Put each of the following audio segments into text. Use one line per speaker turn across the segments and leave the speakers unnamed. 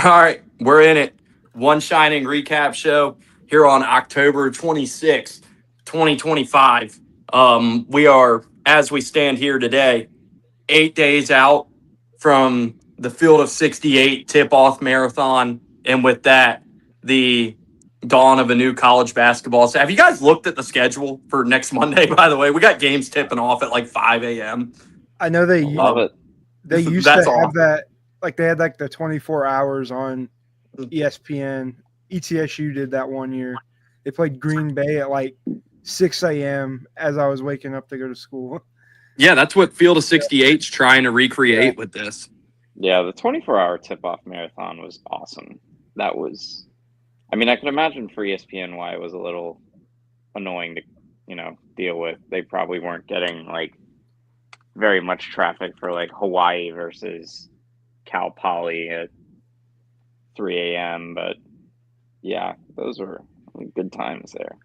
All right, we're in it. One Shining Recap Show here on October 26th, 2025. We are, as we stand here today, 8 days out from the Field of 68 tip-off marathon. And with that, the dawn of a new college basketball. So have you guys looked at the schedule for next Monday, by the way? We got games tipping off at like 5 a.m.
I know
Love it.
they used to
That's
have
all.
that, like they had like the 24 hours on ESPN. ETSU did that one year. They played Green Bay at like 6 a.m. as I was waking up to go to school.
Yeah, that's what Field of 68's trying to recreate with this.
Yeah, the 24-hour tip-off marathon was awesome. That was, I mean, I can imagine for ESPN why it was a little annoying to, deal with. They probably weren't getting like very much traffic for like Hawaii versus Cal Poly at 3 a.m. But yeah, those were good times there.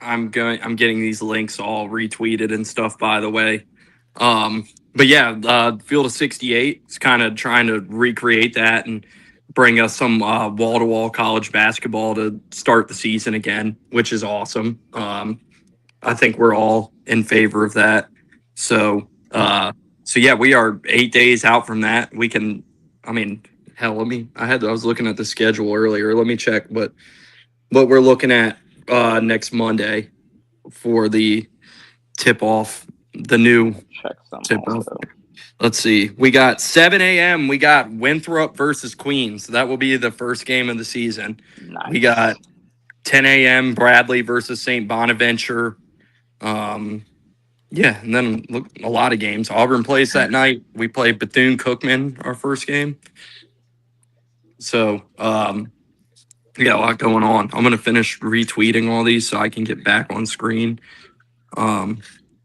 I'm getting these links all retweeted and stuff, by the way. But yeah, Field of 68 is kind of trying to recreate that and bring us some wall-to-wall college basketball to start the season again, which is awesome. I think we're all in favor of that. So yeah, we are 8 days out from that. We can, I mean, hell, I was looking at the schedule earlier. Let me check what we're looking at next Monday for the tip-off, the new
Check some
tip-off.
also.
Let's see. We got 7 a.m. We got Winthrop versus Queens. That will be the first game of the season.
Nice.
We got 10 a.m. Bradley versus St. Bonaventure. Yeah, and then look, a lot of games. Auburn plays that night. We play Bethune-Cookman our first game. So, yeah, a lot going on. I'm going to finish retweeting all these so I can get back on screen.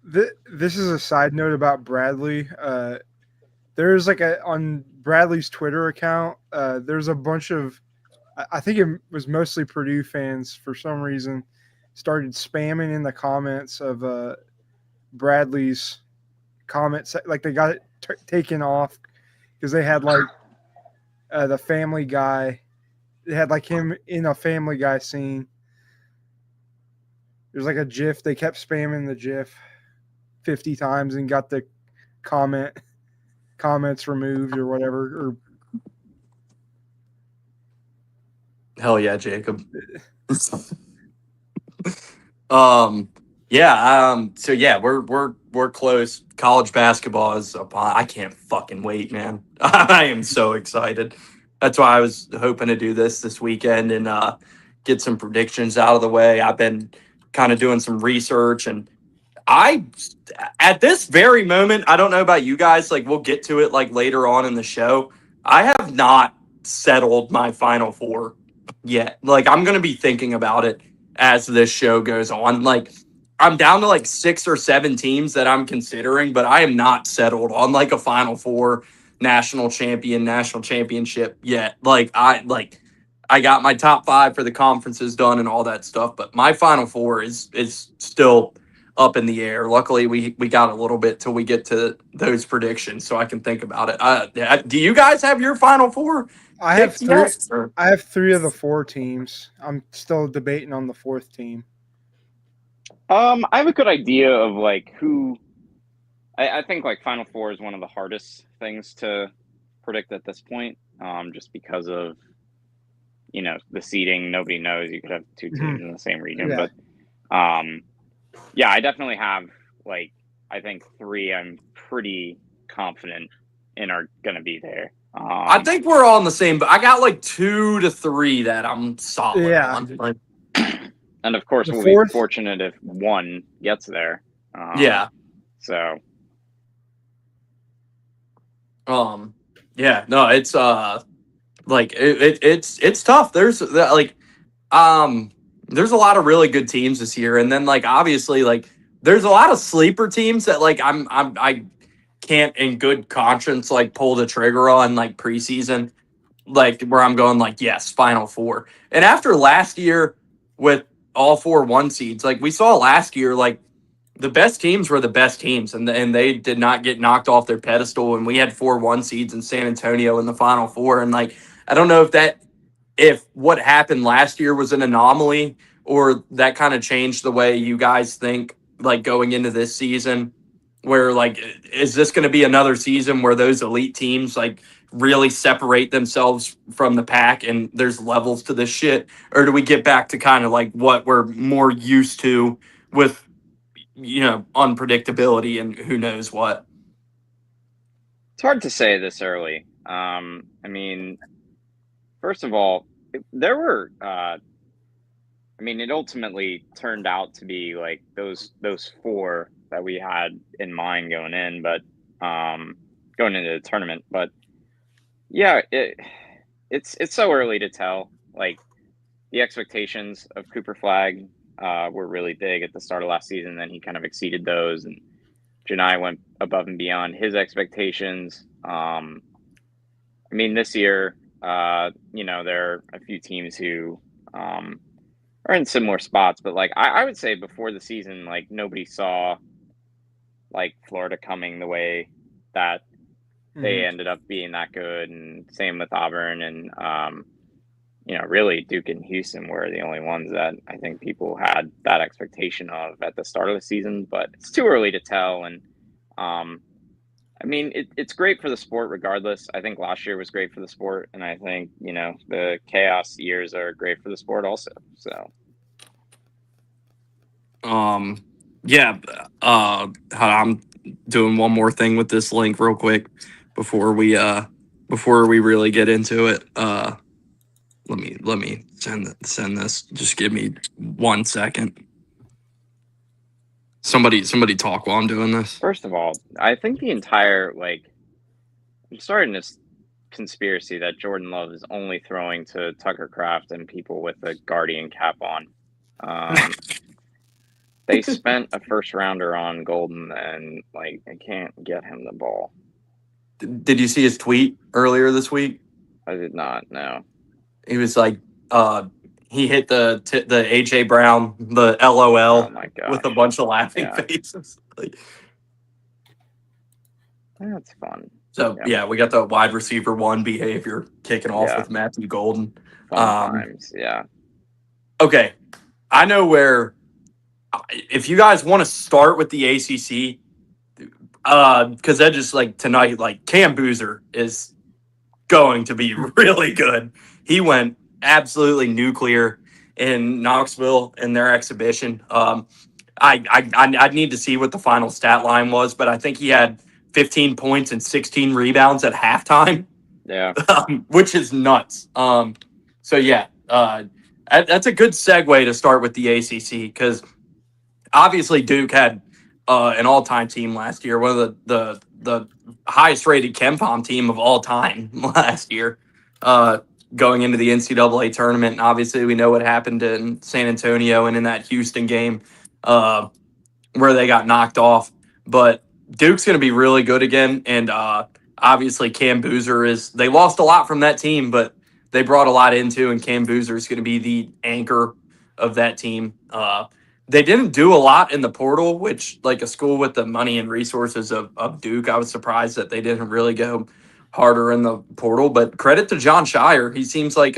This is a side note about Bradley. There's like on Bradley's Twitter account, there's a bunch of, I think it was mostly Purdue fans for some reason, started spamming in the comments of Bradley's comments. Like they got it taken off because they had like the Family Guy. They had like him in a Family Guy scene. There's like a GIF. They kept spamming the GIF 50 times and got the comments removed or whatever.
Hell yeah, Jacob. Yeah. So yeah, we're close. College basketball is upon. I can't fucking wait, man. I am so excited. That's why I was hoping to do this weekend and get some predictions out of the way. I've been kind of doing some research, and at this very moment, I don't know about you guys. Like, we'll get to it like later on in the show. I have not settled my Final Four yet. Like, I'm gonna be thinking about it as this show goes on. Like, I'm down to like 6 or 7 teams that I'm considering, but I am not settled on like a Final Four national championship yet. I got my top 5 for the conferences done and all that stuff, but my Final Four is still up in the air. Luckily, we got a little bit till we get to those predictions, so I can think about it. Do you guys have your Final Four?
I have
picked yet?
I have 3 of the 4 teams. I'm still debating on the 4th team.
I have a good idea of like who. I think like Final Four is one of the hardest things to predict at this point, just because of the seeding. Nobody knows. You could have 2 teams in the same region,
Yeah.
but yeah, I definitely have like I think 3. I'm pretty confident in are gonna be there.
I think we're all on the same, but I got like 2 to 3 that I'm solid on. Like,
and of course,
The
we'll
4th?
be fortunate if 1 gets there.
yeah.
So
Yeah, no, it's like it's tough. There's like there's a lot of really good teams this year, and then like obviously like there's a lot of sleeper teams that like I can't in good conscience like pull the trigger on like preseason, like where I'm going like yes, Final Four. And after last year with all 4 1 seeds, like we saw last year, like the best teams were the best teams, and they did not get knocked off their pedestal. And we had 4-1 seeds in San Antonio in the Final Four, and like I don't know if what happened last year was an anomaly or that kind of changed the way you guys think like going into this season, where like is this going to be another season where those elite teams like really separate themselves from the pack and there's levels to this shit, or do we get back to kind of like what we're more used to with unpredictability and who knows what?
It's hard to say this early. I mean, first of all, there were. I mean, it ultimately turned out to be like those four that we had in mind going in, but going into the tournament. But yeah, it's so early to tell. Like the expectations of Cooper Flag were really big at the start of last season. Then he kind of exceeded those, and Janai went above and beyond his expectations. I mean, this year, there are a few teams who are in similar spots, but like I would say before the season, like nobody saw like Florida coming the way that they ended up being that good, and same with Auburn, and really Duke and Houston were the only ones that I think people had that expectation of at the start of the season. But it's too early to tell, and I mean, it's great for the sport regardless. I think last year was great for the sport, and I think, the chaos years are great for the sport also. So,
Yeah, I'm doing one more thing with this link real quick before we really get into it. Let me send this. Just give me 1 second. Somebody talk while I'm doing this.
first of all, I think the entire, I'm starting this conspiracy that Jordan Love is only throwing to Tucker Kraft and people with a Guardian cap on. They spent a first rounder on Golden, and I can't get him the ball.
Did you see his tweet earlier this week?
I did not know.
He was like, he hit the AJ Brown, the LOL,
Oh my
with
gosh.
a bunch of laughing
Yeah.
faces.
That's fun.
So yeah, we got the wide receiver one behavior kicking off
Yeah.
with Matthew Golden.
Fun times. Yeah.
Okay, I know where. If you guys want to start with the ACC, because that just like tonight, like Cam Boozer is going to be really good. He went absolutely nuclear in Knoxville in their exhibition. I'd need to see what the final stat line was, but I think he had 15 points and 16 rebounds at halftime.
Yeah.
Which is nuts. So yeah, that's a good segue to start with the ACC because obviously Duke had an all-time team last year, one of the highest-rated KenPom team of all time last year, going into the NCAA tournament. And obviously, we know what happened in San Antonio and in that Houston game where they got knocked off. But Duke's going to be really good again, and obviously Cam Boozer is. They lost a lot from that team, but they brought a lot into, and Cam Boozer is going to be the anchor of that team. They didn't do a lot in the portal, which, like a school with the money and resources of Duke, I was surprised that they didn't really go harder in the portal. But credit to John Shire. He seems like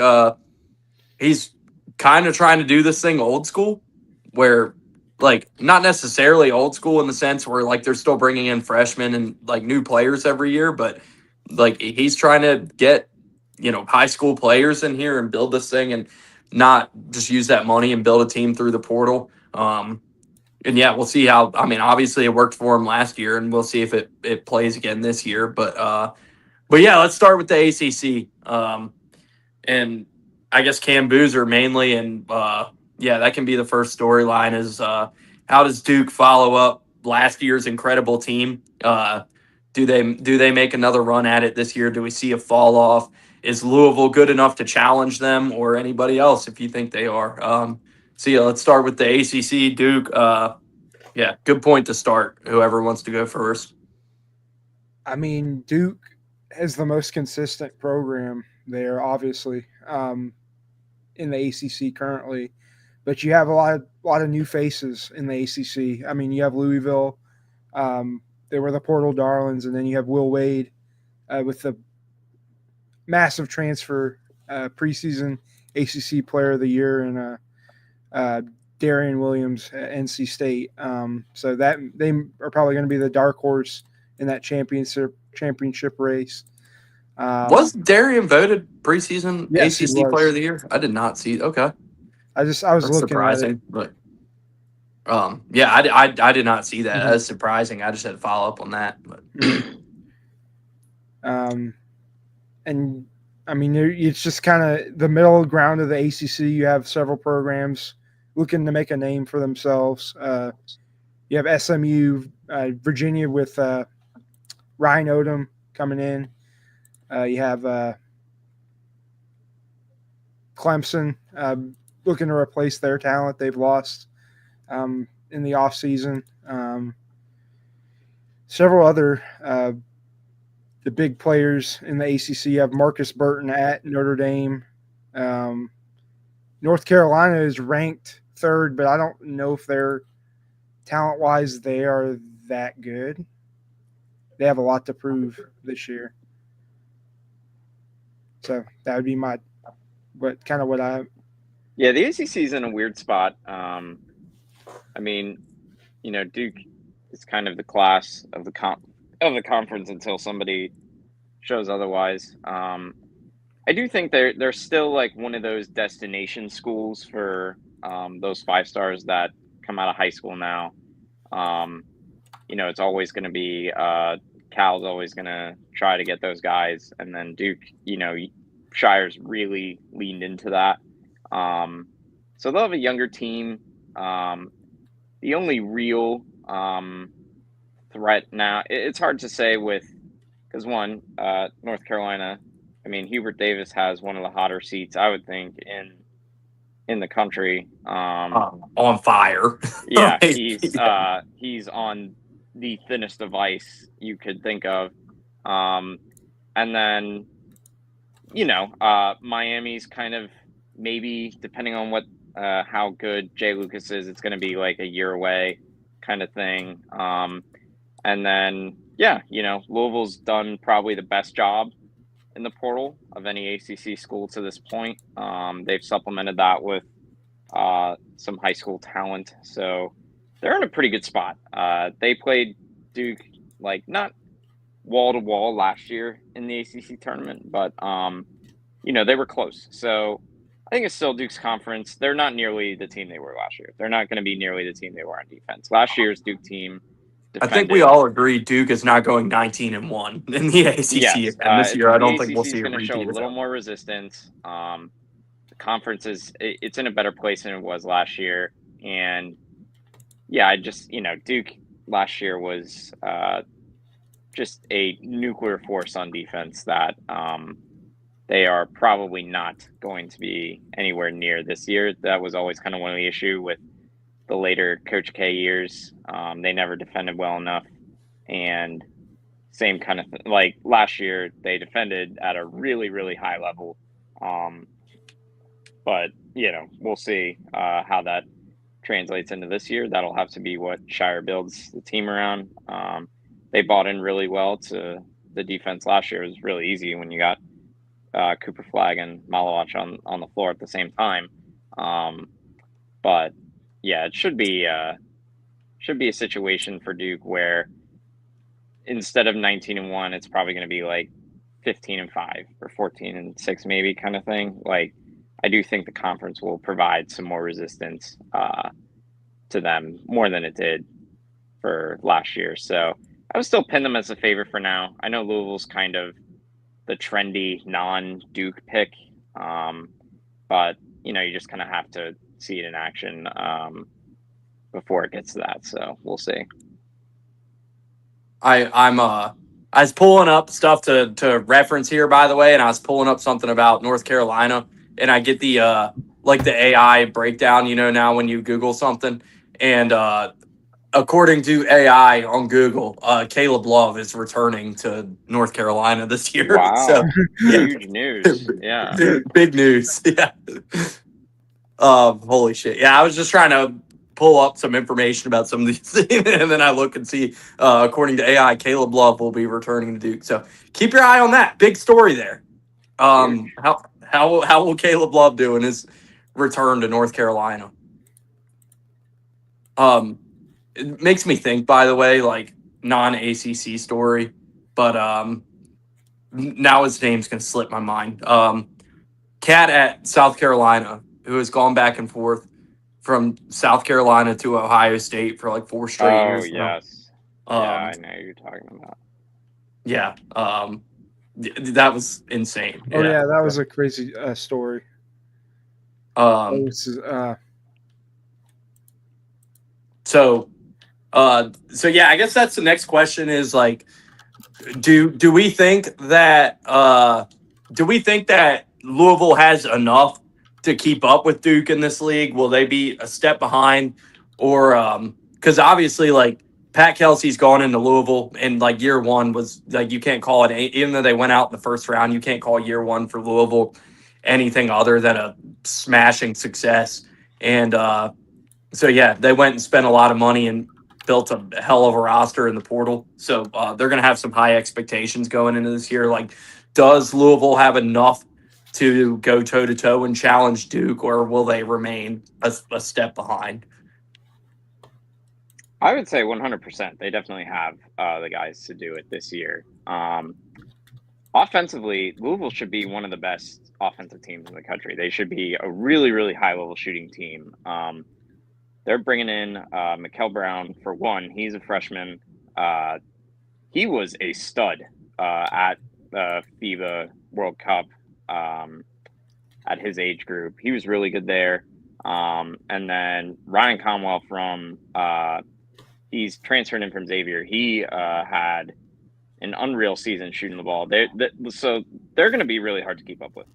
he's kind of trying to do this thing old school, where, like, not necessarily old school in the sense where, like, they're still bringing in freshmen and, like, new players every year. But, like, he's trying to get, high school players in here and build this thing and not just use that money and build a team through the portal. And yeah, we'll see how. I mean, obviously it worked for him last year, and we'll see if it plays again this year. But yeah, let's start with the ACC. And I guess Cam Boozer mainly, and yeah, that can be the first storyline. Is how does Duke follow up last year's incredible team? Do they make another run at it this year? Do we see a fall off? Is Louisville good enough to challenge them or anybody else if you think they are? So yeah, let's start with the ACC. Duke. Yeah, good point to start. Whoever wants to go first.
I mean, Duke has the most consistent program there, obviously, in the ACC currently. But you have a lot of lot of new faces in the ACC. I mean, you have Louisville. They were the portal darlings, and then you have Will Wade with the massive transfer preseason ACC Player of the Year, and Darian Williams at NC State. So that they are probably going to be the dark horse in that championship race.
Was Darian voted preseason
Yes,
ACC Player of the Year? I did not see. Okay,
I was
that's
looking
surprising.
at it.
But yeah, I did not see that.
Mhm.
That's surprising. I just had to follow up on that. But
And I mean, it's just kind of the middle ground of the ACC. You have several programs looking to make a name for themselves. You have SMU, Virginia with Ryan Odom coming in. You have Clemson looking to replace their talent they've lost in the offseason. Several other the big players in the ACC. You have Marcus Burton at Notre Dame. North Carolina is ranked third, but I don't know if they're talent-wise they are that good. They have a lot to prove this year. So that would be what I.
Yeah, the ACC is in a weird spot. I mean, Duke is kind of the class of the conference until somebody shows otherwise. I do think they're still like one of those destination schools for those 5 stars that come out of high school now. It's always going to be Cal's always going to try to get those guys, and then Duke, Shire's really leaned into that. So they'll have a younger team. The only real threat now, it's hard to say because North Carolina, I mean, Hubert Davis has one of the hotter seats, I would think, in the country.
on fire.
Yeah, he's on the thinnest of ice you could think of. And then, Miami's kind of maybe, depending on how good Jay Lucas is, it's going to be like a year away kind of thing. And then, Louisville's done probably the best job in the portal of any ACC school to this point. They've supplemented that with some high school talent. So they're in a pretty good spot. They played Duke, like, not wall to wall last year in the ACC tournament, but, they were close. So I think it's still Duke's conference. They're not nearly the team they were last year. They're not going to be nearly the team they were on defense. Last year's Duke team defended.
I think we all agree Duke is not going 19-1 in the ACC
yes,
again this year. I don't think we'll
ACC
see
is
a
going to show a
repeat.
little more resistance. The conference it's in a better place than it was last year, and I just Duke last year was just a nuclear force on defense that they are probably not going to be anywhere near this year. That was always kind of one of the issue with the later Coach K years. They never defended well enough, and same kind of like last year they defended at a really, really high level. But we'll see how that translates into this year. That'll have to be what Shire builds the team around. They bought in really well to the defense last year. It was really easy when you got Cooper Flag and Malawach on the floor at the same time. But it should be a situation for Duke where instead of 19-1, it's probably going to be like 15-5 or 14-6 maybe kind of thing. Like, I do think the conference will provide some more resistance to them more than it did for last year. So I would still pin them as a favorite for now. I know Louisville's kind of the trendy non-Duke pick, but you just kind of have to see it in action before it gets to that. So we'll see.
I was pulling up stuff to reference here, by the way, and I was pulling up something about North Carolina, and I get the like the AI breakdown, now when you Google something, and according to AI on Google, Caleb Love is returning to North Carolina this year.
Wow.
So,
huge news. Yeah.
Big news. Yeah. Holy shit. Yeah, I was just trying to pull up some information about some of these, and then I look and see, according to AI, Caleb Love will be returning to Duke. So keep your eye on that. Big story there. How will Caleb Love do in his return to North Carolina? It makes me think, by the way, like non-ACC story, but now his name's gonna slip my mind. Cat at South Carolina who has gone back and forth from South Carolina to Ohio State for like 4 straight years.
Oh yes, yeah, I know who you're talking about.
Yeah, that was insane.
Oh yeah, that was a crazy story.
So yeah, I guess that's the next question is like, do we think that Louisville has enough to keep up with Duke in this league? Will they be a step behind, or because obviously like Pat Kelsey's gone into Louisville and like year one was like, you can't call it, even though they went out in the first round, you can't call year one for Louisville anything other than a smashing success. And so yeah, they went and spent a lot of money and built a hell of a roster in the portal. So they're going to have some high expectations going into this year. Like, does Louisville have enough to go toe to toe and challenge Duke, or will they remain a step behind?
I would say 100%. They definitely have the guys to do it this year. Offensively, Louisville should be one of the best offensive teams in the country. They should be a really, really high-level shooting team. They're bringing in Mikal Brown for one. He's a freshman. He was a stud at the FIBA World Cup at his age group. He was really good there. And then Ryan Conwell he's transferred in from Xavier. He had an unreal season shooting the ball. So they're going to be really hard to keep up with.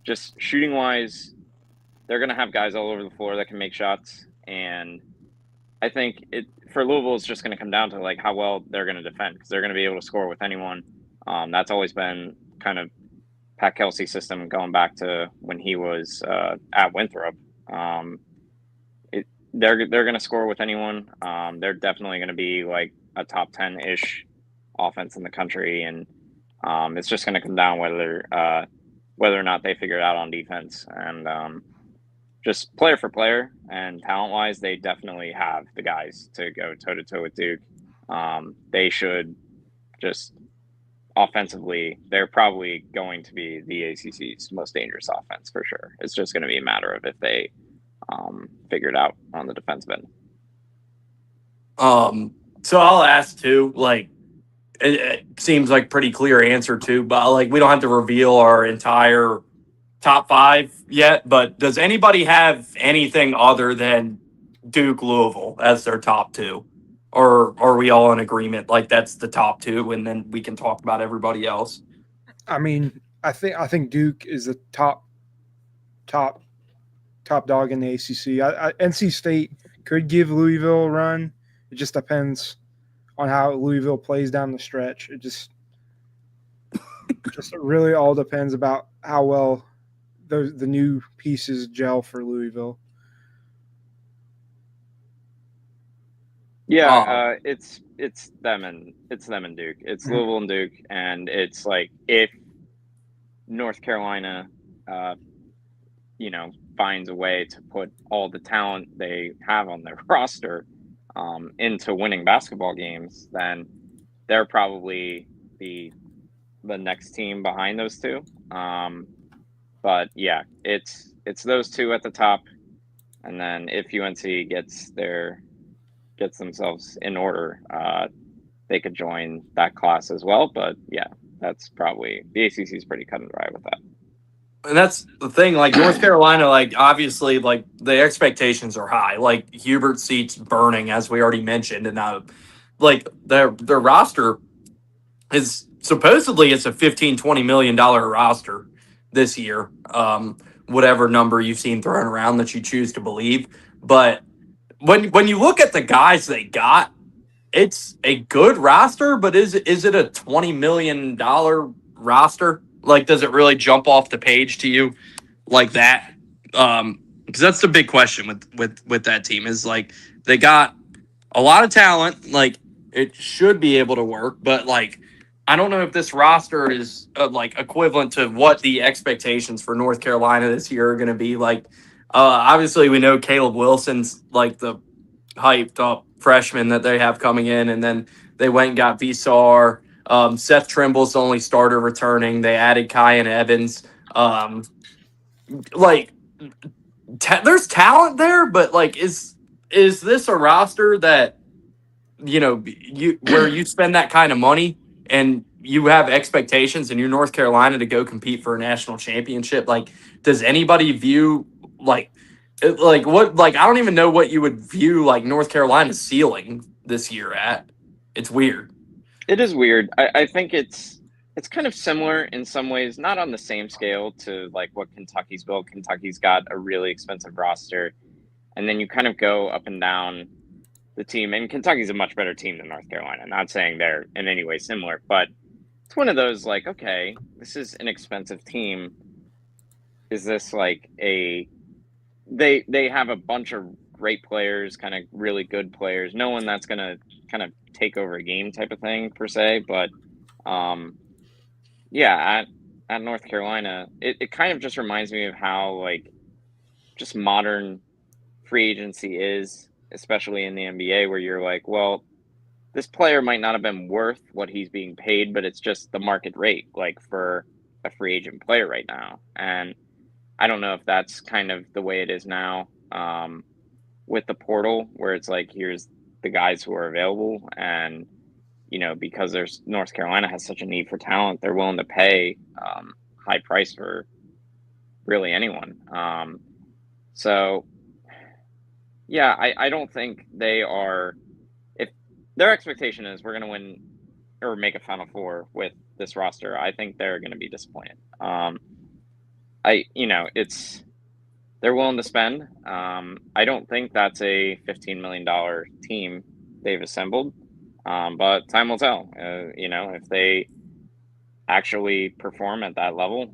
Just shooting wise, they're going to have guys all over the floor that can make shots. And I think for Louisville, it's just going to come down to like how well they're going to defend, because they're going to be able to score with anyone. That's always been kind of Pat Kelsey's system going back to when he was at Winthrop. They're going to score with anyone. They're definitely going to be like a top 10-ish offense in the country, and it's just going to come down whether or not they figure it out on defense. And just player for player and talent-wise, they definitely have the guys to go toe-to-toe with Duke. They should just offensively, they're probably going to be the ACC's most dangerous offense for sure. It's just going to be a matter of if they figure it out on the defensive end.
So I'll ask too, like, it seems like pretty clear answer too, but like we don't have to reveal our entire top 5 yet, but does anybody have anything other than Duke Louisville as their top 2? Or are we all in agreement like that's the top 2 and then we can talk about everybody else?
I mean, I think Duke is the top dog in the ACC. NC State could give Louisville a run. It just depends on how Louisville plays down the stretch. It just really all depends about how well the new pieces gel for Louisville.
Yeah, it's them and Duke. It's Louisville and Duke, and it's like if North Carolina, finds a way to put all the talent they have on their roster into winning basketball games, then they're probably the next team behind those two. But yeah, it's those two at the top, and then if UNC gets themselves in order, they could join that class as well. But yeah, that's probably the ACC is pretty cut and dry with that.
And that's the thing, like North Carolina, like obviously, like the expectations are high. Like Hubert seat's burning, as we already mentioned, and like their roster is supposedly it's a $15-20 million roster this year. Whatever number you've seen thrown around that you choose to believe, but when you look at the guys they got, it's a good roster. But is it a $20 million roster? Like, does it really jump off the page to you like that? because that's the big question with that team is like they got a lot of talent. Like it should be able to work, but like I don't know if this roster is like equivalent to what the expectations for North Carolina this year are going to be. Like obviously we know Caleb Wilson's like the hyped up freshman that they have coming in, and then they went and got Visar. Seth Trimble's the only starter returning. They added Kyan Evans. Like there's talent there, but like is this a roster that you where you spend that kind of money and you have expectations and you're North Carolina to go compete for a national championship? Like, does anybody view like what like I don't even know what you would view like North Carolina's ceiling this year at. It's weird.
It is weird. I think it's kind of similar in some ways, not on the same scale to like what Kentucky's built. Kentucky's got a really expensive roster, and then you kind of go up and down the team. And Kentucky's a much better team than North Carolina. Not saying they're in any way similar, but it's one of those like, okay, this is an expensive team. Is this like they have a bunch of great players, kind of really good players. No one that's gonna kind of take over a game type of thing per se, but yeah, at North Carolina, it kind of just reminds me of how like just modern free agency is, especially in the NBA, where you're like, well, this player might not have been worth what he's being paid, but it's just the market rate, like for a free agent player right now. And I don't know if that's kind of the way it is now with the portal, where it's like, here's the guys who are available. And, because there's North Carolina has such a need for talent, they're willing to pay high price for really anyone. So, yeah, I don't think they are. If their expectation is we're going to win or make a Final Four with this roster, I think they're going to be disappointed. It's they're willing to spend. I don't think that's a $15 million team they've assembled, but time will tell. If they actually perform at that level.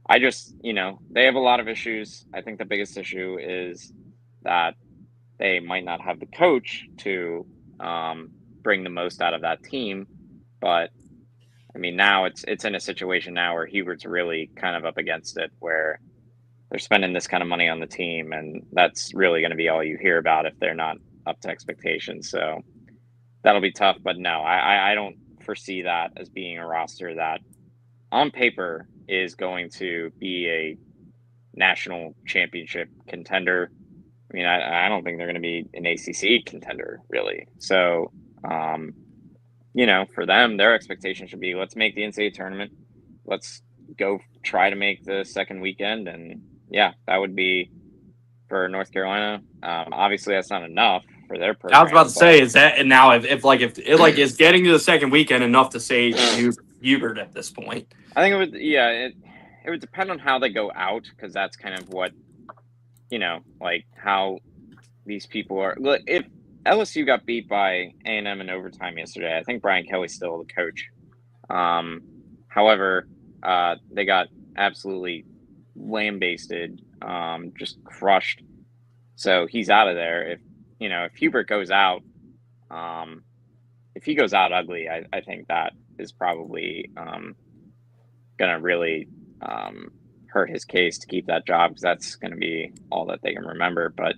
I just, they have a lot of issues. I think the biggest issue is that they might not have the coach to bring the most out of that team. But I mean, now it's in a situation now where Hubert's really kind of up against it, where they're spending this kind of money on the team, and that's really going to be all you hear about if they're not up to expectations. So that'll be tough. But no, I don't foresee that as being a roster that on paper is going to be a national championship contender. I mean, I don't think they're going to be an ACC contender, really. So, for them, their expectation should be, let's make the NCAA tournament. Let's go try to make the second weekend. And, yeah, that would be for North Carolina. Obviously, that's not enough for their program.
I was about to say, is that, and now if is getting to the second weekend enough to save Hubert at this point?
I think it would, it would depend on how they go out, because that's kind of what, like how these people are. If LSU got beat by A&M in overtime yesterday, I think Brian Kelly's still the coach. However, they got absolutely lambasted, just crushed. So he's out of there. If Hubert goes out, if he goes out ugly, I think that is probably going to really hurt his case to keep that job, because that's going to be all that they can remember. But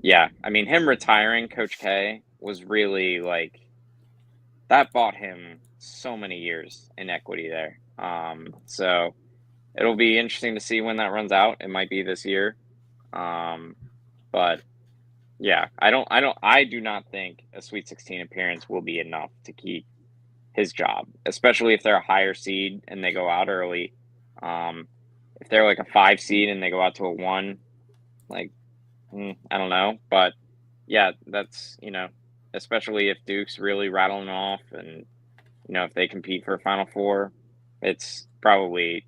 yeah, I mean, him retiring, Coach K, was really like, that bought him so many years in equity there. So it'll be interesting to see when that runs out. It might be this year. But yeah, I do not think a Sweet 16 appearance will be enough to keep his job, especially if they're a higher seed and they go out early. If they're like a 5 seed and they go out to a 1, like, I don't know. But yeah, that's, especially if Duke's really rattling off, and, if they compete for a Final Four, it's probably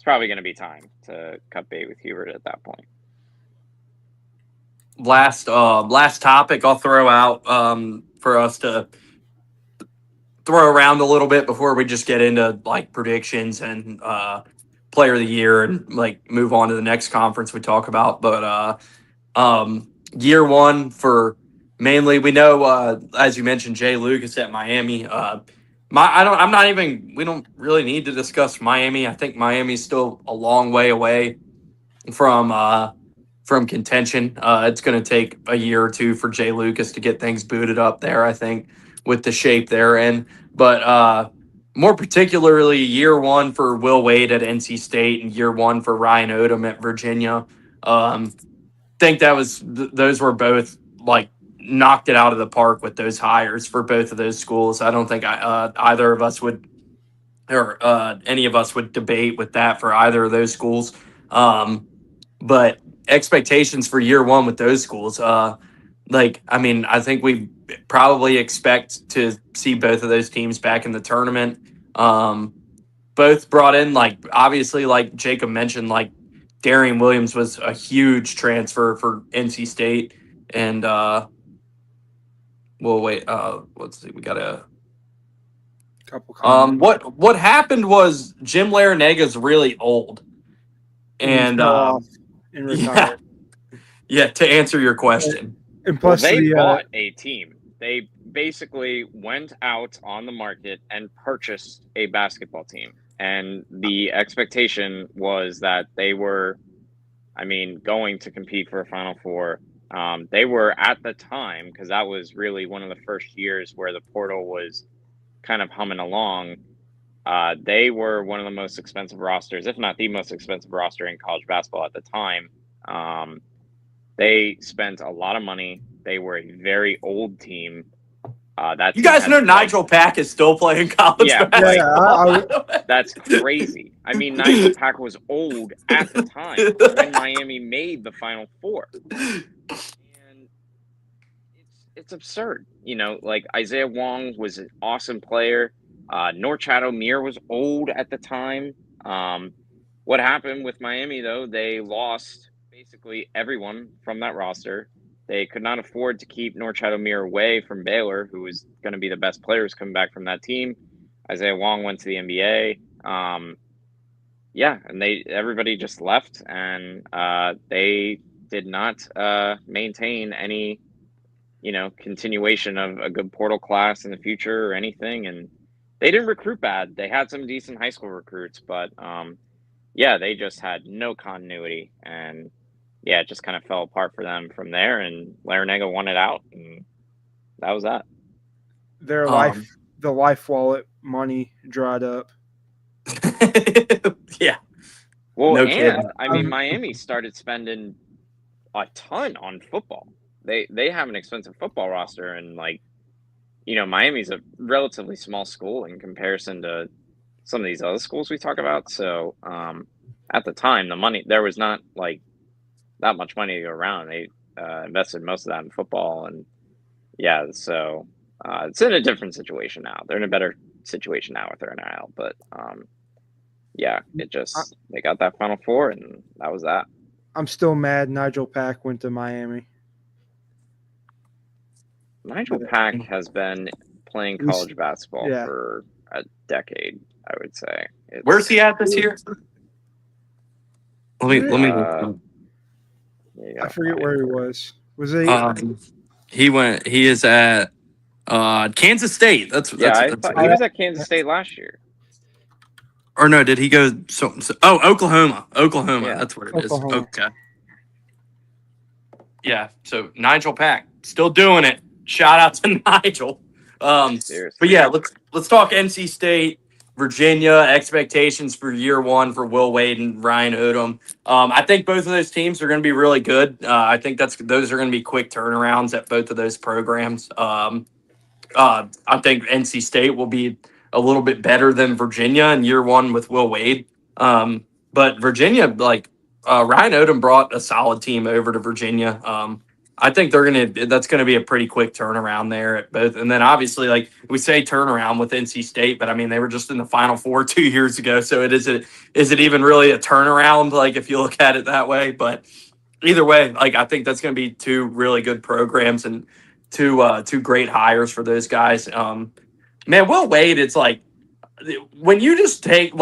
going to be time to cut bait with Hubert at that point.
Last topic I'll throw out for us to throw around a little bit before we just get into like predictions and player of the year and like move on to the next conference we talk about. But year one for mainly we know as you mentioned Jay Lucas at Miami. I'm not even. We don't really need to discuss Miami. I think Miami's still a long way away from contention. It's going to take a year or two for Jay Lucas to get things booted up there. I think with the shape they're in, but more particularly year one for Will Wade at NC State and year one for Ryan Odom at Virginia. Think that was those were both like knocked it out of the park with those hires for both of those schools. I don't think either of us would or any of us would debate with that for either of those schools. But expectations for year one with those schools, I think we probably expect to see both of those teams back in the tournament. Both brought in, like, obviously, like Jacob mentioned, like Darian Williams was a huge transfer for NC State. And let's see, we got a
couple comments.
what happened was Jim Larenega's really old. And
fell off and retired.
Yeah, to answer your question.
And plus
they bought a team. They basically went out on the market and purchased a basketball team. And the expectation was that they were, going to compete for a Final Four. They were at the time, because that was really one of the first years where the portal was kind of humming along. They were one of the most expensive rosters, if not the most expensive roster in college basketball at the time. They spent a lot of money. They were a very old team.
You guys know Nigel Pack is still playing college basketball.
That's crazy. Nigel Pack was old at the time when Miami made the Final Four. And it's absurd. Isaiah Wong was an awesome player. Norchad Omier was old at the time. What happened with Miami, though, they lost basically everyone from that roster. They could not afford to keep Norchad Omier away from Baylor, who was going to be the best players coming back from that team. Isaiah Wong went to the NBA. And everybody just left, and they did not maintain any, continuation of a good portal class in the future or anything. And they didn't recruit bad. They had some decent high school recruits, but they just had no continuity, and it just kind of fell apart for them from there. And Larenega won it out, and that was that.
The life wallet money dried up.
Yeah.
Well, no kidding. Miami started spending a ton on football. They have an expensive football roster, and Miami's a relatively small school in comparison to some of these other schools we talk about. So at the time, there was not that much money to go around. They invested most of that in football, and so it's in a different situation now. They're in a better situation now with their NIL, but they got that Final Four, and that was that.
I'm still mad Nigel Pack went to Miami.
Nigel Pack has been playing college basketball for a decade, I would say.
Where's he at this year? Let me.
I forget where he was. Was he?
He is at Kansas State.
I thought he was at Kansas State last year.
Or no, did he go? Oklahoma. Yeah. That's what it is. Okay. Yeah. So Nigel Pack still doing it. Shout out to Nigel. But yeah, let's talk NC State, Virginia. Expectations for year one for Will Wade and Ryan Odom. I think both of those teams are going to be really good. I think those are going to be quick turnarounds at both of those programs. I think NC State will be a little bit better than Virginia in year one with Will Wade. But Virginia, Ryan Odom brought a solid team over to Virginia. I think that's going to be a pretty quick turnaround there at both. And then obviously, we say turnaround with NC State, but they were just in the Final Four 2 years ago. So is it even really a turnaround? If you look at it that way, but either way, I think that's going to be two really good programs and two great hires for those guys. Man, Will Wade, it's when you just take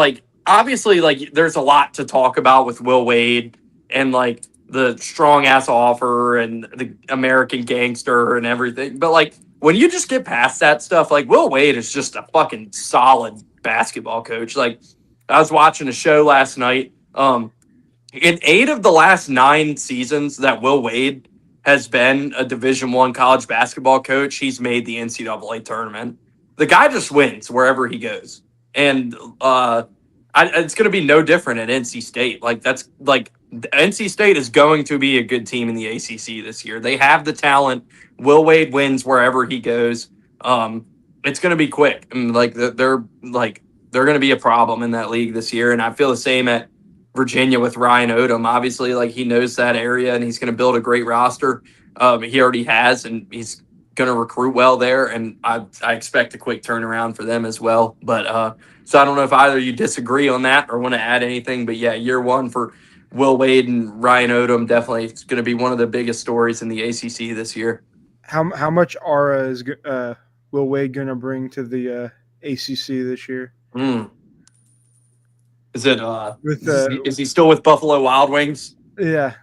obviously, like, there's a lot to talk about with Will Wade and like the strong ass offer and the American gangster and everything. But like, when you just get past that stuff, like Will Wade is just a fucking solid basketball coach. Like, I was watching a show last night. In 8 of the last 9 seasons that Will Wade has been a Division I college basketball coach, he's made the NCAA tournament. The guy just wins wherever he goes, and it's going to be no different at NC State. Like, that's like NC State is going to be a good team in the ACC this year. They have the talent. Will Wade wins wherever he goes. It's going to be quick. I mean, like they're going to be a problem in that league this year, and I feel the same at Virginia with Ryan Odom. Obviously, like, he knows that area and he's going to build a great roster. He already has, and he's going to recruit well there. And I expect a quick turnaround for them as well. But so I don't know if either of you disagree on that or want to add anything. But yeah, year one for Will Wade and Ryan Odom definitely is going to be one of the biggest stories in the ACC this year.
How much aura is Will Wade going to bring to the ACC this year?
Is it is he still with Buffalo Wild Wings?
Yeah,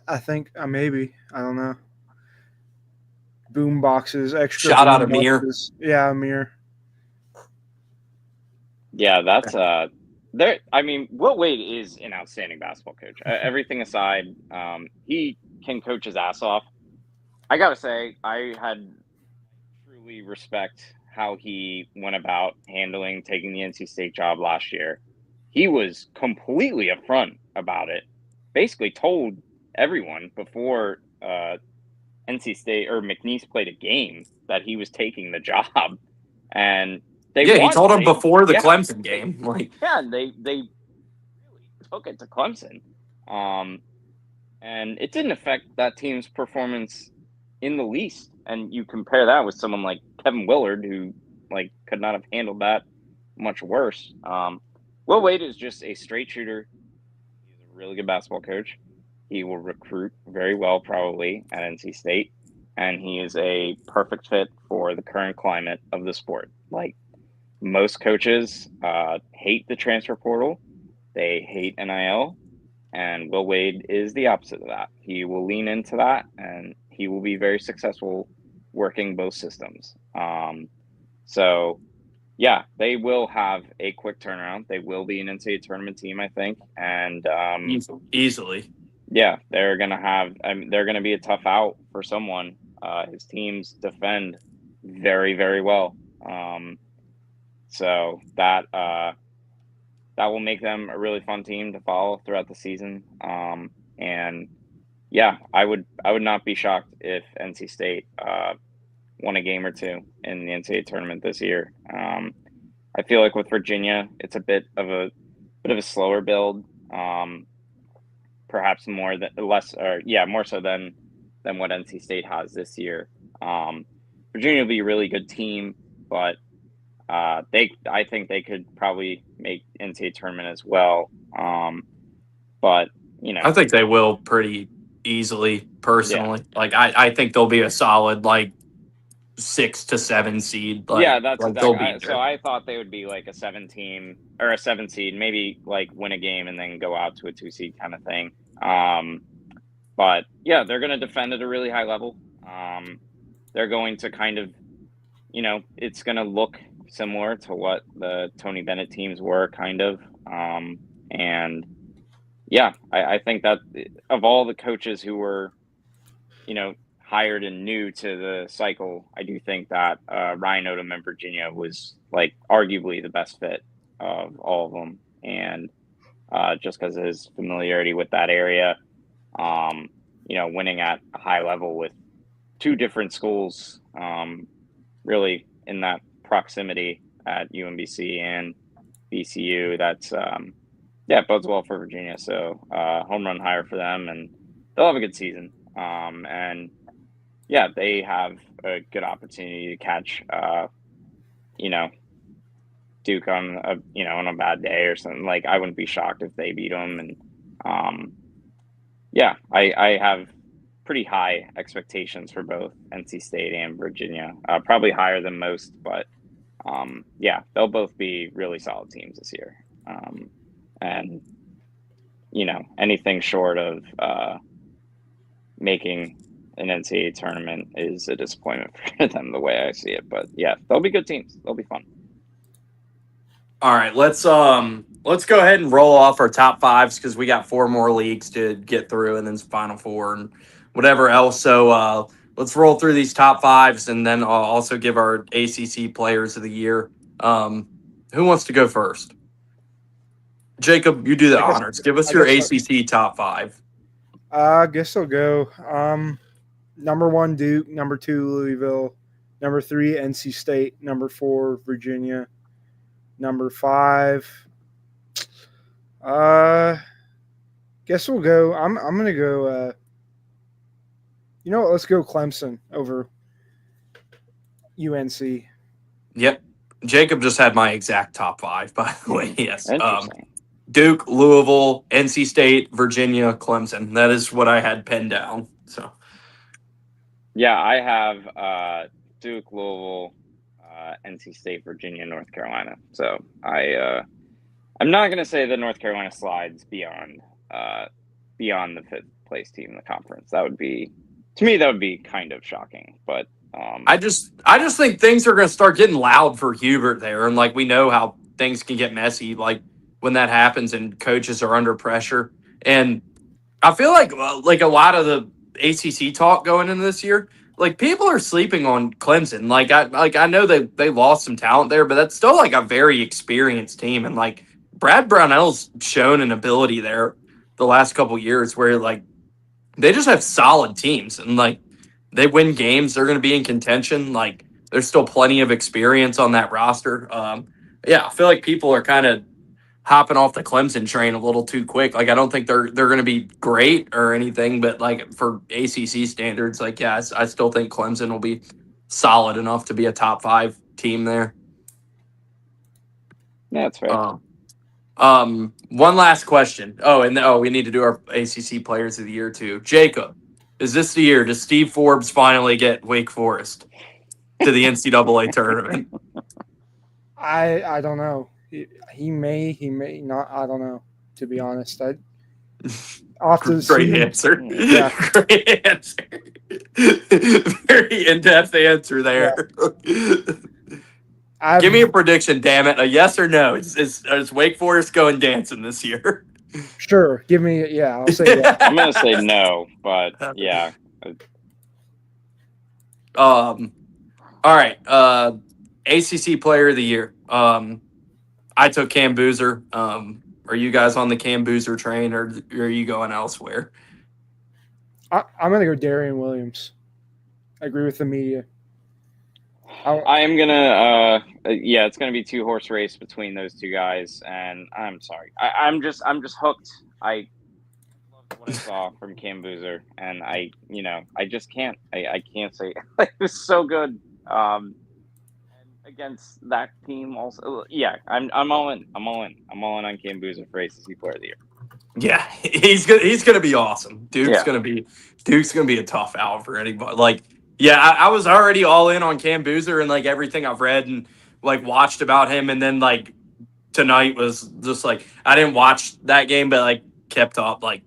I think maybe, I don't know. Boom boxes, extra.
Shout out
boom
Amir.
boxes. Yeah, Amir.
Yeah, that's there. I mean, Will Wade is an outstanding basketball coach. Everything aside, he can coach his ass off. I gotta say, I had truly respect how he went about taking the NC State job last year. He was completely upfront about it. Basically told everyone before NC State or McNeese played a game that he was taking the job, and
he told him before the Clemson game. Like,
and they really took it to Clemson, and it didn't affect that team's performance in the least. And you compare that with someone like Kevin Willard, who like could not have handled that much worse. Will Wade is just a straight shooter. He's a really good basketball coach. He will recruit very well, probably, at NC State. And he is a perfect fit for the current climate of the sport. Like, most coaches hate the transfer portal. They hate NIL. And Will Wade is the opposite of that. He will lean into that, and he will be very successful working both systems. So, yeah, they will have a quick turnaround. They will be an NCAA tournament team, I think. And
easily.
Yeah, they're going to have they're going to be a tough out for someone. His teams defend very, very well. So that will make them a really fun team to follow throughout the season. And yeah, I would not be shocked if NC State won a game or two in the NCAA tournament this year. I feel like with Virginia, it's a bit of a slower build. Perhaps more so than what NC State has this year. Virginia will be a really good team, but I think they could probably make NCAA tournament as well. But
I think they will pretty easily. Personally, yeah. Like I think they'll be a solid 6 to 7 seed.
That's exactly. So I thought they would be like a 7 team or a 7 seed, maybe like win a game and then go out to a 2 seed kind of thing. But yeah, they're going to defend at a really high level. They're going to kind of, it's going to look similar to what the Tony Bennett teams were, kind of. And yeah, I think that of all the coaches who were, hired and new to the cycle, I do think that Ryan Odom in Virginia was like arguably the best fit of all of them. And just because of his familiarity with that area, winning at a high level with 2 different schools, really in that proximity at UMBC and VCU, that's bodes well for Virginia. So home run hire for them, and they'll have a good season. And yeah, they have a good opportunity to catch, Duke on a bad day or something. Like, I wouldn't be shocked if they beat them. And I have pretty high expectations for both NC State and Virginia, probably higher than most, but they'll both be really solid teams this year. And anything short of making an NCAA tournament is a disappointment for them the way I see it. But yeah, they'll be good teams. They'll be fun.
All right, let's go ahead and roll off our top fives because we got 4 more leagues to get through, and then Final Four and whatever else. So let's roll through these top fives, and then I'll also give our ACC Players of the Year. Who wants to go first? Jacob, you do the honors. Give us your ACC top 5.
I guess I'll go. Number 1, Duke. Number 2, Louisville. Number 3, NC State. Number 4, Virginia. Number 5. Guess we'll go. I'm gonna go. You know what? Let's go Clemson over UNC.
Yep. Jacob just had my exact top 5, by the way. Yes.
Interesting.
Duke, Louisville, NC State, Virginia, Clemson. That is what I had penned down. So.
Yeah, I have Duke, Louisville, NC State, Virginia, North Carolina. So I'm not going to say that North Carolina slides beyond the 5th place team in the conference. That would be kind of shocking. But
I just think things are going to start getting loud for Hubert there, and like we know how things can get messy, like when that happens and coaches are under pressure. And I feel like a lot of the ACC talk going into this year, like people are sleeping on Clemson. I know they lost some talent there, but that's still like a very experienced team, and like Brad Brownell's shown an ability there the last couple years where like they just have solid teams, and like they win games, they're going to be in contention. Like there's still plenty of experience on that roster. Yeah, I feel like people are kind of hopping off the Clemson train a little too quick. Like I don't think they're going to be great or anything, but like for ACC standards, like yeah, I still think Clemson will be solid enough to be a top 5 team there.
Yeah, that's right.
One last question. We need to do our ACC Players of the Year too. Jacob, is this the year? Does Steve Forbes finally get Wake Forest to the NCAA tournament?
I don't know. He may not. I don't know. To be honest,
Great answer.
Yeah.
Great answer. Very in-depth answer there.
Yeah.
Give me a prediction, damn it. A yes or no. Is Wake Forest going dancing this year?
Sure. Give me. Yeah, I'll say yeah.
I'm gonna say no, but yeah.
All right. ACC Player of the Year. I took Cam Boozer. Are you guys on the Cam Boozer train, or are you going elsewhere?
I'm going to go Darian Williams. I agree with the media.
I am gonna. It's gonna be 2-horse race between those two guys, and I'm sorry. I'm just hooked. I loved what I saw from Cam Boozer, and I just can't. I can't say it was so good. And against that team also, yeah, I'm all in. I'm all in on Cam Boozer for ACC Player of the Year.
Yeah, he's gonna be awesome. Duke's gonna be a tough out for anybody. Like, yeah, I was already all in on Cam Boozer and like everything I've read and like watched about him, and then like tonight was just like I didn't watch that game, but like kept up like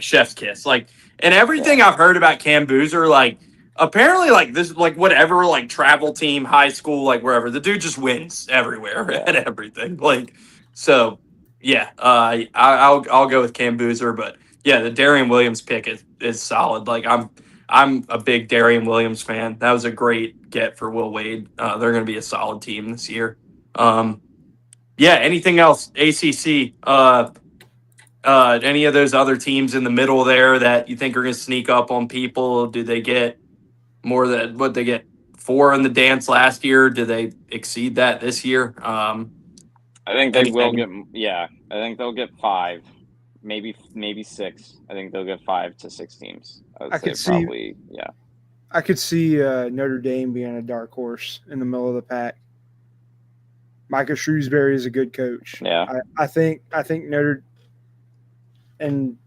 chef's kiss. Like, and everything I've heard about Cam Boozer, like apparently like this like whatever like travel team, high school, like wherever, the dude just wins everywhere at everything. Like, so yeah, I'll go with Cam Boozer, but yeah, the Darian Williams pick is solid. Like I'm a big Darian Williams fan. That was a great get for Will Wade. They're going to be a solid team this year. Yeah, anything else? ACC, any of those other teams in the middle there that you think are going to sneak up on people? Do they get more than what they get 4 in the dance last year? Do they exceed that this year?
I think they will get. Yeah, I think they'll get 5, maybe 6. I think they'll get 5 to 6 teams. I could see. Yeah,
I could see Notre Dame being a dark horse in the middle of the pack. Micah Shrewsbury is a good coach.
Yeah,
I think Notre, and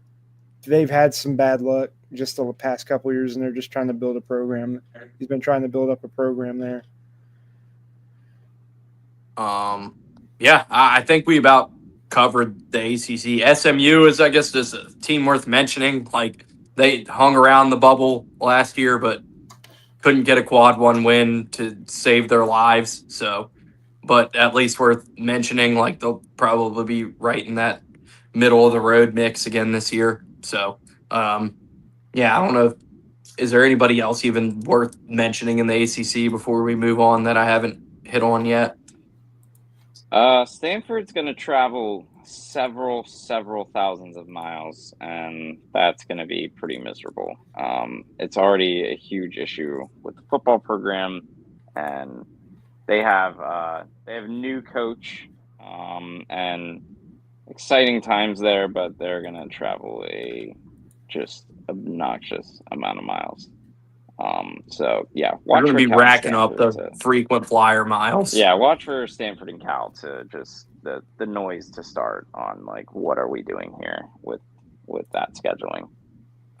they've had some bad luck just the past couple of years, and they're just trying to build a program. He's been trying to build up a program there.
Yeah, I think we about covered the ACC. SMU is, I guess, just a team worth mentioning. Like, they hung around the bubble last year, but couldn't get a quad one win to save their lives. So, but at least worth mentioning. Like, they'll probably be right in that middle of the road mix again this year. So, yeah, I don't know. Is there anybody else even worth mentioning in the ACC before we move on that I haven't hit on yet?
Stanford's going to travel several thousands of miles, and that's going to be pretty miserable. It's already a huge issue with the football program, and they have new coach, and exciting times there, but they're going to travel a just obnoxious amount of miles. So yeah,
We're
watch
going
for
to be
Cal and
racking up
Stanford
the
to
frequent flyer miles.
yeah, watch for Stanford and Cal to just the noise to start on like what are we doing here with that scheduling.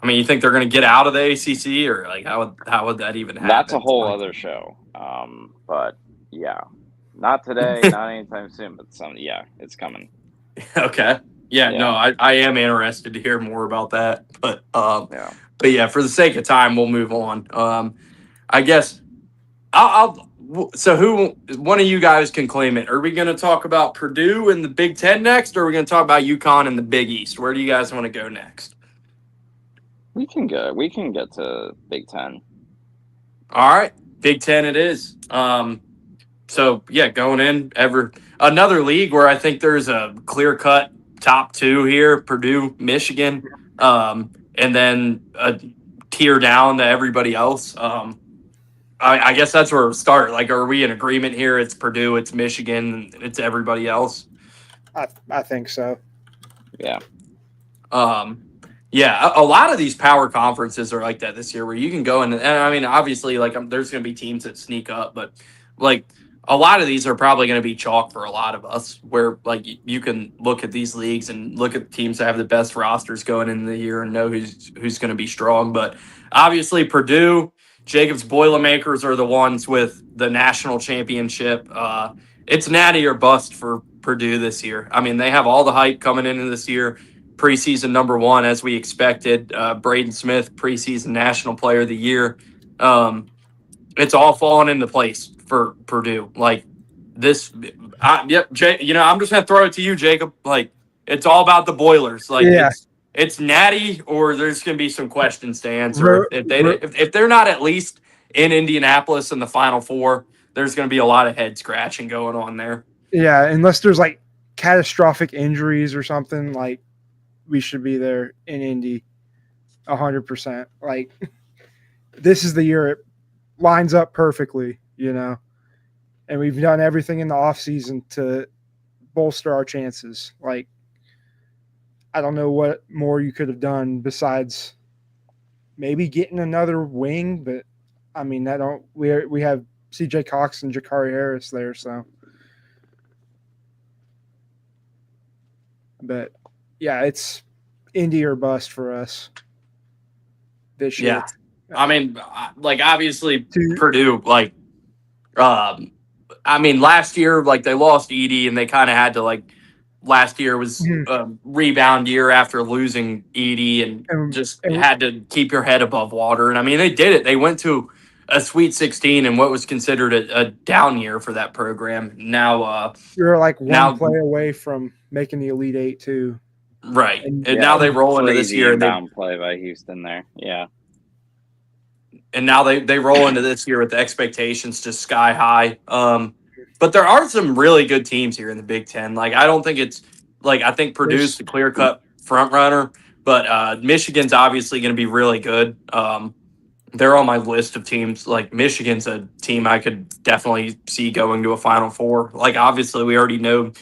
I mean, you think they're going to get out of the ACC, or like how would that even happen?
That's a whole other show. But yeah, not today, not anytime soon, but it's coming.
Okay. Yeah,
Yeah.
no, I am interested to hear more about that. But
Yeah.
but yeah, for the sake of time, we'll move on. I guess so who one of you guys can claim it? Are we going to talk about Purdue and the Big Ten next, or are we going to talk about UConn and the Big East? Where do you guys want to go next?
We can get to Big Ten.
All right, Big Ten it is. So yeah, going in another league where I think there's a clear cut top two here: Purdue, Michigan, and then a tier down to everybody else. I guess that's where we'll start. Like, are we in agreement here? It's Purdue, it's Michigan, it's everybody else.
I think so.
Yeah.
Yeah, a lot of these power conferences are like that this year, where you can go and I mean, obviously, like there's going to be teams that sneak up, but like a lot of these are probably going to be chalk for a lot of us. Where like you can look at these leagues and look at teams that have the best rosters going into the year and know who's going to be strong. But obviously, Purdue, Jacobs Boilermakers are the ones with the national championship. It's natty or bust for Purdue this year. I mean, they have all the hype coming into this year. Preseason number one, as we expected. Braden Smith, preseason national player of the year. It's all fallen into place for Purdue. Like this, I'm just gonna throw it to you, Jacob. Like it's all about the Boilers. Like
Yeah.
it's natty, or there's gonna be some questions to answer. If they're not at least in Indianapolis in the Final Four, there's gonna be a lot of head scratching going on there.
Yeah, unless there's like catastrophic injuries or something, like we should be there in Indy 100%. Like this is the year it lines up perfectly, and we've done everything in the offseason to bolster our chances. Like I don't know what more you could have done besides maybe getting another wing, but I mean we have CJ Cox and Jakari Harris there, so but yeah, it's Indy or bust for us this year.
Yeah. I mean, like obviously Purdue, like, I mean, last year, like they lost Edey and they kind of had to like, last year was a rebound year after losing Edey and just had to keep your head above water. And I mean, they did it. They went to a Sweet 16 and what was considered a down year for that program. Now,
you're like one play away from making the Elite Eight too.
Right. And now they roll into this year.
Down play by Houston there. Yeah.
And now they roll into this year with the expectations just sky high. But there are some really good teams here in the Big Ten. Like, I don't think it's like, I think Purdue's the clear cut front runner, but Michigan's obviously going to be really good. They're on my list of teams. Like, Michigan's a team I could definitely see going to a Final Four. Like, obviously, we already know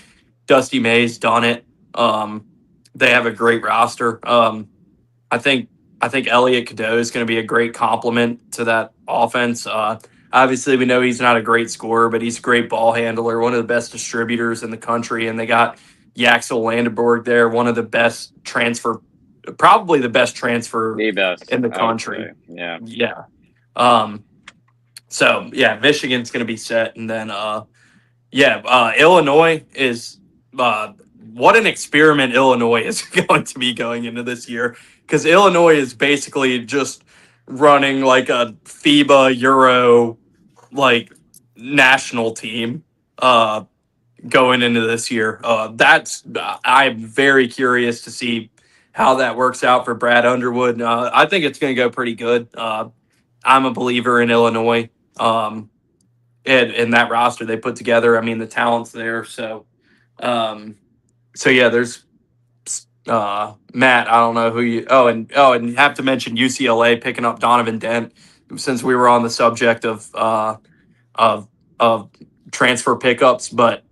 Dusty May's done it. They have a great roster. I think Elliot Cadeau is going to be a great complement to that offense. Obviously, we know he's not a great scorer, but he's a great ball handler, one of the best distributors in the country. And they got Yaxel Landenborg there, one of the best probably the best transfer in the country.
Yeah.
Yeah. So, yeah, Michigan's going to be set. And then, Illinois is what an experiment Illinois is going to be going into this year, because Illinois is basically just running like a FIBA Euro like national team going into this year. I'm very curious to see how that works out for Brad Underwood. I think it's going to go pretty good. I'm a believer in Illinois. And that roster they put together. I mean, the talent's there. Um, so yeah, there's Matt. I don't know who you. And you have to mention UCLA picking up Donovan Dent, since we were on the subject of of transfer pickups. But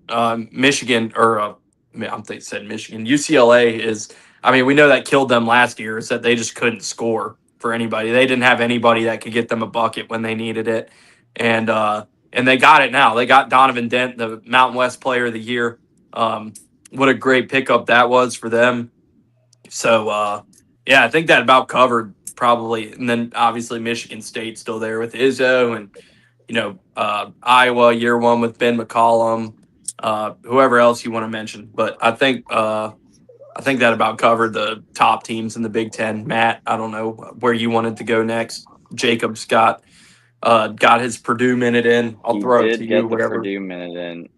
Michigan, or I'm thinking said Michigan. UCLA is. I mean, we know that killed them last year. Is that they just couldn't score for anybody. They didn't have anybody that could get them a bucket when they needed it, and they got it now. They got Donovan Dent, the Mountain West Player of the Year. What a great pickup that was for them. So, yeah, I think that about covered probably. And then obviously Michigan State still there with Izzo, and, Iowa year one with Ben McCollum, whoever else you want to mention. But I think that about covered the top teams in the Big Ten. Matt, I don't know where you wanted to go next. Jacob's got his Purdue minute in. I'll throw it to you.
Get the
whatever.
Purdue minute in.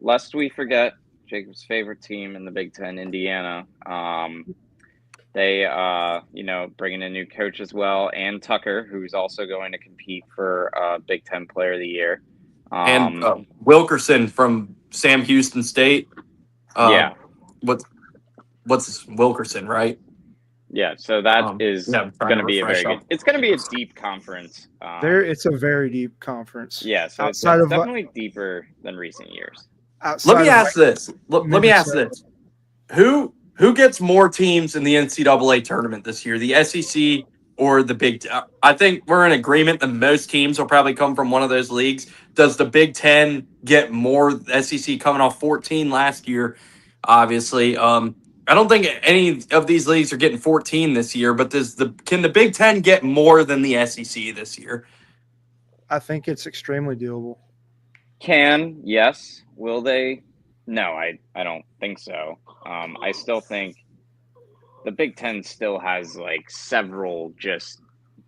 Lest we forget Jacob's favorite team in the Big Ten, Indiana. They bringing a new coach as well, and Tucker, who's also going to compete for Big Ten Player of the Year.
And Wilkerson from Sam Houston State.
Yeah.
What's Wilkerson, right?
Yeah, so that is going to be a very good. It's going to be a deep conference.
It's a very deep conference.
Yeah, so it's definitely deeper than recent years.
Let me ask this. Let me ask this. Who gets more teams in the NCAA tournament this year, the SEC or the Big Ten? I think we're in agreement that most teams will probably come from one of those leagues. Does the Big Ten get more? SEC coming off 14 last year, obviously. I don't think any of these leagues are getting 14 this year, but can the Big Ten get more than the SEC this year?
I think it's extremely doable.
Yes. Will they? No, I don't think so. I still think the Big Ten still has like several just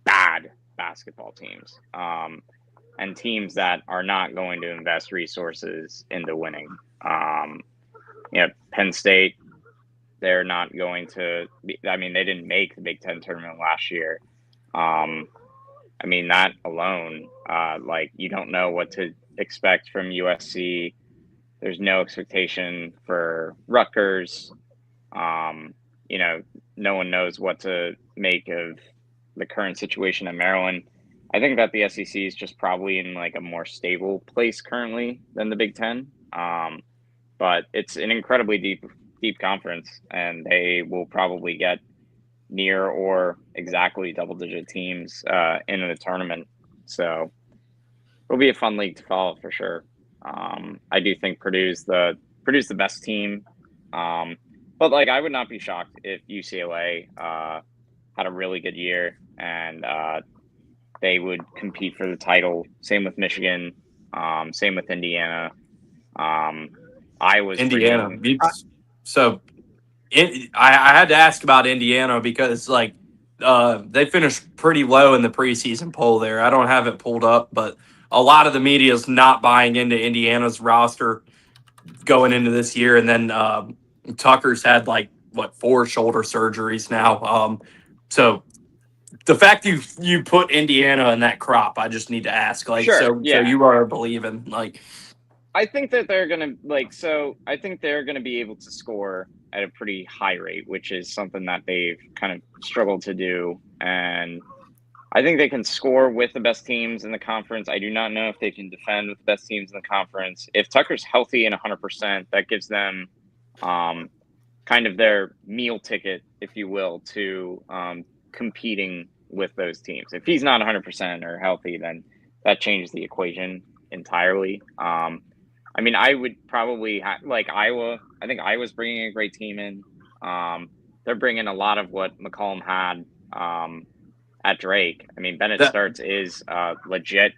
bad basketball teams, and teams that are not going to invest resources into winning. Penn State, they're not going to be, I mean, they didn't make the Big Ten tournament last year. I mean, that alone, you don't know what to expect from USC. There's no expectation for Rutgers. No one knows what to make of the current situation in Maryland. I think that the SEC is just probably in like a more stable place currently than the Big Ten. But it's an incredibly deep conference, and they will probably get near or exactly double-digit teams in the tournament. So it'll be a fun league to follow for sure. I do think Purdue's the best team, but I would not be shocked if UCLA had a really good year and they would compete for the title. Same with Michigan. Same with Indiana. Iowa's
Indiana. I had to ask about Indiana because they finished pretty low in the preseason poll there. I don't have it pulled up, but a lot of the media is not buying into Indiana's roster going into this year. And then Tucker's had 4 shoulder surgeries now. So the fact you put Indiana in that crop, I just need to ask. So you are believing
I think that they're gonna I think they're gonna be able to score at a pretty high rate, which is something that they've kind of struggled to do. And I think they can score with the best teams in the conference. I do not know if they can defend with the best teams in the conference. If Tucker's healthy and 100%, that gives them kind of their meal ticket, if you will, to competing with those teams. If he's not 100% or healthy, then that changes the equation entirely. I mean, I would probably Iowa. I think Iowa's bringing a great team in. They're bringing a lot of what McCollum had at Drake. I mean, Bennett Starts is legit.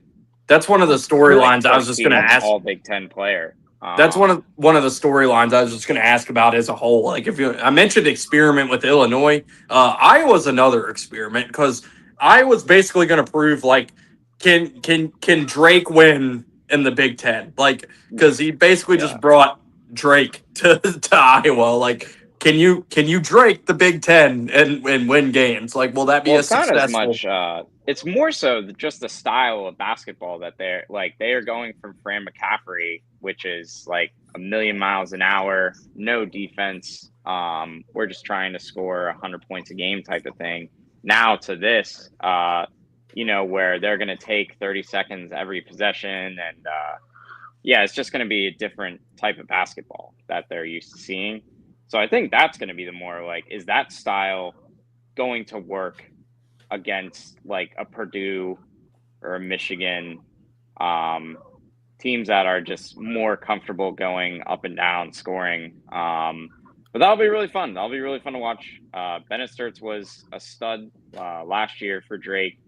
That's one of the storylines I was just going to ask.
All Big Ten player.
That's one of the storylines I was just going to ask about as a whole. Like, I mentioned experiment with Illinois, Iowa's another experiment because Iowa's basically going to prove like can Drake win in the Big Ten? Like, because he basically
Yeah.
just brought Drake to Iowa. Like, can you Drake the Big Ten and win games? Like, will that be
Well,
a
it's not as
successful?
much. It's more so just the style of basketball that they are going from Fran McCaffrey, which is like a million miles an hour, no defense. We're just trying to score 100 points a game type of thing. Now to this, where they're going to take 30 seconds every possession, and yeah, it's just going to be a different type of basketball that they're used to seeing. So I think that's going to be the more like, is that style going to work against like a Purdue or a Michigan, teams that are just more comfortable going up and down scoring. But that'll be really fun. That'll be really fun to watch. Bennett Sturts was a stud last year for Drake.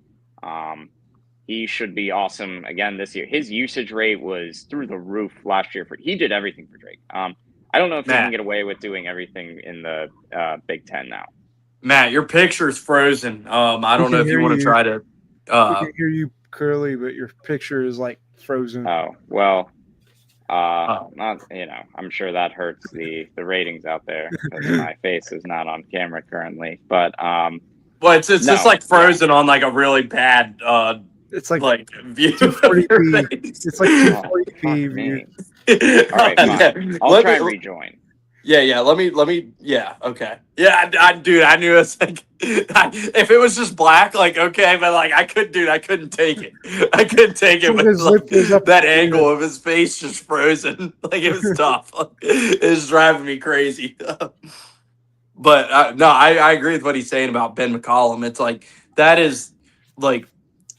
He should be awesome again this year. His usage rate was through the roof last year. He did everything for Drake. I don't know if he can get away with doing everything in the Big Ten now.
Matt, your picture's frozen. I don't know if you want to try to.
We can hear you clearly, but your picture is like frozen.
Oh well, not I'm sure that hurts the ratings out there because my face is not on camera currently. But
well, it's just like frozen on like a really bad.
It's like
view.
240p. It's like 240p view.
All right, fine. I'll try and rejoin.
Yeah. Let me. Yeah. Okay. Yeah, dude, I knew it was like, if it was just black, like okay, but like I couldn't take it. I couldn't take it with like, that angle of his face just frozen. Like it was tough. It was driving me crazy. But no, I agree with what he's saying about Ben McCollum. It's like that is like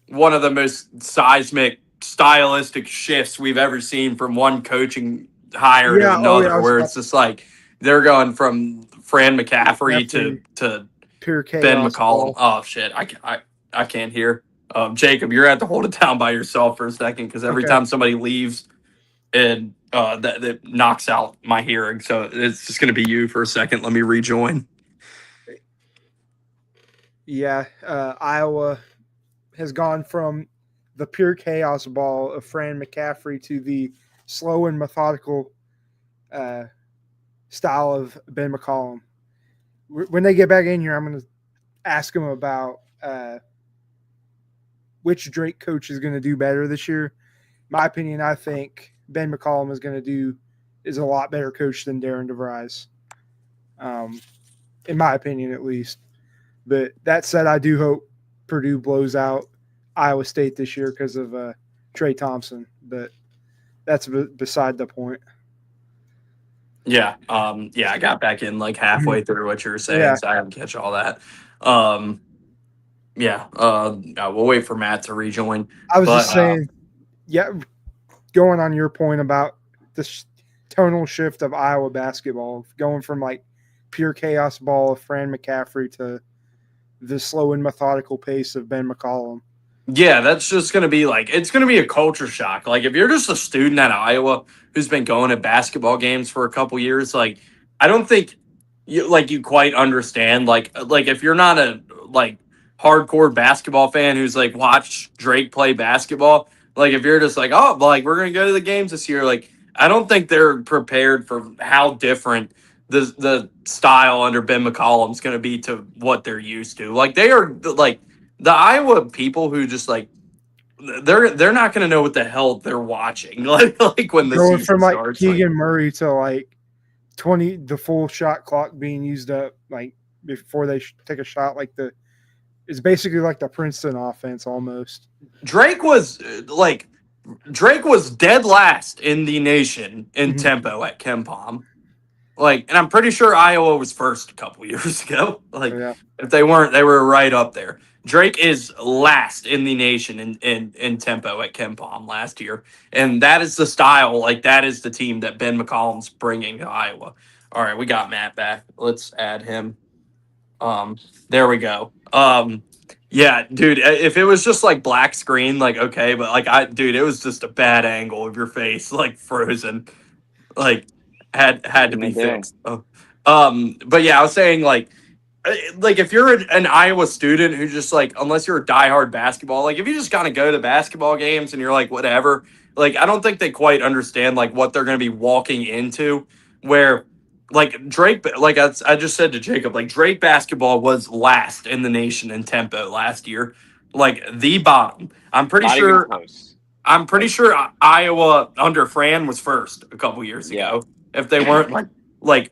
one of the most seismic stylistic shifts we've ever seen from one coaching hire to another, where it's just like they're going from Fran McCaffrey to
pure
Ben McCollum. Oh shit, I can't hear. Jacob, you're at to hold it down by yourself for a second because every time somebody leaves, and that knocks out my hearing. So it's just going to be you for a second. Let me rejoin.
Yeah, Iowa has gone from the pure chaos ball of Fran McCaffrey to the slow and methodical style of Ben McCollum. When they get back in here, I'm going to ask them about which Drake coach is going to do better this year. My opinion, I think Ben McCollum is a lot better coach than Darren DeVries, in my opinion at least. But that said, I do hope Purdue blows out Iowa State this year because of Trey Thompson. But that's beside the point.
Yeah. I got back in like halfway through what you were saying, so I didn't catch all that. We'll wait for Matt to rejoin.
I was just saying, going on your point about the tonal shift of Iowa basketball, going from like pure chaos ball of Fran McCaffrey to the slow and methodical pace of Ben McCollum.
Yeah, that's just going to be like, it's going to be a culture shock. Like if you're just a student at Iowa who's been going to basketball games for a couple years, like I don't think you quite understand. Like if you're not a like hardcore basketball fan who's like watched Drake play basketball, like if you're just like, oh, like we're going to go to the games this year, like I don't think they're prepared for how different the style under Ben McCollum is going to be to what they're used to. Like they are like the Iowa people who just like they're not going to know what the hell they're watching. like when the
going
season
from like
starts,
Keegan Murray to like 20, the full shot clock being used up like before they take a shot, like it's basically like the Princeton offense almost.
Drake was dead last in the nation in tempo at KenPom. Like, and I'm pretty sure Iowa was first a couple years ago. Like, if they weren't, they were right up there. Drake is last in the nation in tempo at KenPom last year. And that is the style, like, that is the team that Ben McCollum's bringing to Iowa. All right, we got Matt back. Let's add him. There we go. Yeah, dude, if it was just, like, black screen, like, okay. But, like, it was just a bad angle of your face, like, frozen. like had to
And they
be
do.
fixed. Oh. But yeah, I was saying like if you're an Iowa student who just like unless you're a diehard basketball, like if you just kind of go to basketball games and you're like whatever, like I don't think they quite understand like what they're going to be walking into. Where like Drake, like I just said to Jacob, like Drake basketball was last in the nation in tempo last year, like the bottom. I'm pretty
Not even
sure.
close.
I'm pretty
Like,
sure Iowa under Fran was first a couple years
yeah.
ago. If they weren't like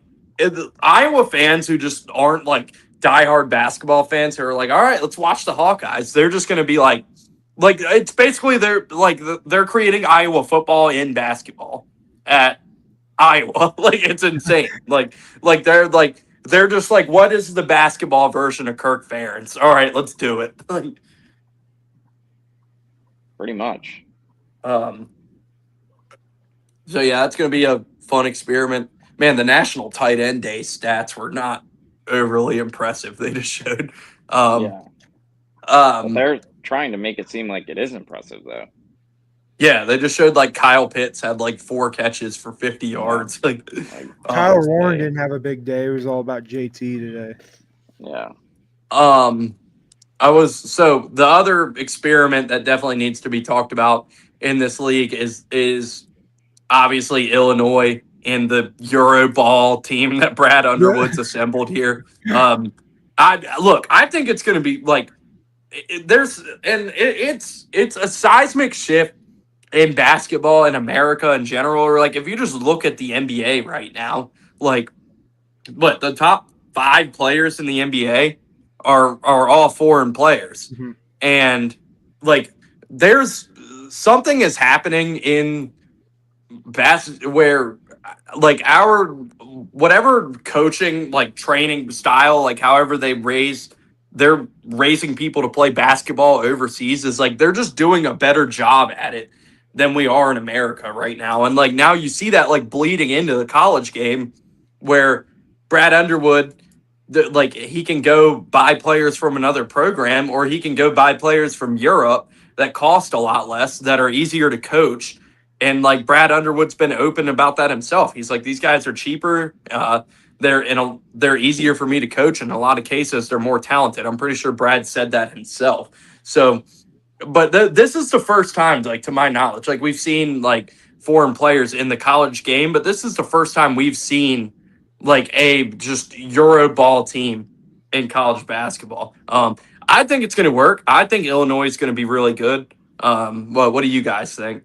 Iowa fans who just aren't like diehard basketball fans who are like, all right, let's watch the Hawkeyes. They're just going to be like it's basically they're creating Iowa football in basketball at Iowa. Like it's insane. They're just like, what is the basketball version of Kirk Ferentz? All right, let's do it.
Pretty much.
um. So yeah, it's going to be a fun experiment. Man, the national tight end day stats were not overly impressive. They just showed. Um,
Yeah. But
um,
they're trying to make it seem like it is impressive, though.
yeah, they just showed like Kyle Pitts had like 4 catches for 50
Yeah.
yards. Like,
Tyler Warren
okay.
didn't have a big day. It was all about JT today.
Yeah.
So the other experiment that definitely needs to be talked about in this league is obviously Illinois and the Euro ball team that Brad Underwood's assembled here. I think it's going to be like it's a seismic shift in basketball in America in general. Or like if you just look at the NBA right now, like what the top 5 players in the NBA are all foreign players,
Mhm.
and like there's something is happening in where like our whatever coaching like training style like however they're raising people to play basketball overseas is like they're just doing a better job at it than we are in America right now. And like now you see that like bleeding into the college game where Brad Underwood like he can go buy players from another program or he can go buy players from Europe that cost a lot less that are easier to coach. And like Brad Underwood's been open about that himself. He's like, these guys are cheaper. They're easier for me to coach. In a lot of cases, they're more talented. I'm pretty sure Brad said that himself. So, but this is the first time, like to my knowledge, like we've seen like foreign players in the college game, but this is the first time we've seen like a just Euro ball team in college basketball. I think it's going to work. I think Illinois is going to be really good. Well, what do you guys think?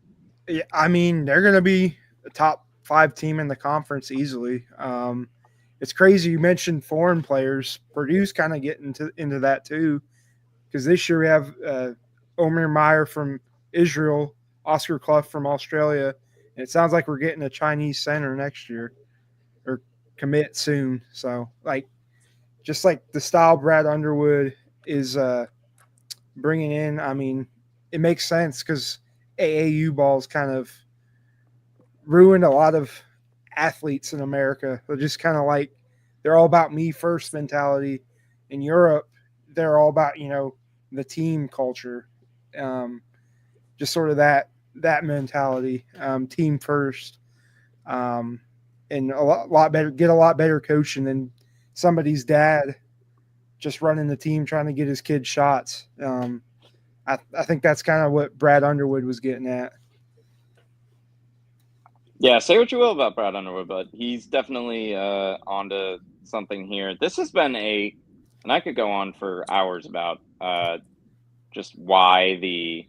Yeah, I mean, they're going to be a top 5 team in the conference easily. It's crazy you mentioned foreign players. Purdue's kind of getting into that too, because this year we have Omer Meyer from Israel, Oscar Clough from Australia, and it sounds like we're getting a Chinese center next year or commit soon. So, like, just like the style Brad Underwood is bringing in, I mean, it makes sense because AAU ball's kind of ruined a lot of athletes in America. They're just kind of like they're all about me first mentality. In Europe, they're all about the team culture, just sort of that mentality, team first, and a lot better get a lot better coaching than somebody's dad just running the team trying to get his kid shots. I think that's kind of what Brad Underwood was getting at.
Yeah, say what you will about Brad Underwood, but he's definitely onto something here. This has been and I could go on for hours about just why the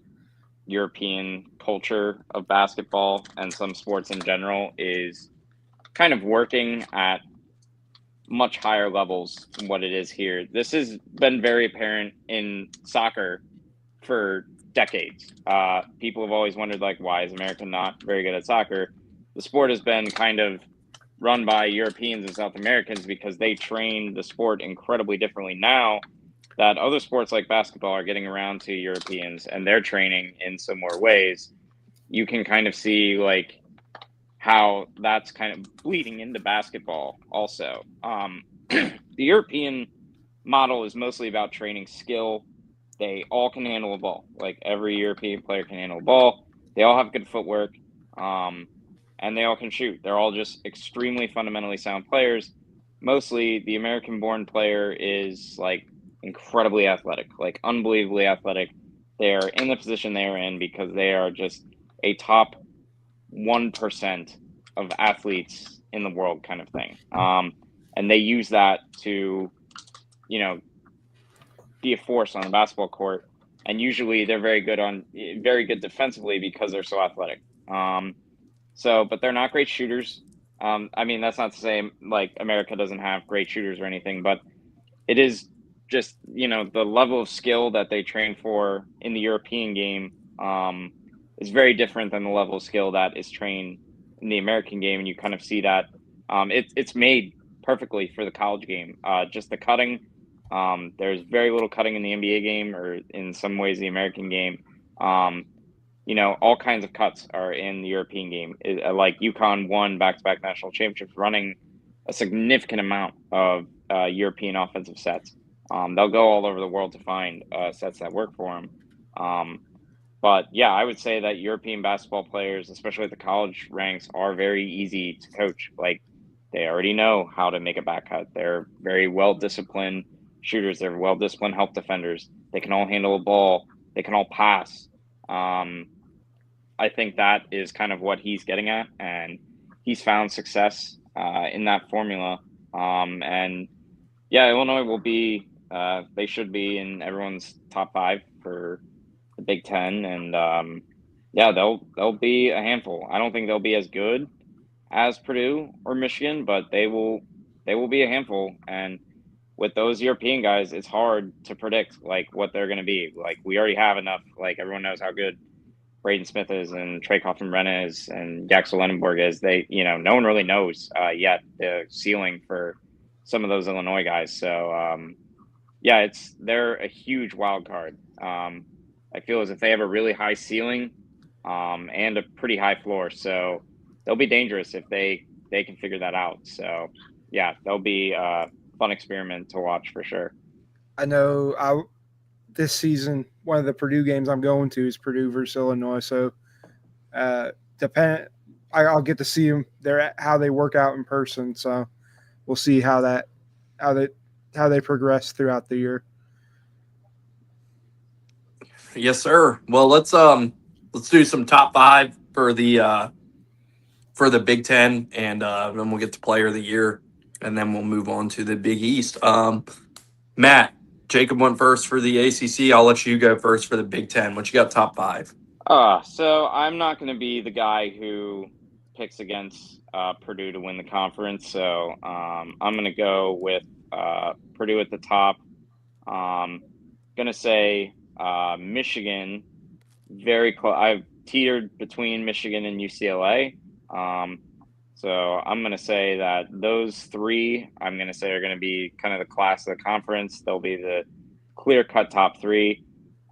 European culture of basketball and some sports in general is kind of working at much higher levels than what it is here. This has been very apparent in soccer for decades. People have always wondered, like, why is America not very good at soccer? The sport has been kind of run by Europeans and South Americans because they train the sport incredibly differently now that other sports like basketball are getting around to Europeans and they're training in similar ways. You can kind of see like how that's kind of bleeding into basketball also. The European model is mostly about training skill. They all can handle a ball. Like every European player can handle a ball. They all have good footwork. and they all can shoot. They're all just extremely fundamentally sound players. Mostly the American-born player is like incredibly athletic, like unbelievably athletic. They're in the position they are in because they are just a top 1% of athletes in the world kind of thing. And they use that to, you know, be a force on the basketball court. And usually they're very good defensively because they're so athletic. But they're not great shooters. I mean, that's not to say like America doesn't have great shooters or anything, but it is just, the level of skill that they train for in the European game is very different than the level of skill that is trained in the American game. And you kind of see that it's made perfectly for the college game. Just the cutting. There's very little cutting in the NBA game, or in some ways the American game. All kinds of cuts are in the European game. Like UConn won back-to-back national championships running a significant amount of European offensive sets. They'll go all over the world to find sets that work for them. But yeah, I would say that European basketball players, especially at the college ranks, are very easy to coach. Like, they already know how to make a back cut. They're very well-disciplined shooters. They're well-disciplined help defenders. They can all handle a ball. They can all pass. I think that is kind of what he's getting at, and he's found success in that formula. And yeah, Illinois will be, they should be in everyone's top 5 for the Big Ten, and yeah, they'll be a handful. I don't think they'll be as good as Purdue or Michigan, but they will be a handful. And with those European guys, it's hard to predict like what they're going to be. Like, we already have enough. Like, everyone knows how good Braden Smith is, and Trey Kaufman-Brennan is, and Jackson Lenenborg is. No one really knows yet the ceiling for some of those Illinois guys. So yeah, they're a huge wild card. I feel as if they have a really high ceiling and a pretty high floor. So they'll be dangerous if they can figure that out. So yeah, they'll be a fun experiment to watch for sure.
I know this season, one of the Purdue games I'm going to is Purdue versus Illinois. So I'll get to see them there, how they work out in person. So we'll see how they progress throughout the year.
Yes, sir. Well, let's do some top 5 for the Big Ten, and then we'll get to Player of the Year, and then we'll move on to the Big East. Matt, Jacob went first for the ACC. I'll let you go first for the Big Ten. What you got top 5?
So I'm not going to be the guy who picks against Purdue to win the conference. So I'm going to go with Purdue at the top. Going to say Michigan, very close. I've teetered between Michigan and UCLA. So I'm going to say that those 3, I'm going to say, are going to be kind of the class of the conference. They'll be the clear-cut top 3.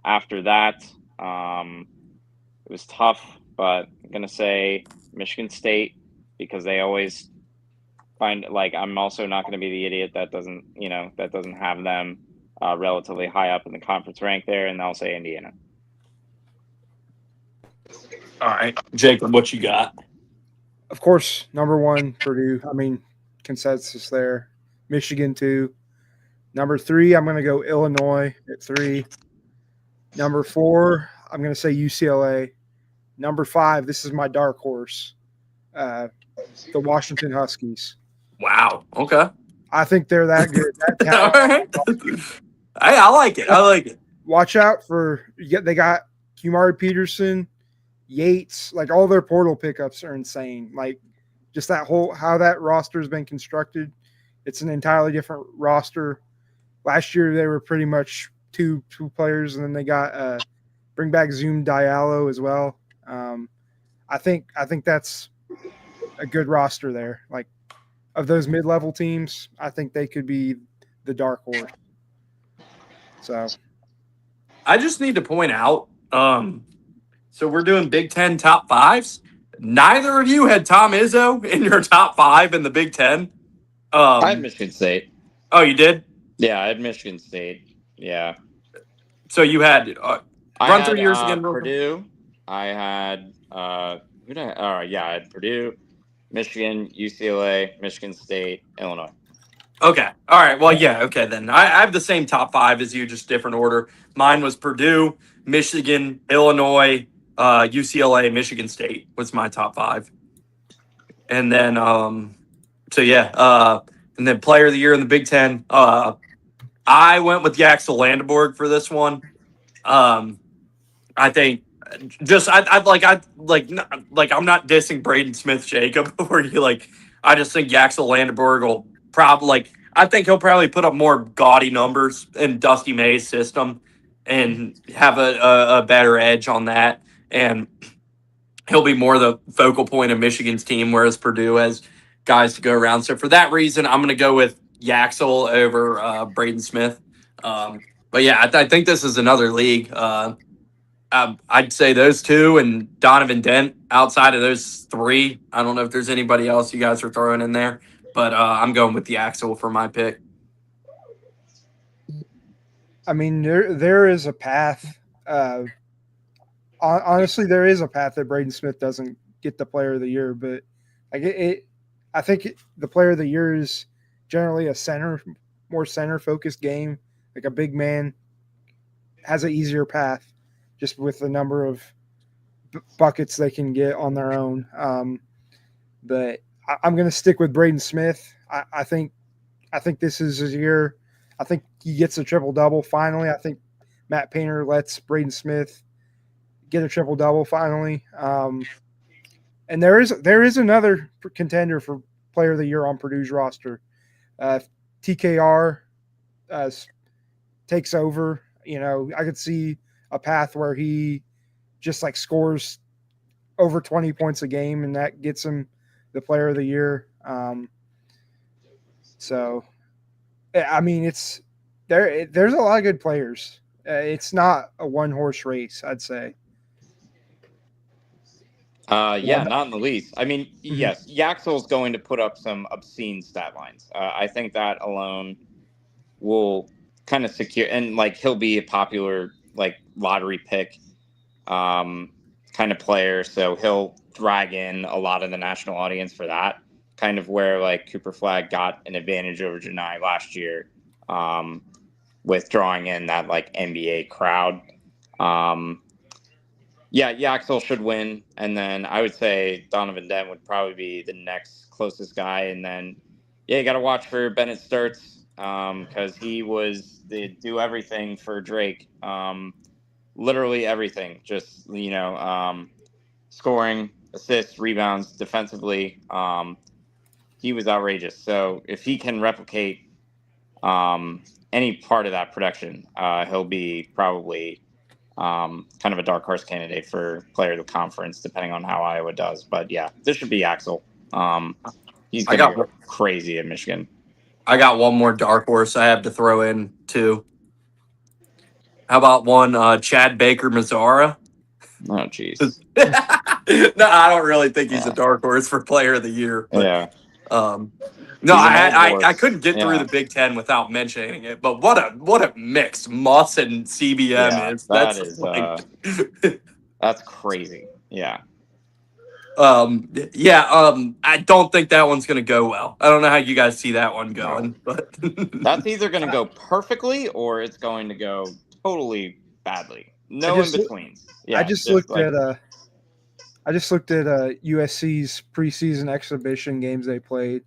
After that, it was tough, but I'm going to say Michigan State, because they always find, like, I'm also not going to be the idiot that doesn't have them relatively high up in the conference rank there, and I'll say Indiana.
All right, Jacob, what you got?
Of course, number 1, Purdue. I mean, consensus there. Michigan 2. Number 3, I'm going to go Illinois at 3. Number 4, I'm going to say UCLA. Number 5, this is my dark horse, the Washington Huskies.
Wow. Okay.
I think they're that good.
All right. Hey, I like it.
Watch out they got Kumari Peterson, Yates, like all their portal pickups are insane. Like, just how that roster has been constructed. It's an entirely different roster. Last year they were pretty much two players, and then they got bring back Zoom Diallo as well. I think that's a good roster there. Like, of those mid-level teams, I think they could be the dark horse. So
I just need to point out, so we're doing Big Ten top 5s. Neither of you had Tom Izzo in your top 5 in the Big Ten.
I had Michigan State.
Oh, you did?
Yeah, I had Michigan State. Yeah.
So you had run through yours again.
Purdue. I had I had Purdue, Michigan, UCLA, Michigan State, Illinois.
Okay. All right. Well, yeah. Okay, then I have the same top five as you, just different order. Mine was Purdue, Michigan, Illinois, UCLA, Michigan State was my top five, and then so yeah, and then Player of the Year in the Big Ten. I went with Yaxel Landeborg for this one. I think just I'm not dissing Braden Smith Jacob where you like I just think Yaxel Landeborg will probably I think he'll probably put up more gaudy numbers in Dusty May's system and have a better edge on that, and he'll be more the focal point of Michigan's team, whereas Purdue has guys to go around. So for that reason, I'm going to go with Yaxel over Braden Smith. But yeah, I think this is another league. I'd say those two and Donovan Dent. Outside of those three, I don't know if there's anybody else you guys are throwing in there, but I'm going with the Axel for my pick.
I mean, there is a path. Honestly, there is a path that Braden Smith doesn't get the Player of the Year, but I think the Player of the Year is generally a more center focused game. Like a big man has an easier path, just with the number of buckets they can get on their own. But I'm going to stick with Braden Smith. I think this is his year. I think he gets a triple-double finally. I think Matt Painter lets Braden Smith get a triple-double finally. And there is another contender for Player of the Year on Purdue's roster. TKR takes over. You know, I could see a path where he just like scores over 20 points a game, and that gets him the Player of the Year. So, I mean, there's a lot of good players. It's not a one-horse race, I'd say.
Not in the least. I mean, yes, Yaxel's going to put up some obscene stat lines. I think that alone will kind of secure, and like he'll be a popular like lottery pick kind of player, so he'll drag in a lot of the national audience for that. Kind of where like Cooper Flagg got an advantage over Janai last year, with drawing in that like NBA crowd. Yaxel should win, and then I would say Donovan Dent would probably be the next closest guy, and then you got to watch for Bennett Sturts because he was the do everything for Drake, literally everything, just scoring, assists, rebounds, defensively. He was outrageous. So if he can replicate any part of that production, he'll be probably kind of a dark horse candidate for player of the conference, depending on how Iowa does. But yeah, this should be Axel. He's going to go crazy at Michigan.
I got one more dark horse I have to throw in too. How about one Chad Baker-Mazara?
Oh, jeez.
No, I don't really think he's a dark horse for Player of the Year. But,
yeah.
No, I couldn't get through the Big Ten without mentioning it. But what a mix Muss and CBM is.
That's crazy. Yeah.
I don't think that one's going to go well. I don't know how you guys see that one going, but
that's either going to go perfectly or it's going to go totally badly. No in between. Yeah,
I just looked at USC's preseason exhibition games they played.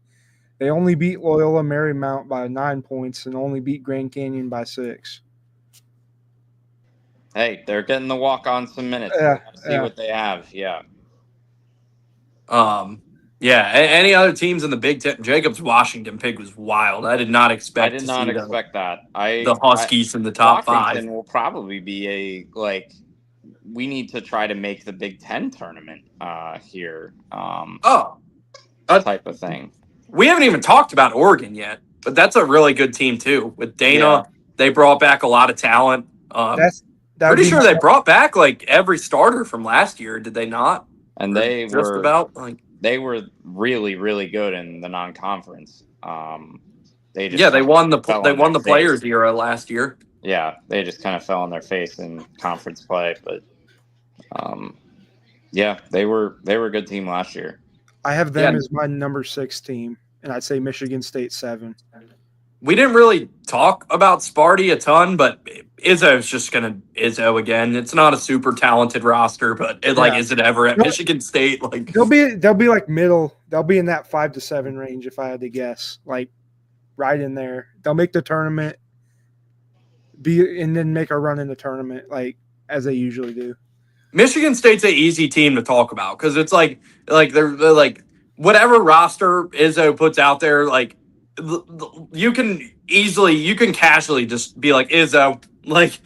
They only beat Loyola Marymount by 9 points and only beat Grand Canyon by 6.
Hey, they're getting the walk-on some minutes. See what they have. Yeah.
Any other teams in the Big Ten? Jacob's Washington pick was wild. I did not expect.
I did not expect that.
The Huskies in the top
Washington
5
will probably be we need to try to make the Big Ten tournament here. Type of thing.
We haven't even talked about Oregon yet, but that's a really good team too. With Dana, they brought back a lot of talent. Pretty sure they brought back like every starter from last year. Did they not?
And they were really, really good in the non-conference. They won the Players era last year. Yeah, they just kind of fell on their face in conference play, but Yeah, they were a good team last year.
I have them
Yeah.
as my number 6 team, and I'd say Michigan State 7.
We didn't really talk about Sparty a ton, but Izzo's just gonna Izzo again. It's not a super talented roster, but
Yeah.
is it ever at
No.
Michigan State? Like
They'll be like middle. They'll be in that 5 to 7 range if I had to guess. Like right in there. They'll make the tournament and then make a run in the tournament like as they usually do.
Michigan State's an easy team to talk about because it's like they're like whatever roster Izzo puts out there, like you can casually just be like Izzo, like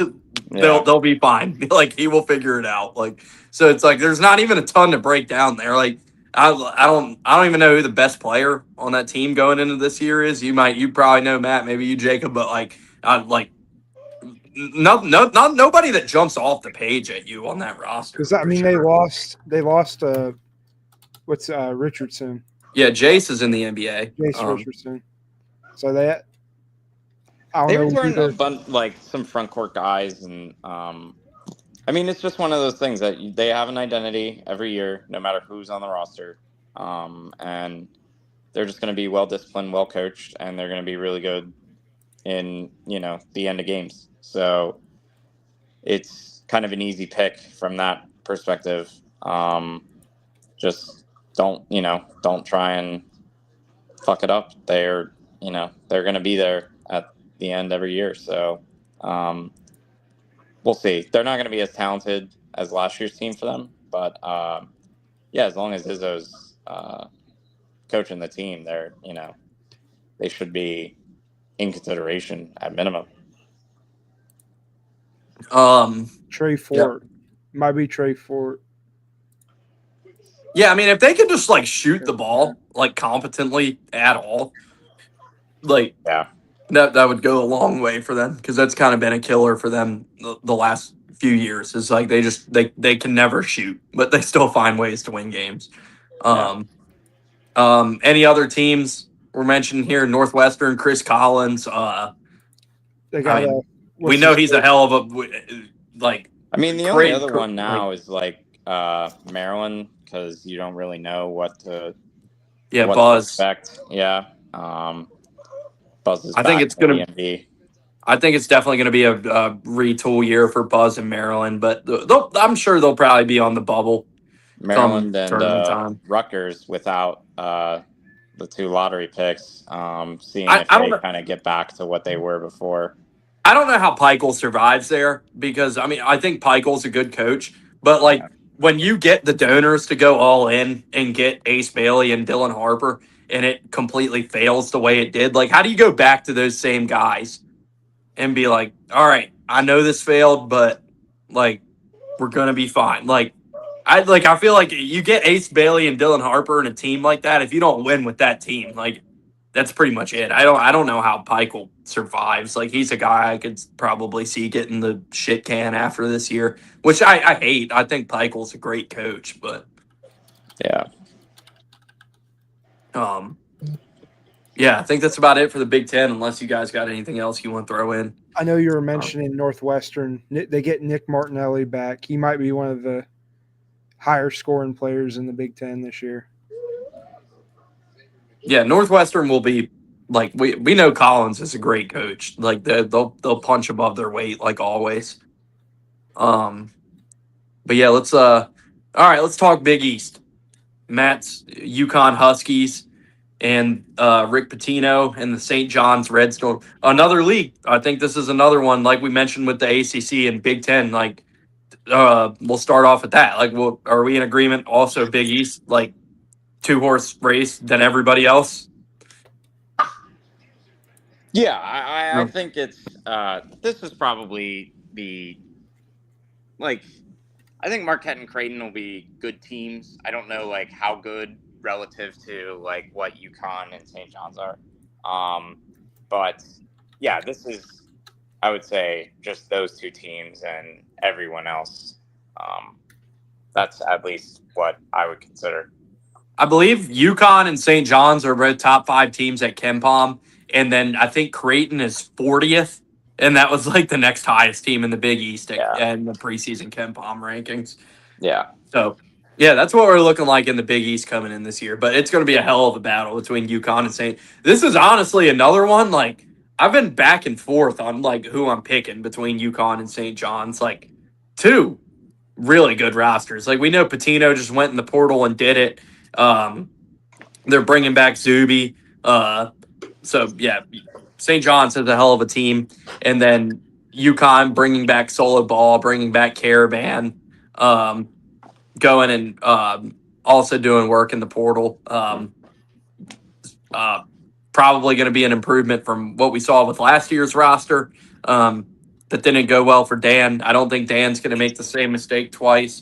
they'll be fine. Like he will figure it out. Like so, it's like there's not even a ton to break down there. Like I don't even know who the best player on that team going into this year is. You probably know Matt, maybe you Jacob, but like nobody that jumps off the page at you on that roster.
Because I mean they lost what's Richardson.
Yeah, Jace is in the NBA.
Jace Richardson. So I don't
They
know.
returned a bunch, like some front court guys, and I mean, it's just one of those things that they have an identity every year, no matter who's on the roster, and they're just going to be well disciplined, well coached, and they're going to be really good in the end of games. So it's kind of an easy pick from that perspective. Just don't try and fuck it up. They're going to be there at the end every year. So we'll see. They're not going to be as talented as last year's team for them, but yeah, as long as Izzo's coaching the team, they should be in consideration at minimum.
Trey Fort might be Trey Fort.
Yeah, I mean, if they could just like shoot the ball like competently at all, like that would go a long way for them because that's kind of been a killer for them the last few years. Is like they can never shoot, but they still find ways to win games. Any other teams we're mentioning here? Northwestern, Chris Collins. We know he's a hell of a like.
I mean, the only other one now is like Maryland because you don't really know what to expect. Yeah, Buzz is. I
think it's definitely going to be a retool year for Buzz and Maryland, but I'm sure they'll probably be on the bubble.
Maryland and Rutgers without the 2 lottery picks, seeing if they kind of get back to what they were before.
I don't know how Peichel survives there because, I mean, I think Peichel's a good coach, but when you get the donors to go all in and get Ace Bailey and Dylan Harper and it completely fails the way it did, like, how do you go back to those same guys and be like, all right, I know this failed, but like, we're going to be fine. I feel like you get Ace Bailey and Dylan Harper in a team like that. If you don't win with that team, like that's pretty much it. I don't know how Peichel survives. Like he's a guy I could probably see getting the shit can after this year, which I hate. I think Peichel's a great coach, but
yeah.
Yeah, I think that's about it for the Big Ten. Unless you guys got anything else you want to throw in.
I know you were mentioning Northwestern. They get Nick Martinelli back. He might be one of the higher scoring players in the Big Ten this year.
Yeah, Northwestern will be like we know Collins is a great coach. Like they'll punch above their weight like always. But yeah, let's talk Big East. Matt's UConn Huskies and Rick Pitino and the St. John's Red Storm. Another league. I think this is another one like we mentioned with the ACC and Big Ten. Like we'll start off with that. Like, are we in agreement? Also, Big East, like 2-horse race than everybody else.
Yeah, I think it's this is probably I think Marquette and Creighton will be good teams. I don't know like how good relative to like what UConn and St. John's are, but yeah, this is I would say just those 2 teams and everyone else. That's at least what I would consider.
I believe UConn and St. John's are both top 5 teams at KenPom, and then I think Creighton is 40th, and that was like the next highest team in the Big East and the preseason KenPom rankings.
Yeah.
So Yeah, that's what we're looking like in the Big East coming in this year. But it's going to be a hell of a battle between UConn and St. This is honestly another one. Like I've been back and forth on like who I'm picking between UConn and St. John's. Like two really good rosters. Like we know Patino just went in the portal and did it. Um, they're bringing back Zuby. So yeah, St. John's has a hell of a team, and then UConn bringing back Solo Ball, bringing back Caravan. Going and also doing work in the portal. Uh, Probably going to be an improvement from what we saw with last year's roster. That didn't go well for Dan. I don't think Dan's going to make the same mistake twice.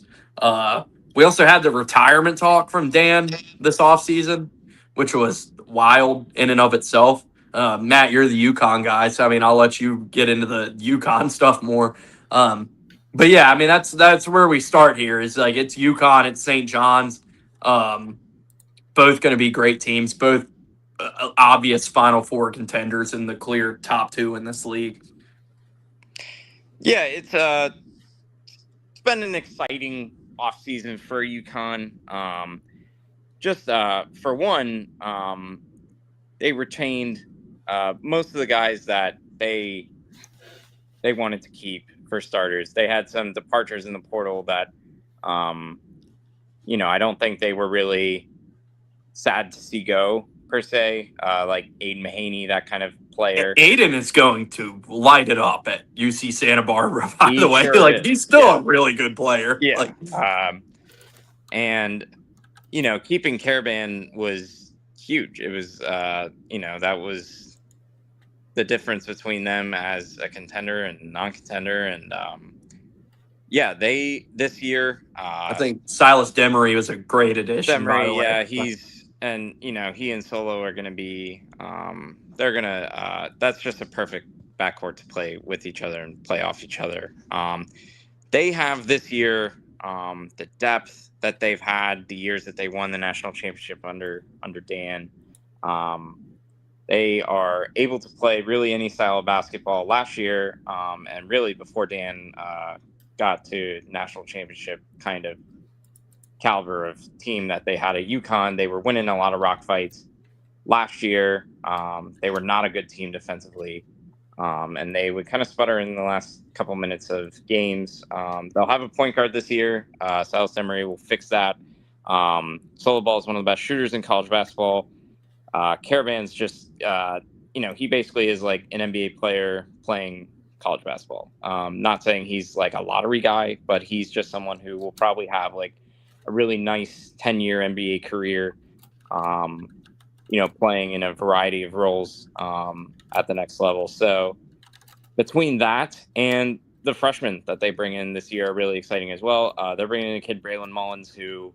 We also had the retirement talk from Dan this offseason, which was wild in and of itself. Matt, you're the UConn guy, so I mean, I'll let you get into the UConn stuff more. But yeah, I mean, that's where we start here. Is like it's UConn, it's St. John's. Both going to be great teams. Both obvious Final Four contenders and the clear top two in this league.
Yeah, it's been an exciting offseason for UConn. Just for one, they retained most of the guys that they wanted to keep for starters. They had some departures in the portal that, I don't think they were really sad to see go per se. Like Aiden Mahaney, that kind of player.
Aiden is going to light it up at UC Santa Barbara. By the way,
sure
like
is.
he's still a really good player.
Yeah.
Like,
and keeping Caravan was huge. It was that was the difference between them as a contender and non-contender. And they this year
I think Silas Demery was a great addition. By the way.
Yeah, he and Solo are going to be they're going to that's just a perfect backcourt to play with each other and play off each other. They have this year the depth that they've had the years that they won the national championship under Dan. They are able to play really any style of basketball last year, and really before Dan got to national championship kind of caliber of team that they had at UConn. They were winning a lot of rock fights last year. They were not a good team defensively, and they would kind of sputter in the last couple minutes of games. They'll have a point guard this year. Silas Emery will fix that. Solo Ball is one of the best shooters in college basketball. Caravan's just, he basically is like an NBA player playing college basketball. Not saying he's like a lottery guy, but he's just someone who will probably have like a really nice 10-year NBA career, playing in a variety of roles at the next level. So between that and the freshmen that they bring in this year are really exciting as well. They're bringing in a kid, Braylon Mullins, who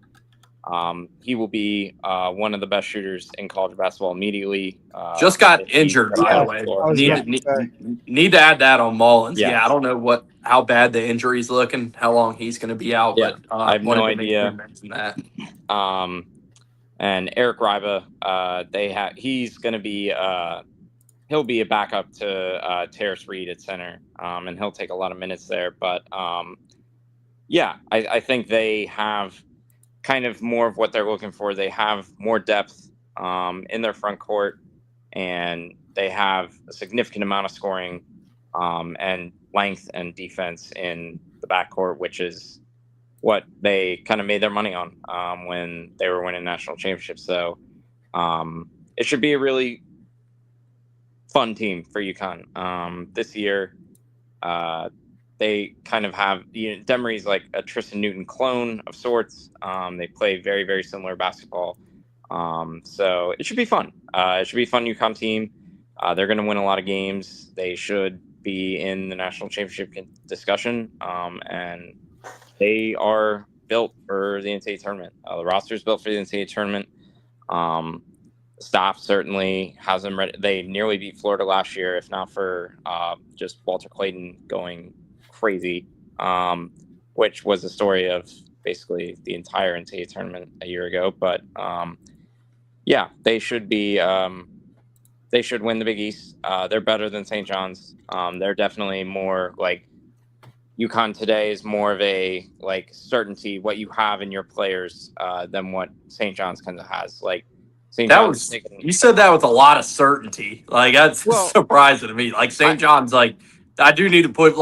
he will be one of the best shooters in college basketball immediately.
Just got injured, by the way. Need to add that on Mullins. Yeah, I don't know how bad the injury's looking, how long he's going to be out, but
I have no idea.
Mention that.
And Eric Riba, he's going to be he'll be a backup to Terrace Reed at center, and he'll take a lot of minutes there. But I think they have kind of more of what they're looking for. They have more depth in their front court, and they have a significant amount of scoring and length and defense in the backcourt, which is what they kind of made their money on when they were winning national championships. So it should be a really fun team for UConn this year. They kind of have, Demery's like a Tristan Newton clone of sorts. They play very, very similar basketball. So it should be fun. It should be a fun UConn team. They're going to win a lot of games. They should be in the national championship discussion. And they are built for the NCAA tournament. The roster is built for the NCAA tournament. Staff certainly has them ready. They nearly beat Florida last year, if not for just Walter Clayton going crazy, which was the story of basically the entire NCAA tournament a year ago. But they should be. They should win the Big East. They're better than St. John's. They're definitely more like UConn today is more of a like certainty what you have in your players than what St. John's kind of has. Like St.
That
John's
was
taken.
you said that with a lot of certainty. Like that's
Well,
surprising to me. Like St. John's, like I do need to put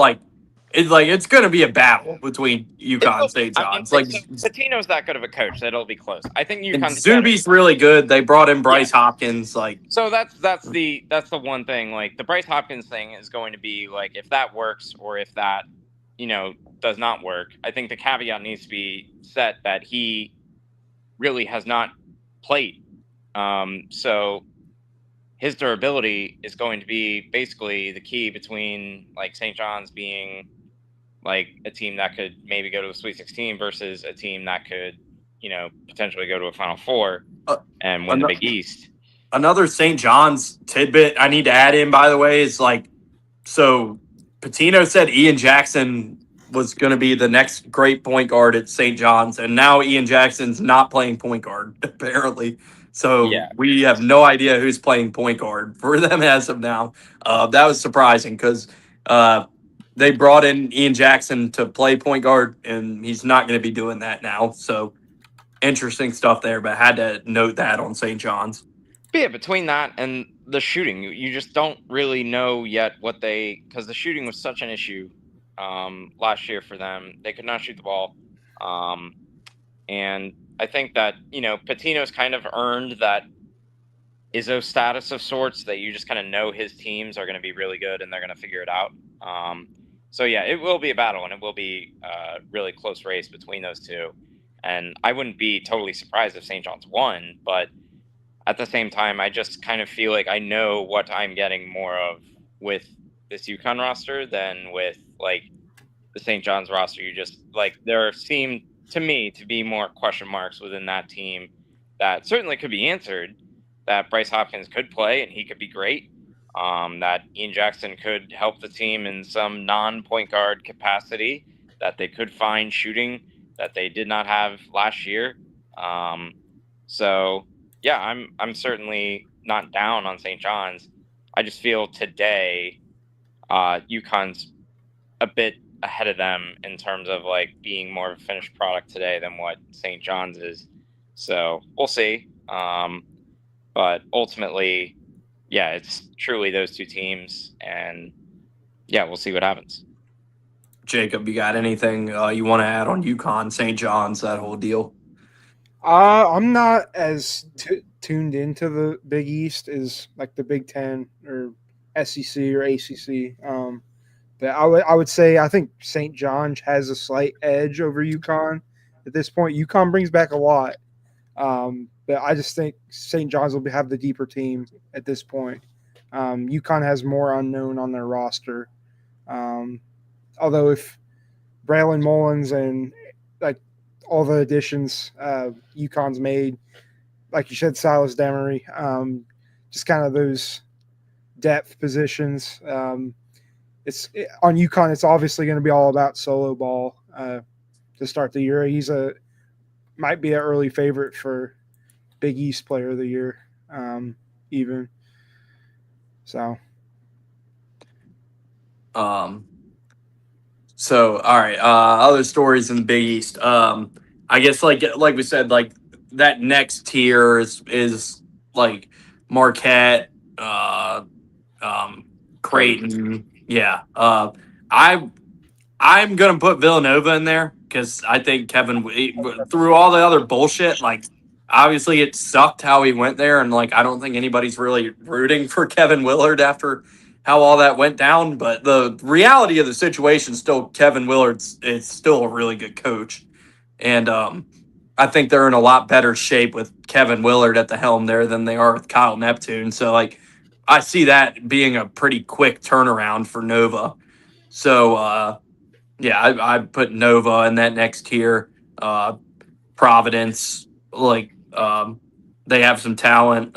it's going to be a battle between
it
UConn
will
and
be.
St.
I mean,
John's. Like
so Patino's that good of a coach that it'll be close. I think
and
UConn's better.
Zuby's really good. They brought in Bryce Hopkins. Like
So that's the one thing. Like the Bryce Hopkins thing is going to be like if that works or if that does not work. I think the caveat needs to be set that he really has not played. So his durability is going to be basically the key between like St. John's being like a team that could maybe go to the Sweet 16 versus a team that could potentially go to a Final Four and win the Big East.
Another St. John's tidbit I need to add in, by the way, is so Patino said Ian Jackson was going to be the next great point guard at St. John's, and now Ian Jackson's not playing point guard, apparently. So we have no idea who's playing point guard for them as of now. That was surprising because they brought in Ian Jackson to play point guard, and he's not going to be doing that now. So interesting stuff there, but I had to note that on St. John's.
But yeah, between that and the shooting, you just don't really know yet because the shooting was such an issue last year for them. They could not shoot the ball. And I think that, Patino's kind of earned that Izzo status of sorts that you just kind of know his teams are going to be really good and they're going to figure it out. So yeah, it will be a battle and it will be a really close race between those two. And I wouldn't be totally surprised if St. John's won, but at the same time, I just kind of feel like I know what I'm getting more of with this UConn roster than with like the St. John's roster. You just like there seem to me to be more question marks within that team that certainly could be answered. That Bryce Hopkins could play and he could be great. That Ian Jackson could help the team in some non-point guard capacity. That they could find shooting that they did not have last year. So yeah, I'm certainly not down on St. John's. I just feel today UConn's a bit ahead of them in terms of like being more of a finished product today than what St. John's is. So we'll see. But ultimately, yeah, it's truly those two teams, and yeah, we'll see what happens.
Jacob, you got anything you want to add on UConn, St. John's, that whole deal?
I'm not as tuned into the Big East as like the Big Ten or SEC or ACC. But I would say I think St. John's has a slight edge over UConn at this point. UConn brings back a lot, but I just think St. John's will have the deeper team at this point. UConn has more unknown on their roster. Although if Braylon Mullins and like all the additions UConn's made, like you said, Silas Demery, just kind of those depth positions. On UConn, it's obviously going to be all about solo ball to start the year. He's might be an early favorite for Big East Player of the Year, even. So.
So all right, other stories in the Big East. I guess like we said, like that next tier is like Marquette, Creighton. Yeah. I'm gonna put Villanova in there because I think Kevin through all the other bullshit, like obviously it sucked how he went there, and like I don't think anybody's really rooting for Kevin Willard after how all that went down. But the reality of the situation, still Kevin Willard's is still a really good coach, and I think they're in a lot better shape with Kevin Willard at the helm there than they are with Kyle Neptune. So like I see that being a pretty quick turnaround for Nova. So yeah, I put Nova in that next tier. Providence, like they have some talent.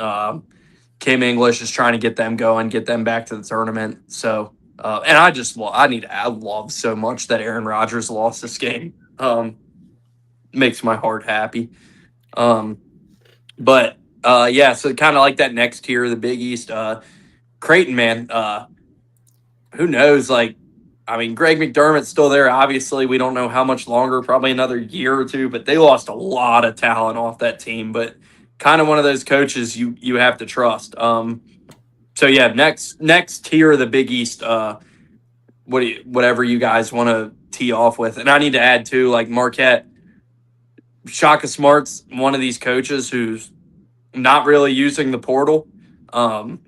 Kim English is trying to get them going, get them back to the tournament. So, and I love so much that Aaron Rodgers lost this game. Makes my heart happy. But yeah, so kind of like that next tier of the Big East. Creighton, man, who knows? Like I mean, Greg McDermott's still there. Obviously, we don't know how much longer, probably another year or two, but they lost a lot of talent off that team. But kind of one of those coaches you have to trust. So yeah, next tier of the Big East. Whatever you guys want to tee off with, and I need to add too, like Marquette. Shaka Smart's one of these coaches who's not really using the portal. Um,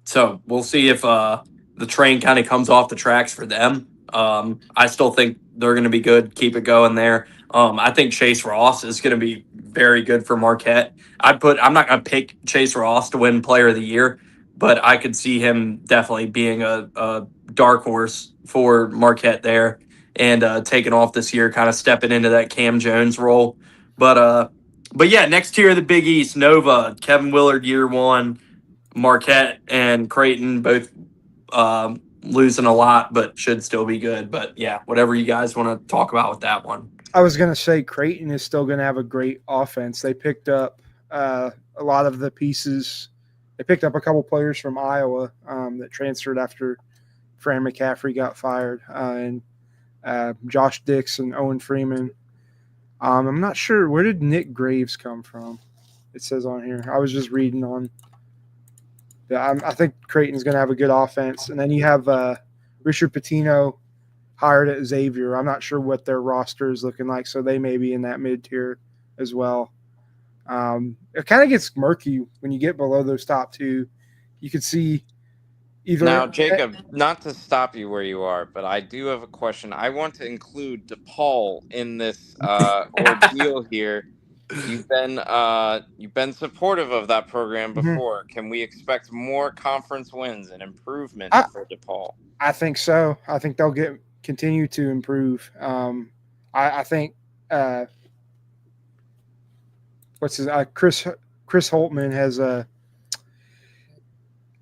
so we'll see if the train kind of comes off the tracks for them. I still think they're going to be good. Keep it going there. I think Chase Ross is going to be very good for Marquette. I'm not going to pick Chase Ross to win Player of the Year, but I could see him definitely being a dark horse for Marquette there and taking off this year, kind of stepping into that Cam Jones role. But yeah, next tier of the Big East, Nova, Kevin Willard, year one. Marquette and Creighton both losing a lot, but should still be good. But yeah, whatever you guys want to talk about with that one.
I was going to say Creighton is still going to have a great offense. They picked up a lot of the pieces. They picked up a couple players from Iowa that transferred after Fran McCaffrey got fired, and Josh Dix and Owen Freeman. I'm not sure, where did Nick Graves come from? It says on here. I was just reading on. Yeah, I think Creighton's going to have a good offense. And then you have Richard Pitino hired at Xavier. I'm not sure what their roster is looking like, so they may be in that mid-tier as well. It kind of gets murky when you get below those top two. You could see either.
Now, Jacob, not to stop you where you are, but I do have a question. I want to include DePaul in this ordeal here. You've been supportive of that program before. Mm-hmm. Can we expect more conference wins and improvement for DePaul?
I think so. I think they'll continue to improve. I think Chris Holtman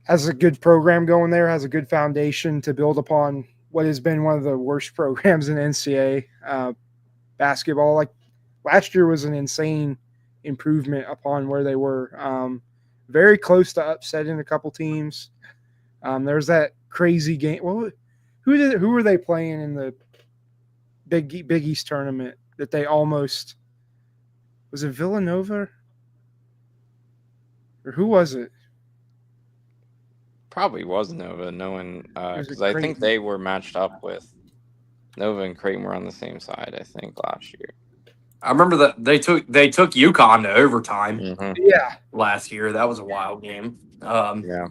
has a good program going there. Has a good foundation to build upon what has been one of the worst programs in NCAA basketball. Like, last year was an insane improvement upon where they were. Very close to upsetting a couple teams. There's that crazy game. Well, who were they playing in the Big East tournament that they almost – was it Villanova? Or who was it?
Probably was Nova, knowing because I think they were matched up with Nova and Creighton were on the same side, I think, last year.
I remember that they took UConn to overtime.
Mm-hmm.
Yeah,
last year that was a wild game.
Yeah,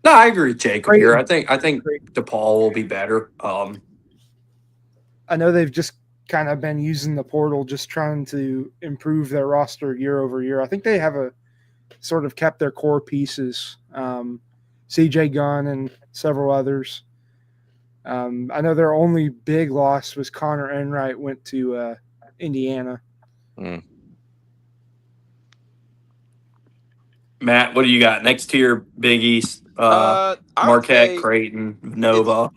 no, I agree with Jacob here. I think DePaul will be better.
I know they've just kind of been using the portal, just trying to improve their roster year over year. I think they have sort of kept their core pieces, CJ Gunn and several others. I know their only big loss was Connor Enright went to Indiana.
Matt, what do you got? Next tier, Big East, Marquette, Creighton, Nova.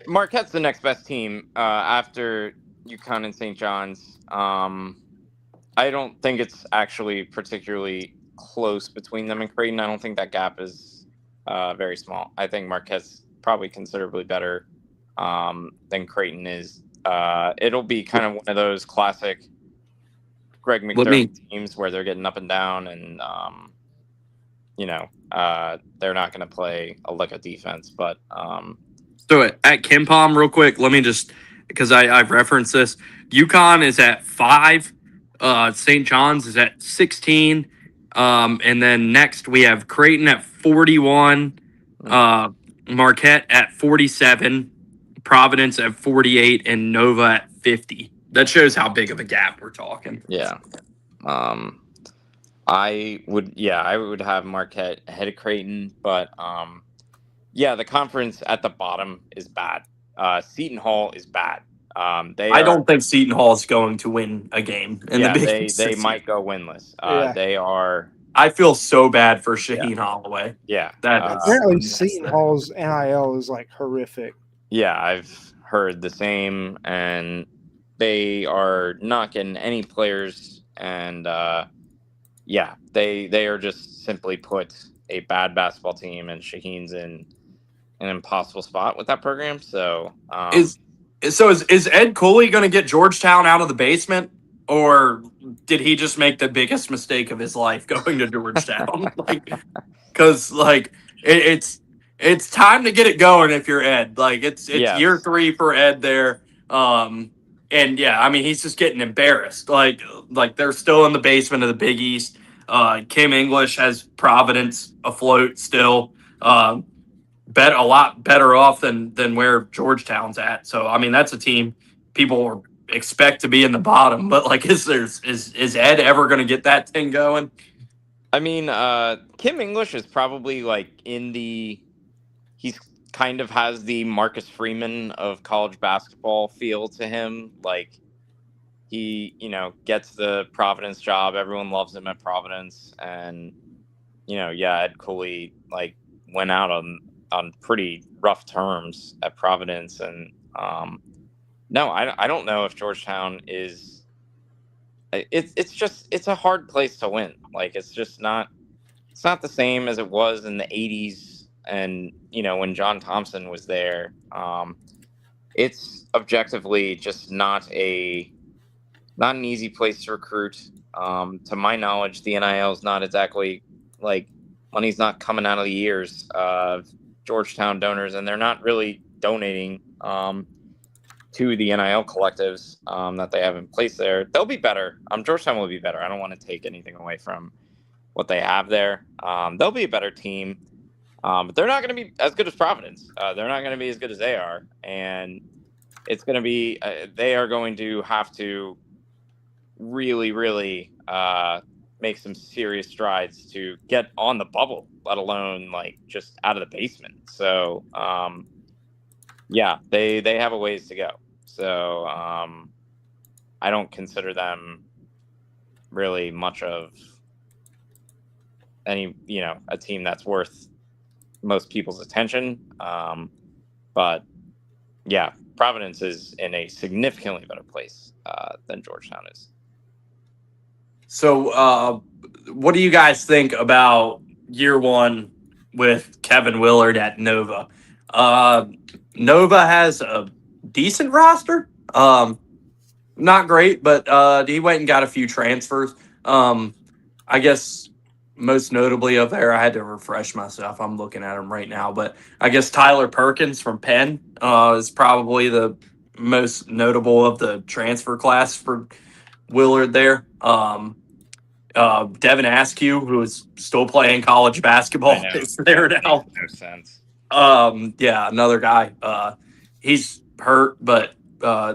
Marquette's the next best team after UConn and St. John's. I don't think it's actually particularly close between them and Creighton. I don't think that gap is very small. I think Marquette's probably considerably better than Creighton is. It'll be kind of one of those classic Greg McDermott teams where they're getting up and down, and they're not going to play a lick of defense. But
so at KenPom, real quick, let me just, because I've referenced this. UConn is at 5. St. John's is at 16. And then next we have Creighton at 41. Marquette at 47. Providence at 48 and Nova at 50. That shows how big of a gap we're talking.
Yeah. I would have Marquette ahead of Creighton, but the conference at the bottom is bad. Seton Hall is bad. I
don't think Seton Hall is going to win a game in the Big East.
They might go winless. They are.
I feel so bad for Shaheen Holloway.
Yeah.
Apparently Seton Hall's NIL is like horrific.
Yeah, I've heard the same, and they are not getting any players, and they are just simply put a bad basketball team, and Shaheen's in an impossible spot with that program. So
Is Ed Cooley going to get Georgetown out of the basement, or did he just make the biggest mistake of his life going to Georgetown? Because it's time to get it going if you're Ed. Like it's year
yes,
3 for Ed there. And yeah, I mean he's just getting embarrassed. Like they're still in the basement of the Big East. Kim English has Providence afloat still. Bet a lot better off than where Georgetown's at. So I mean that's a team people expect to be in the bottom. But like is Ed ever going to get that thing going?
I mean, Kim English is probably like he's kind of has the Marcus Freeman of college basketball feel to him. Like he, gets the Providence job. Everyone loves him at Providence. And, yeah, Ed Cooley like went out on pretty rough terms at Providence. And no, I don't know if Georgetown is. It's a hard place to win. Like it's not the same as it was in the 80s and when John Thompson was there. It's objectively just not an easy place to recruit. To my knowledge, the NIL is not exactly like money's not coming out of the ears of Georgetown donors, and they're not really donating to the NIL collectives that they have in place there. They'll be better. Georgetown will be better. I don't want to take anything away from what they have there. They'll be a better team, but they're not going to be as good as Providence. They're not going to be as good as they are, and it's going to be. They are going to have to really, really make some serious strides to get on the bubble, let alone like just out of the basement. So, yeah, they have a ways to go. So, I don't consider them really much of any, a team that's worth most people's attention. But yeah, Providence is in a significantly better place than Georgetown is.
So, what do you guys think about year 1 with Kevin Willard at Nova? Nova has a decent roster. Not great, but he went and got a few transfers. I guess most notably of there, I had to refresh myself. I'm looking at him right now, but I guess Tyler Perkins from Penn is probably the most notable of the transfer class for Willard there. Devin Askew, who is still playing college basketball, is there now.
No sense.
Yeah, another guy. He's hurt, but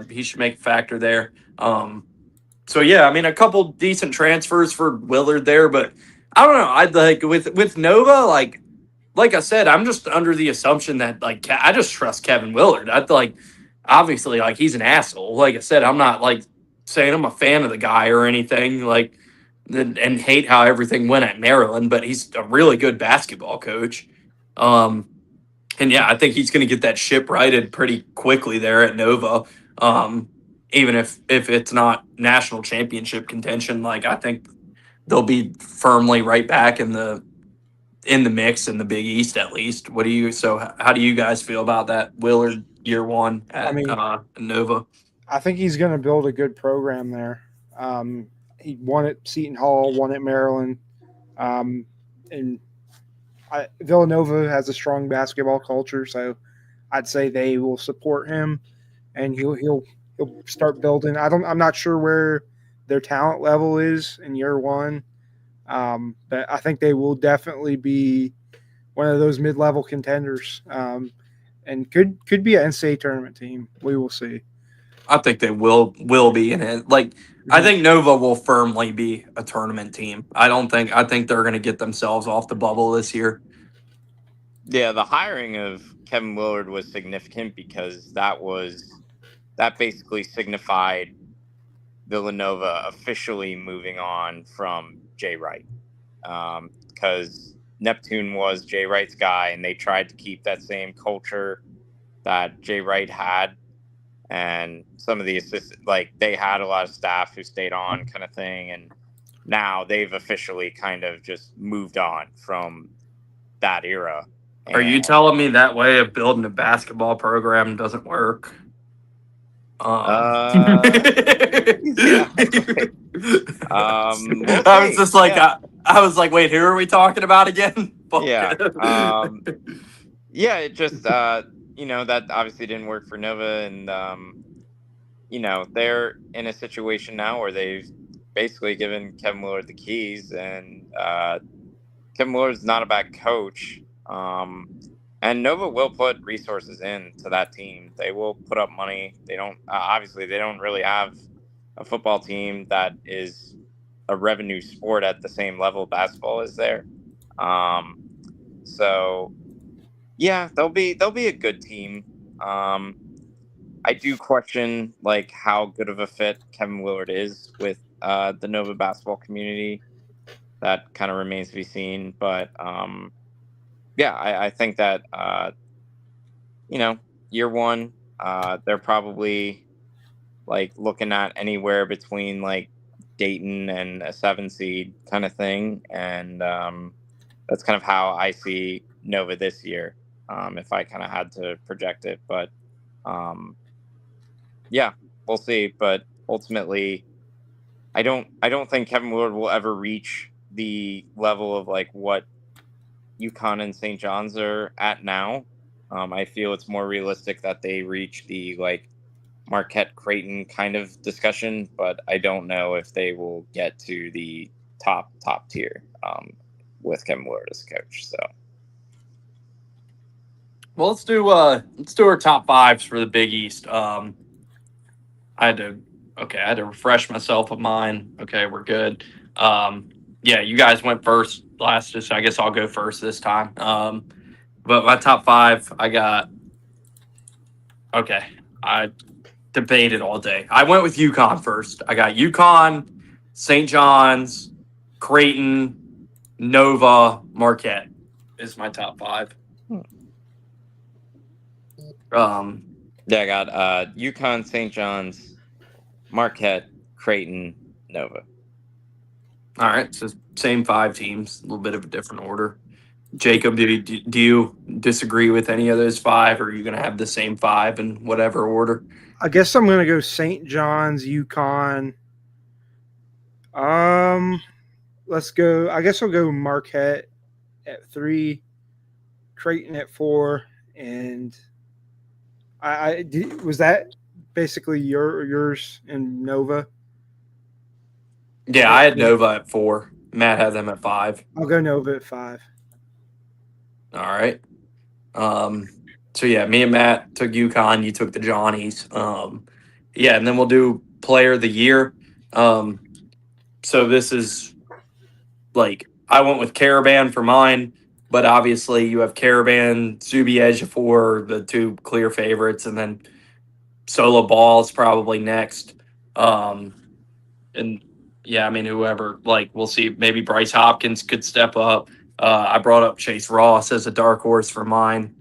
he should make a factor there. So yeah, I mean, a couple decent transfers for Willard there, but I don't know. I'd like with Nova, like I said, I'm just under the assumption that like I just trust Kevin Willard. I'd like obviously like he's an asshole. Like I said, I'm not like saying I'm a fan of the guy or anything like and hate how everything went at Maryland, but he's a really good basketball coach. And yeah, I think he's going to get that ship righted pretty quickly there at Nova. Even if it's not national championship contention, like I think they'll be firmly right back in the mix in the Big East at least. How do you guys feel about that Willard year 1 at Nova?
I think he's going to build a good program there. He won at Seton Hall, won at Maryland, and Villanova has a strong basketball culture, so I'd say they will support him, and he'll start building. I'm not sure where their talent level is in year 1, but I think they will definitely be one of those mid-level contenders, and could be an NCAA tournament team. We will see.
I think they will be in it. Like I think Nova will firmly be a tournament team. I think they're going to get themselves off the bubble this year.
Yeah, the hiring of Kevin Willard was significant because that basically signified Villanova officially moving on from Jay Wright. Because Neptune was Jay Wright's guy, and they tried to keep that same culture that Jay Wright had. And some of the assistants, like they had a lot of staff who stayed on, kind of thing. And now they've officially kind of just moved on from that era.
Are you
And,
telling me that way of building a basketball program doesn't work?
yeah, right. We'll
I was
see.
just like,
Yeah,
I was like, wait, who are we talking about again? Fuck.
yeah. Yeah, it just that obviously didn't work for Nova, and they're in a situation now where they've basically given Kevin Willard the keys, and Kevin Willard's not a bad coach. And Nova will put resources into that team. They will put up money. They don't obviously they don't really have a football team that is a revenue sport at the same level basketball is there. Um, so yeah, they'll be a good team. Um, I do question like how good of a fit Kevin Willard is with the Nova basketball community. That kind of remains to be seen, but yeah, I think that you know, year one, they're probably like looking at anywhere between like Dayton and a 7 seed kind of thing, and that's kind of how I see Nova this year. If I kind of had to project it, but um, yeah, we'll see. But ultimately, I don't think Kevin Willard will ever reach the level of like what UConn and St. John's are at now. I feel it's more realistic that they reach the like Marquette Creighton kind of discussion, but I don't know if they will get to the top tier with Kevin Willard as coach. So
Well, let's do our top fives for the Big East. I had to I had to refresh myself of mine. Okay, we're good. Yeah, you guys went first last, so I guess I'll go first this time. But my top five, I got okay. I debated all day. I went with UConn first. I got UConn, St. John's, Creighton, Nova, Marquette is my top five. Um,
yeah, I got UConn, St. John's, Marquette, Creighton, Nova.
all right, so same five teams, a little bit of a different order. Jacob, do you disagree with any of those five, or are you going to have the same five in whatever order?
I guess I'm gonna go St. John's, UConn. Let's go. I guess I'll go Marquette at 3, Creighton at 4, and was that basically yours and Nova?
Yeah, I had Nova at 4. Matt had them at 5.
I'll go Nova at 5.
All right. So yeah, me and Matt took UConn. You took the Johnnies. Yeah, and then we'll do Player of the Year. So this is like I went with Caravan for mine, but obviously you have Caravan, Zuby Edge for the two clear favorites, and then Solo Ball is probably next. And yeah, I mean whoever, like we'll see. Maybe Bryce Hopkins could step up. I brought up Chase Ross as a dark horse for mine.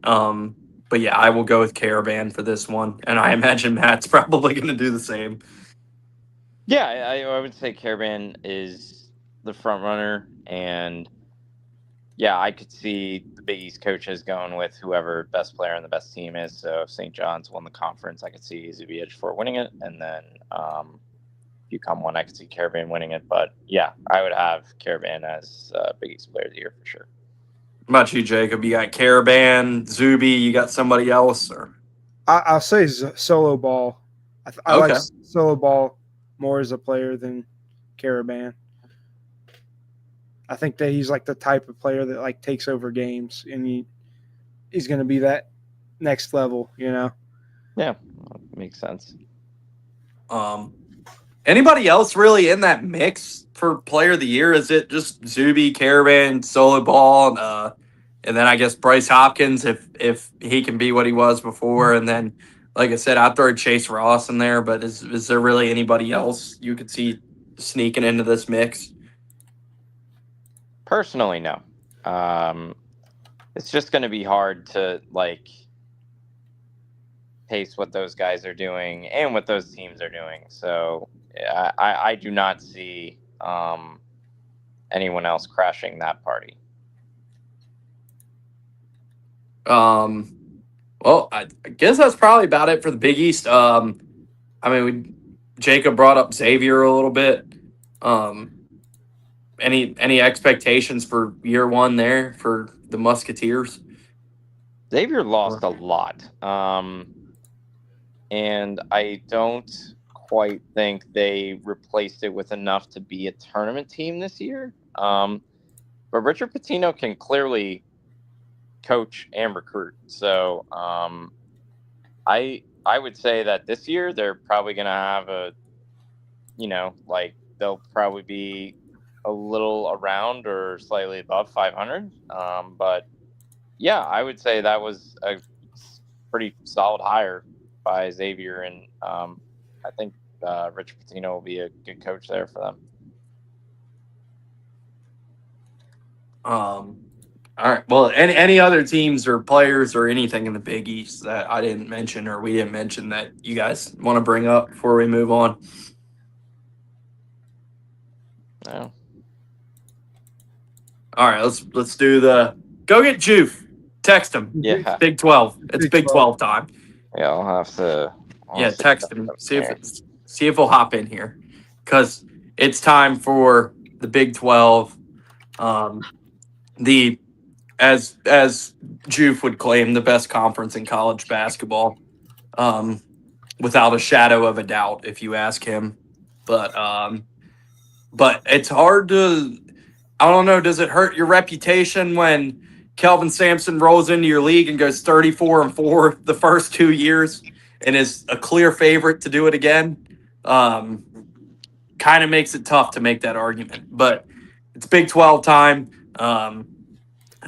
But yeah, I will go with Caravan for this one, and I imagine Matt's probably going to do the same.
Yeah, I would say Caravan is the front runner, and yeah, I could see the Big East coaches going with whoever best player and the best team is. So if St. John's won the conference, I could see Zuby Edge for winning it, and then UConn won, I could see Caravan winning it. But yeah, I would have Caravan as Big East Player of the Year for sure.
What about you, Jacob? You got Caravan, Zuby. You got somebody else, or
I'll say Solo Ball. I like
Okay.
Solo Ball more as a player than Caravan. I think that he's like the type of player that like takes over games, and he's going to be that next level, you know.
Yeah, makes sense.
Anybody else really in that mix for Player of the Year? Is it just Zuby, Caravan, Solo Ball, and then I guess Bryce Hopkins if he can be what he was before, and then like I said, I'd throw Chase Ross in there. But is there really anybody else you could see sneaking into this mix?
Personally, no. It's just going to be hard to like pace what those guys are doing and what those teams are doing. So I do not see anyone else crashing that party.
Well, I guess that's probably about it for the Big East. I mean, Jacob brought up Xavier a little bit. Um, any expectations for year one there for the Musketeers?
Xavier lost a lot, and I don't quite think they replaced it with enough to be a tournament team this year. But Richard Pitino can clearly coach and recruit. So I would say that this year they're probably going to have they'll probably be a little around or slightly above 500. But yeah, I would say that was a pretty solid hire by Xavier, and I think Richard Pitino will be a good coach there for them.
All right. Well, any other teams or players or anything in the Big East that I didn't mention or we didn't mention that you guys want to bring up before we move on?
No.
All right. Let's do the go get Juve. Text him.
Yeah.
Big 12. It's
Big
Big 12 time.
Yeah, I'll have to.
Text him. See if he'll hop in here, because it's time for the Big 12. The as Juve would claim, the best conference in college basketball, without a shadow of a doubt, if you ask him. But it's hard to. I don't know. Does it hurt your reputation when Kelvin Sampson rolls into your league and goes 34-4 the first 2 years and is a clear favorite to do it again? Kind of makes it tough to make that argument. But it's Big 12 time.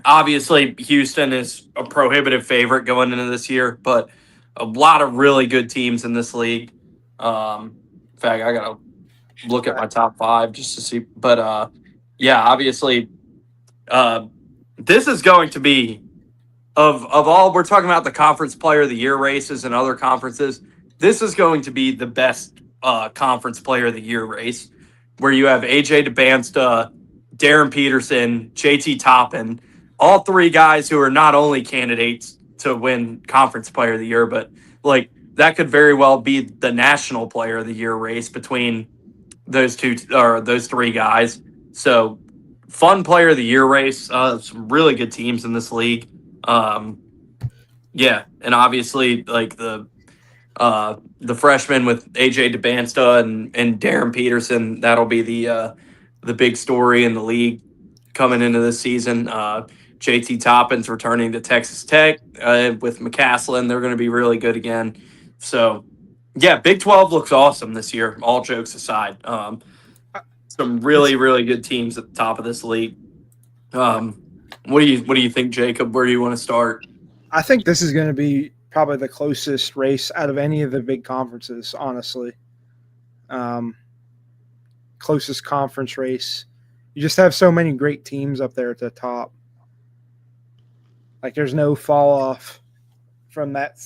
Obviously, Houston is a prohibitive favorite going into this year, but a lot of really good teams in this league. In fact, I got to look at my top 5 just to see. But, obviously, this is going to be, of all, we're talking about the Conference Player of the Year races and other conferences, this is going to be the best Conference Player of the Year race, where you have AJ DeBansta, Darren Peterson, JT Toppin, all 3 guys who are not only candidates to win Conference Player of the Year, but like that could very well be the National Player of the Year race between those 3 guys. So fun Player of the Year race. Some really good teams in this league. And obviously like the freshman with AJ DeBansta and Darren Peterson, that'll be the big story in the league coming into this season. JT Toppin's returning to Texas Tech with McCaslin. They're going to be really good again. So, yeah, Big 12 looks awesome this year, all jokes aside. Some really, really good teams at the top of this league. What do you think, Jacob? Where do you want to start?
I think this is going to be probably the closest race out of any of the big conferences, honestly. Closest conference race. You just have so many great teams up there at the top. Like, there's no fall off from that.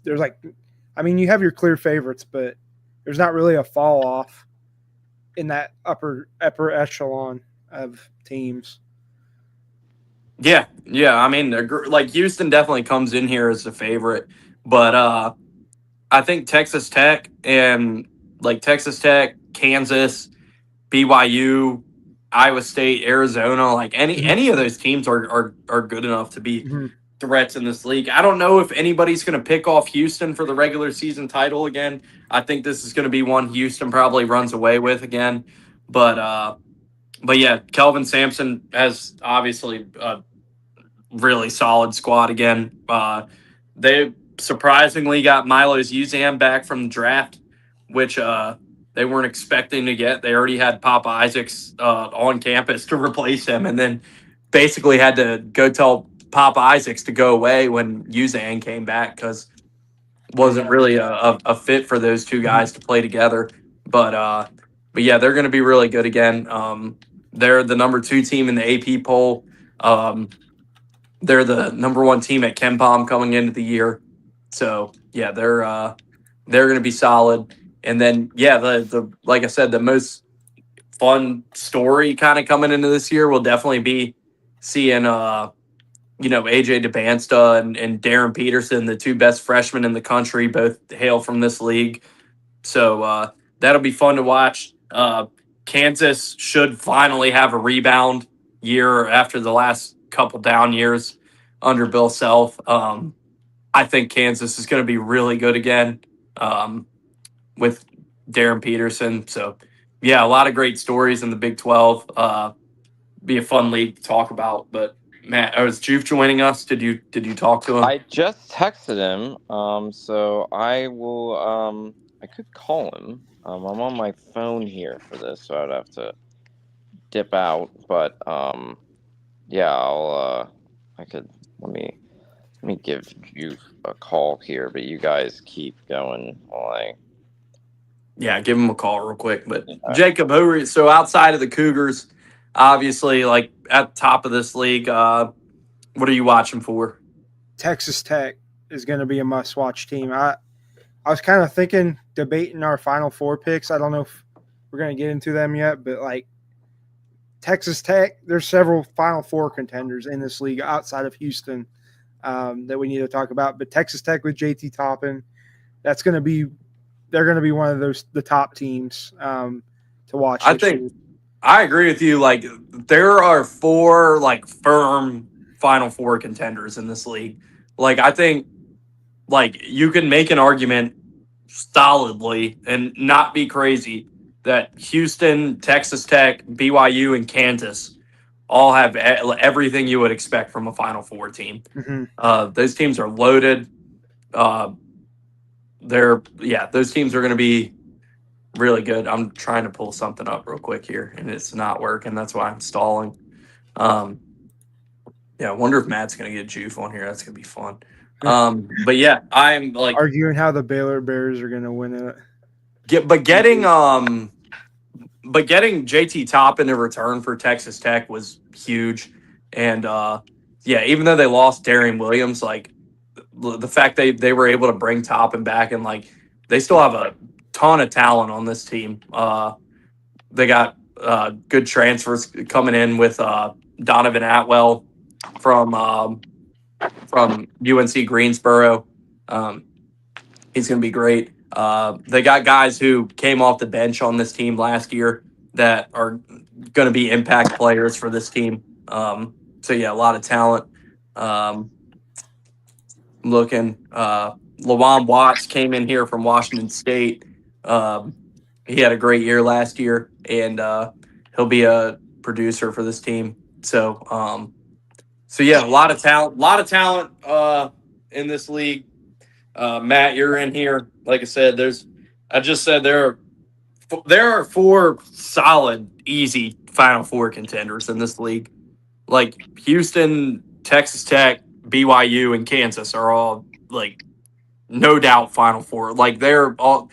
There's you have your clear favorites, but there's not really a fall off in that upper echelon of teams.
Yeah. I mean, like Houston definitely comes in here as a favorite, but I think Texas Tech, Kansas, BYU, Iowa State, Arizona, like any of those teams are good enough to be threats in this league. I don't know if anybody's going to pick off Houston for the regular season title again. I think this is going to be one Houston probably runs away with again. But yeah, Kelvin Sampson has obviously a really solid squad again. They surprisingly got Milos Uzan back from the draft, which they weren't expecting to get. They already had Papa Isaacs on campus to replace him, and then basically had to go tell Papa Isaacs to go away when Uzan came back because wasn't really a fit for those 2 guys to play together. But yeah, they're going to be really good again. They're the number 2 team in the AP poll. They're the number 1 team at KenPom coming into the year. So yeah, they're going to be solid. And then yeah, the like I said, the most fun story kind of coming into this year will definitely be seeing AJ DeBansta and Darren Peterson, the two best freshmen in the country, both hail from this league. So that'll be fun to watch. Kansas should finally have a rebound year after the last couple down years under Bill Self. I think Kansas is going to be really good again with Darren Peterson. So, yeah, a lot of great stories in the Big 12. Be a fun league to talk about. But Matt, was Juve joining us? Did you talk to him?
I just texted him, so I will. I could call him. I'm on my phone here for this, so I'd have to dip out. But yeah, I'll. I could let me give you a call here, but you guys keep going while I.
Yeah, give him a call real quick. But Jacob, so outside of the Cougars, obviously, like at the top of this league, what are you watching for?
Texas Tech is going to be a must-watch team. I was kind of debating our Final Four picks. I don't know if we're going to get into them yet, but like Texas Tech, there's several Final Four contenders in this league outside of Houston that we need to talk about. But Texas Tech with JT Toppin, they're going to be one of the top teams to watch.
I agree with you. Like there are 4 like firm Final Four contenders in this league. Like I think like you can make an argument solidly and not be crazy that Houston, Texas Tech, BYU, and Kansas all have everything you would expect from a Final Four team.
Mm-hmm.
Those teams are loaded. Those teams are going to be really good. I'm trying to pull something up real quick here, and it's not working. That's why I'm stalling. I wonder if Matt's going to get Juve on here. That's going to be fun. But yeah, I'm like
arguing how the Baylor Bears are going to win it.
Getting JT Toppin in return for Texas Tech was huge, and even though they lost Darian Williams, like the fact they were able to bring Toppin back and like they still have a ton of talent on this team. They got good transfers coming in with Donovan Atwell from UNC Greensboro. He's going to be great. They got guys who came off the bench on this team last year that are going to be impact players for this team. A lot of talent. Lawan Watts came in here from Washington State. He had a great year last year, and he'll be a producer for this team. A lot of talent in this league. Matt, you're in here. Like I said, there are 4 solid, easy Final Four contenders in this league. Like Houston, Texas Tech, BYU, and Kansas are all like no doubt Final Four. Like they're all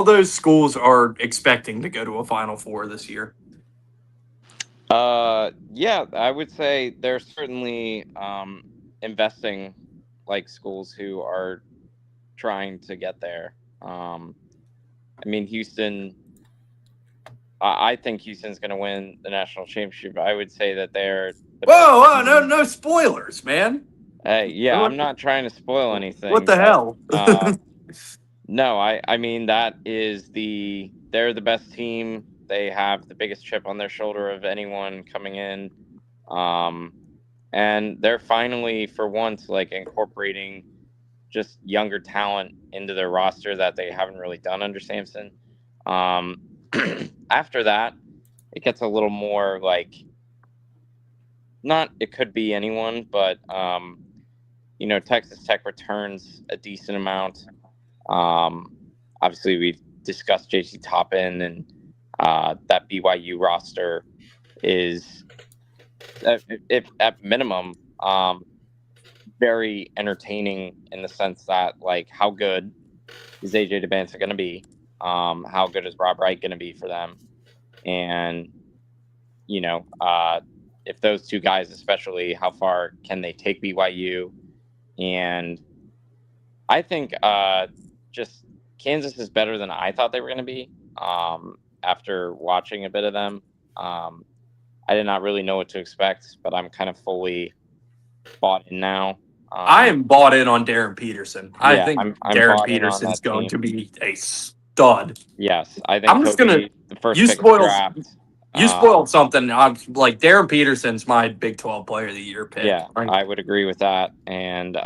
those schools are expecting to go to a Final Four this year.
Yeah, I would say they're certainly investing like schools who are trying to get there. Houston. I think Houston's going to win the national championship. I would say that they're.
Whoa! No spoilers, man.
Yeah, I'm not trying to spoil anything.
What the hell?
No, I mean they're the best team. They have the biggest chip on their shoulder of anyone coming in, and they're finally, for once, like incorporating just younger talent into their roster that they haven't really done under Sampson. After that, it gets a little more like it could be anyone, but Texas Tech returns a decent amount. Obviously, we've discussed JT Toppin, and that BYU roster is, at minimum, very entertaining in the sense that, like, how good is AJ DeBansa going to be? How good is Rob Wright going to be for them? And, if those two guys, especially, how far can they take BYU? And I think just Kansas is better than I thought they were going to be after watching a bit of them. I did not really know what to expect, but I'm kind of fully bought in now.
I am bought in on Darren Peterson. I think
I'm
Darren
bought in on
Peterson's
that
going
team.
to be a stud.
Yes, I think
I'm just
he'll
gonna.
be the first
You
pick of the
spoiled.
draft.
You spoiled something. I'm like Darren Peterson's my Big 12 Player of the Year pick.
Yeah,
Right?
I would agree with that, and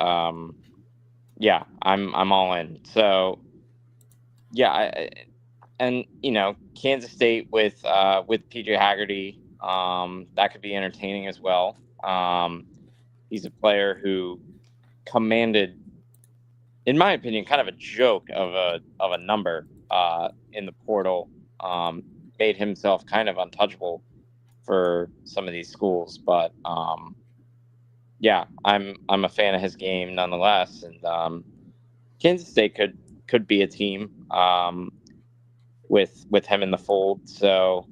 yeah, I'm all in. So yeah, and Kansas State with PJ Haggerty, that could be entertaining as well. He's a player who commanded, in my opinion, kind of a joke of a number in the portal. Made himself kind of untouchable for some of these schools, but yeah, I'm a fan of his game nonetheless, and Kansas State could be a team with him in the fold. So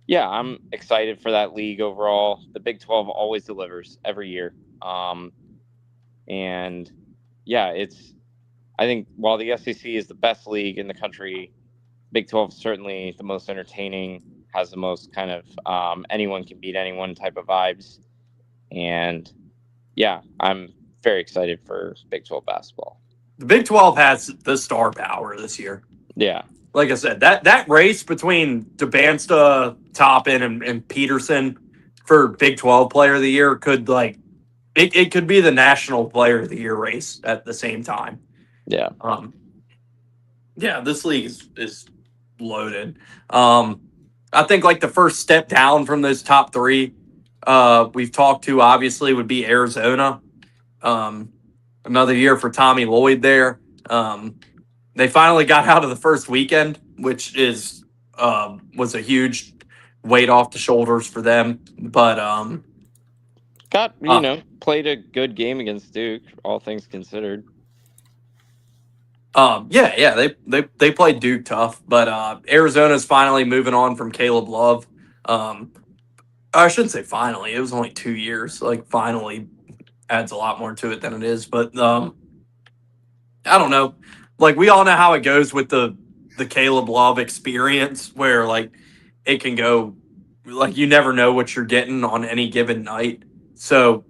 yeah, I'm excited for that league overall. The Big 12 always delivers every year, and yeah, I think while the SEC is the best league in the country, Big 12 is certainly the most entertaining, has the most kind of anyone can beat anyone type of vibes. And yeah, I'm very excited for Big 12 basketball.
The Big 12 has the star power this year.
Yeah.
Like I said, that race between DeBansta, Toppin, and Peterson for Big 12 Player of the Year could it could be the National Player of the Year race at the same time.
Yeah.
Yeah, this league is loaded. I think like the first step down from those top three we've talked to obviously would be Arizona. Another year for Tommy Lloyd there. They finally got out of the first weekend, which was a huge weight off the shoulders for them. But
played a good game against Duke, all things considered.
yeah, they played Duke tough, but Arizona's finally moving on from Caleb Love. I shouldn't say finally; it was only 2 years. Like finally adds a lot more to it than it is, but I don't know. Like we all know how it goes with the Caleb Love experience, where like it can go, like you never know what you're getting on any given night. So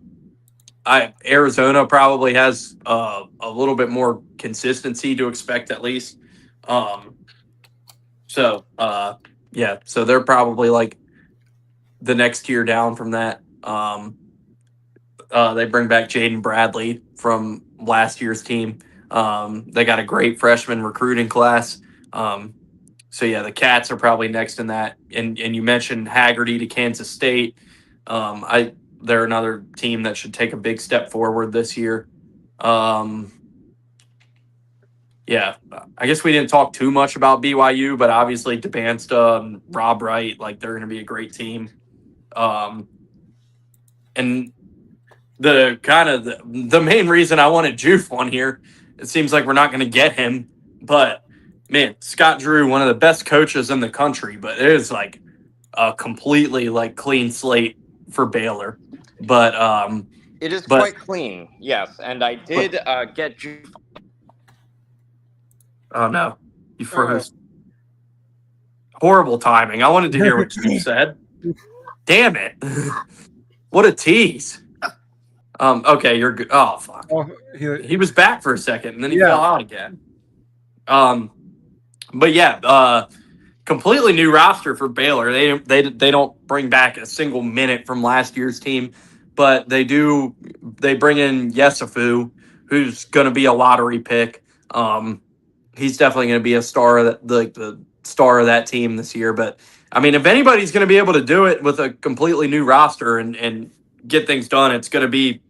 Arizona probably has a little bit more consistency to expect at least. Yeah, so they're probably like the next tier down from that. They bring back Jaden Bradley from last year's team. They got a great freshman recruiting class. So yeah, the Cats are probably next in that. And you mentioned Haggerty to Kansas State. They're another team that should take a big step forward this year. Yeah, I guess we didn't talk too much about BYU, but obviously DeBansta and Rob Wright, like they're going to be a great team. And the main reason I wanted Juve on here, it seems like we're not going to get him, but man, Scott Drew, one of the best coaches in the country, but it is like a completely like clean slate for Baylor. But
it is quite clean, yes. And I did get Juve.
Oh no, you froze. Horrible timing. I wanted to hear what you said. Damn it! What a tease. Okay, you're good. Oh fuck.
Oh,
he was back for a second and then he fell out again. But yeah, completely new roster for Baylor. They don't bring back a single minute from last year's team, but they bring in Yesufu, who's going to be a lottery pick. He's definitely going to be a star of the star of that team this year. But I mean, if anybody's going to be able to do it with a completely new roster and get things done, it's going to be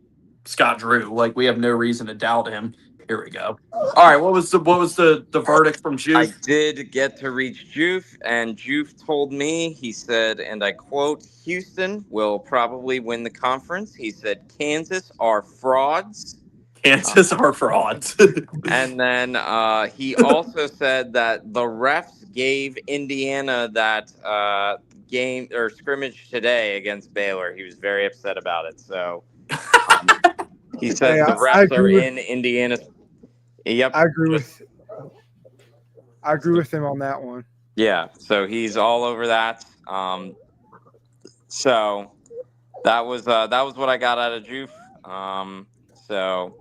Scott Drew. Like we have no reason to doubt him. Here we go. All right, what was the verdict from Juve?
I did get to reach Juve, and Juve told me, he said, and I quote, Houston will probably win the conference. He said Kansas are frauds.
Kansas are frauds.
And then he also said that the refs gave Indiana that game or scrimmage today against Baylor. He was very upset about it. So he says the refs are in Indiana. Yep.
I agree with him on that one.
Yeah, so he's all over that. So that was what I got out of Juve. So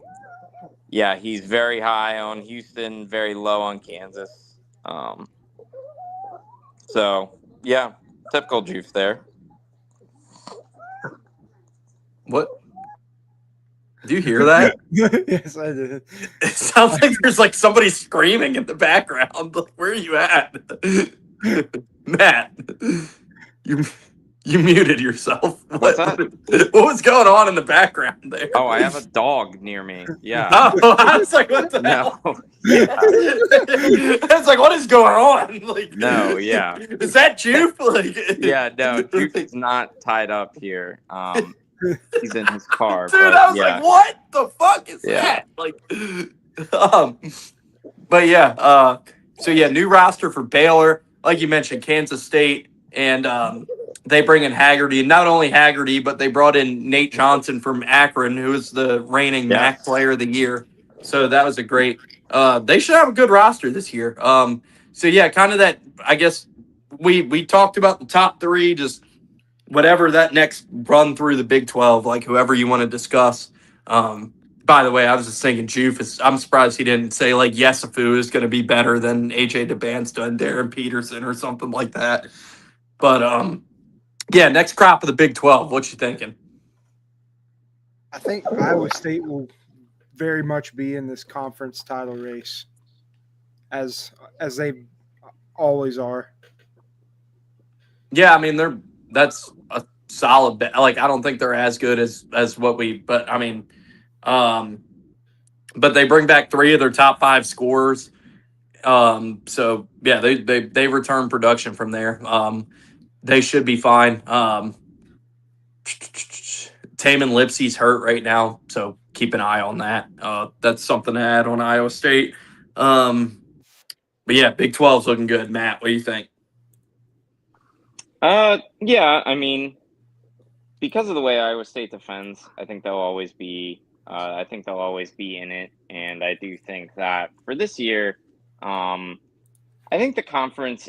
yeah, he's very high on Houston, very low on Kansas. So yeah, typical Juice there.
What? Do you hear that?
Yes, I did.
It sounds like there's like somebody screaming in the background. Like, where are you at? Matt, you you muted yourself.
What's that?
What was going on in the background there?
Oh, I have a dog near me. Yeah.
Oh, I was like, what the hell?
No. Yeah.
I was like, what is going on? Like,
No, yeah.
is that Jupe? Like,
Yeah, no, Juice is not tied up here. He's in his car.
Dude,
but,
I was
yeah.
like, what the fuck is
Yeah.
that? Like, but yeah, so yeah, new roster for Baylor. Like you mentioned, Kansas State, and they bring in Haggerty. And not only Haggerty, but they brought in Nate Johnson from Akron, who is the reigning MAC Player of the Year. So that was a great. They should have a good roster this year. So yeah, kind of that. I guess we talked about the top three, just whatever that next run through the Big 12, like whoever you want to discuss. By the way, I was just thinking Juve I'm surprised he didn't say like Yesufu is going to be better than AJ DeBansta and Darren Peterson or something like that. But yeah, next crop of the Big 12. What you thinking?
I think Iowa State will very much be in this conference title race, as they always are.
Yeah, I mean that's a solid bet. Like I don't think they're as good as what but I mean, but they bring back 3 of their top 5 scorers. So yeah, they return production from there. They should be fine. Taman Lipsey's hurt right now, so keep an eye on that. That's something to add on Iowa State. But yeah, Big 12's looking good. Matt, what do you think?
Yeah, I mean, because of the way Iowa State defends, I think they'll always be in it, and I do think that for this year, I think the conference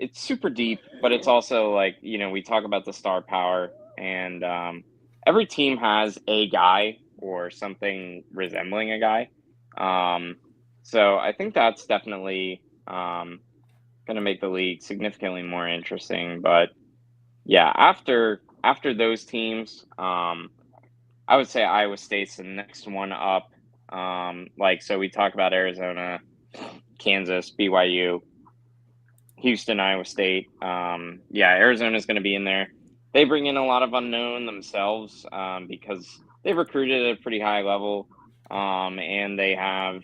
it's super deep, but it's also like, we talk about the star power, and every team has a guy or something resembling a guy. So I think that's definitely going to make the league significantly more interesting. But yeah, after those teams, I would say Iowa State's the next one up. So we talk about Arizona, Kansas, BYU, Houston, Iowa State. Arizona's going to be in there. They bring in a lot of unknown themselves because they recruited at a pretty high level, and they have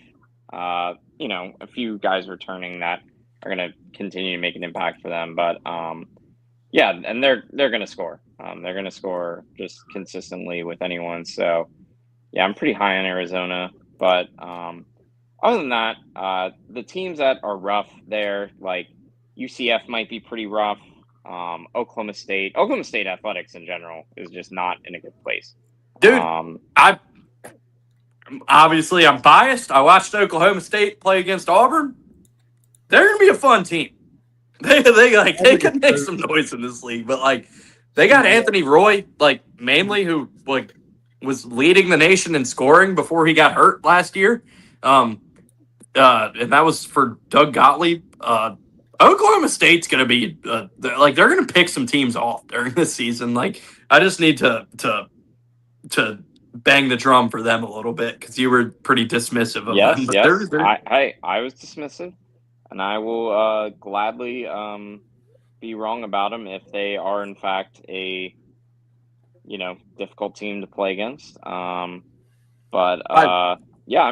a few guys returning that are going to continue to make an impact for them. But and they're going to score. They're going to score just consistently with anyone. So yeah, I'm pretty high on Arizona. But other than that, the teams that are rough there, like UCF might be pretty rough. Oklahoma State athletics in general is just not in a good place.
Dude, I'm biased. I watched Oklahoma State play against Auburn. They're gonna be a fun team. They could make some noise in this league, but like they got Anthony Roy, like mainly who like was leading the nation in scoring before he got hurt last year. And that was for Doug Gottlieb. Oklahoma State's gonna be they're gonna pick some teams off during this season. Like I just need to bang the drum for them a little bit because you were pretty dismissive of them.
Yes. I was dismissive, and I will gladly be wrong about them if they are in fact a difficult team to play against. I'm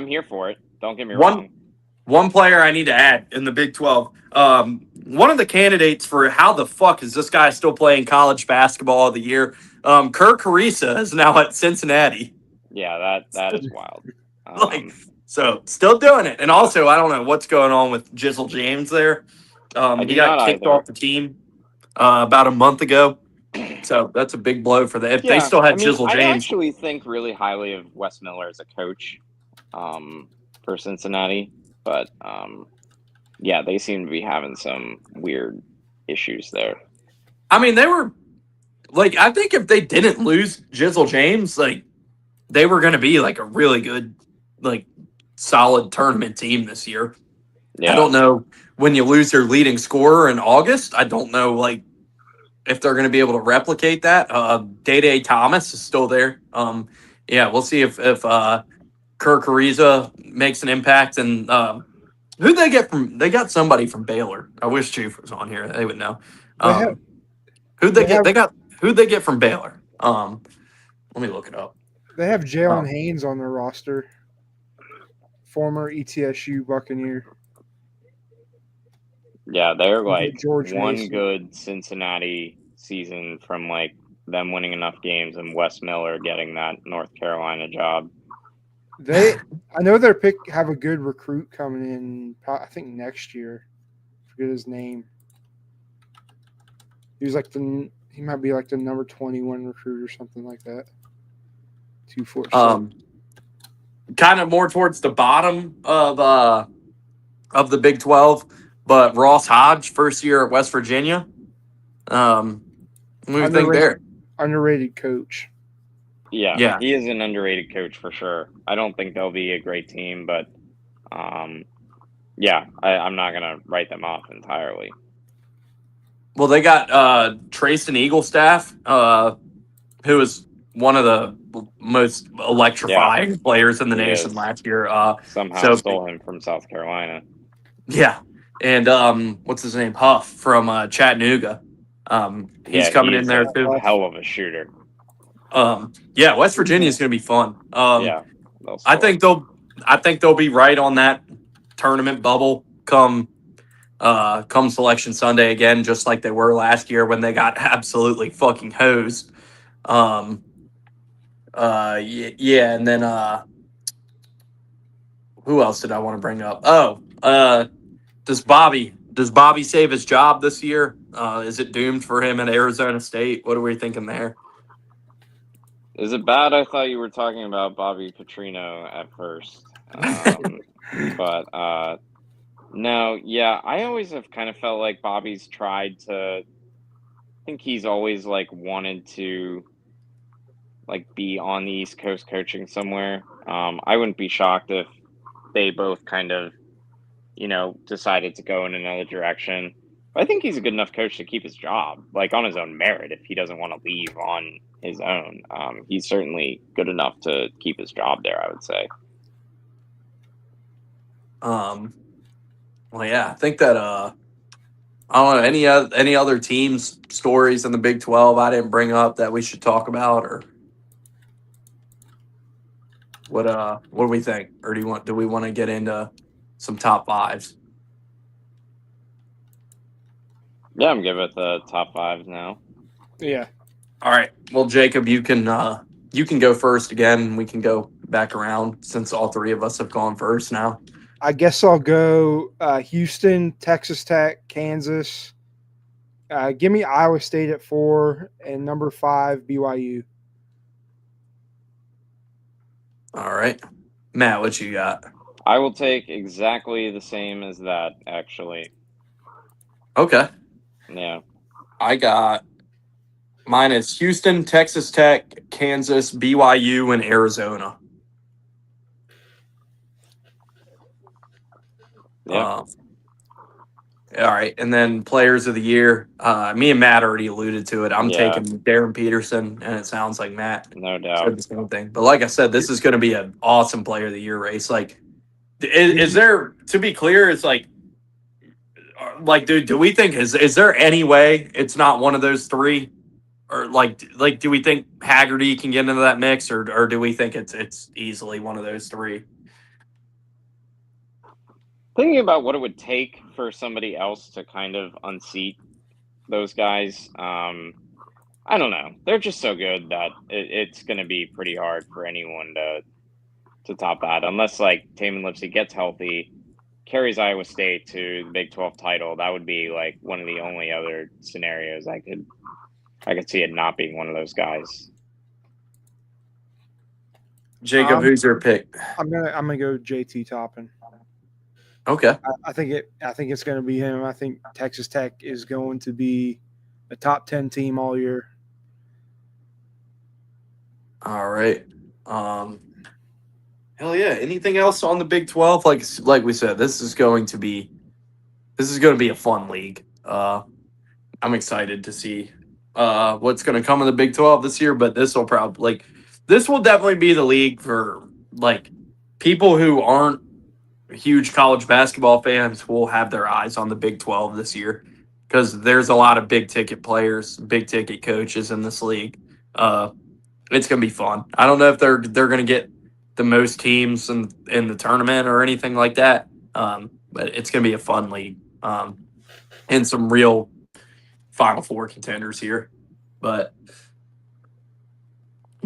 here for it. Don't get me wrong.
One player I need to add in the Big 12. One of the candidates for how the fuck is this guy still playing college basketball of the year? Kirk Carissa is now at Cincinnati.
Yeah, that is wild.
So still doing it. And also, I don't know what's going on with Jizzle James there. He got kicked off the team about a month ago. So that's a big blow for them. If they still had Jizzle James.
I actually think really highly of Wes Miller as a coach for Cincinnati. But, they seem to be having some weird issues there.
I mean, they were like I think if they didn't lose Jizzle James, like they were going to be like a really good, like solid tournament team this year. I
Yeah.
don't know when you lose their leading scorer in August. I don't know like if they're going to be able to replicate that. Day Thomas is still there. Yeah, we'll see if Kirk Ariza makes an impact. And who they get from? They got somebody from Baylor. I wish Chief was on here. They would know.
They have
Who'd they
they
get?
have
They got who'd they get from Baylor? Let me look it up.
they have Jalen
Oh.
Haynes on their roster, former ETSU Buccaneer.
Yeah, they're
With
like
George
one
Mason.
good Cincinnati season from like them winning enough games and Wes Miller getting that North Carolina job.
I know their pick have a good recruit coming in. I think next year. I forget his name. He might be like the number 21 recruit or something like that. 247.
Kind of more towards the bottom of the Big 12, but Ross Hodge, first year at West Virginia. What do you think there?
Underrated coach.
Yeah, he is an underrated coach for sure. I don't think they'll be a great team, but yeah, I'm not gonna write them off entirely.
Well, they got Trayson Eaglestaff, who was one of the most electrifying players in the
He
nation
is.
last year.
Somehow stole him from South Carolina.
Yeah, and what's his name? Huff from Chattanooga. He's coming in there too.
A hell of a shooter.
Yeah, West Virginia is going to be fun.
Yeah,
I think they'll be right on that tournament bubble come Selection Sunday again, just like they were last year when they got absolutely fucking hosed. Yeah, and then who else did I want to bring up? Does Bobby save his job this year? Is it doomed for him at Arizona State? What are we thinking there?
Is it bad? I thought you were talking about Bobby Petrino at first. But no, yeah, I always have kind of felt like Bobby's tried to. I think he's always like wanted to like be on the East Coast coaching somewhere. I wouldn't be shocked if they both kind of, decided to go in another direction. But I think he's a good enough coach to keep his job, like on his own merit. If he doesn't want to leave on his own, he's certainly good enough to keep his job there, I would say.
Well, yeah, I think that I don't know any other teams stories in the Big 12 I didn't bring up that we should talk about, or what do we think, or do we want to get into some top fives?
Yeah, I'm good with the top fives now.
Yeah.
All right. Well, Jacob, you can go first again. We can go back around since all three of us have gone first now.
I guess I'll go Houston, Texas Tech, Kansas. Give me Iowa State at 4 and number 5, BYU.
All right. Matt, what you got?
I will take exactly the same as that, actually.
Okay.
Yeah.
I got mine is Houston, Texas Tech, Kansas, BYU, and Arizona.
Yeah.
All right, and then players of the year. Me and Matt already alluded to it. I'm taking Darren Peterson, and it sounds like Matt
No doubt.
said the same thing. But like I said, this is going to be an awesome player of the year race. Like, is there, to be clear, it's like do we think is there any way it's not one of those three, or like do we think Haggerty can get into that mix, or do we think it's easily one of those three?
Thinking about what it would take for somebody else to kind of unseat those guys, I don't know. They're just so good that it's going to be pretty hard for anyone to top that, unless like Taman Lipsey gets healthy, carries Iowa State to the Big 12 title. That would be like one of the only other scenarios I could see it not being one of those guys.
Jacob, who's your pick?
I'm gonna go JT Toppin.
Okay.
I think it's going to be him. I think Texas Tech is going to be a top 10 team all year.
All right. Hell yeah. Anything else on the Big 12? Like we said, this is going to be a fun league. I'm excited to see what's going to come in the Big 12 this year, but this will definitely be the league for like people who aren't huge college basketball fans will have their eyes on the Big 12 this year because there's a lot of big ticket players, big ticket coaches in this league. Uh, it's gonna be fun. I don't know if they're gonna get the most teams in the tournament or anything like that, but it's gonna be a fun league and some real Final Four contenders here. But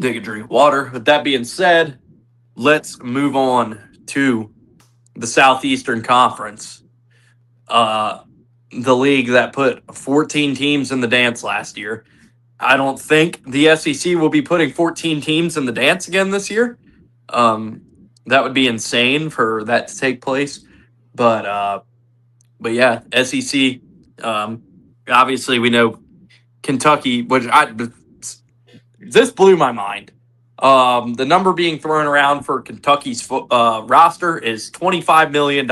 take a drink of water. With that being said, let's move on to the Southeastern Conference. The league that put 14 teams in the dance last year. I don't think the SEC will be putting 14 teams in the dance again this year. Um, that would be insane for that to take place. But yeah, SEC. Um, Obviously, we know Kentucky, this blew my mind. The number being thrown around for Kentucky's roster is $25 million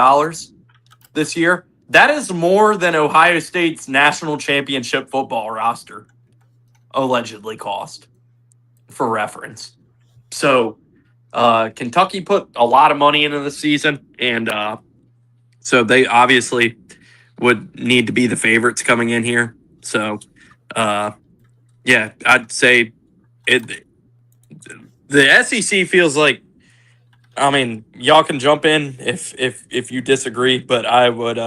this year. That is more than Ohio State's national championship football roster allegedly cost, for reference. So Kentucky put a lot of money into the season, and so they obviously would need to be the favorites coming in here. So yeah, I'd say it. The SEC feels like. I mean, y'all can jump in if you disagree, but I would.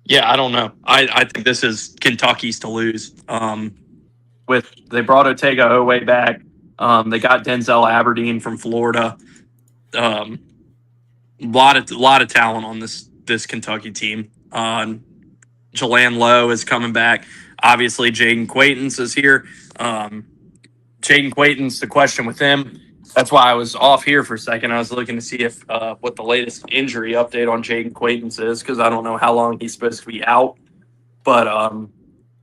Yeah, I don't know. I think this is Kentucky's to lose. With they brought Otega Oweh back. They got Denzel Aberdeen from Florida. Lot of talent on this Kentucky team. Jalan Lowe is coming back. Obviously, Jaden Quaintance is here. Jaden Quaintance, the question with him. That's why I was off here for a second. I was looking to see if what the latest injury update on Jaden Quaintance is because I don't know how long he's supposed to be out. But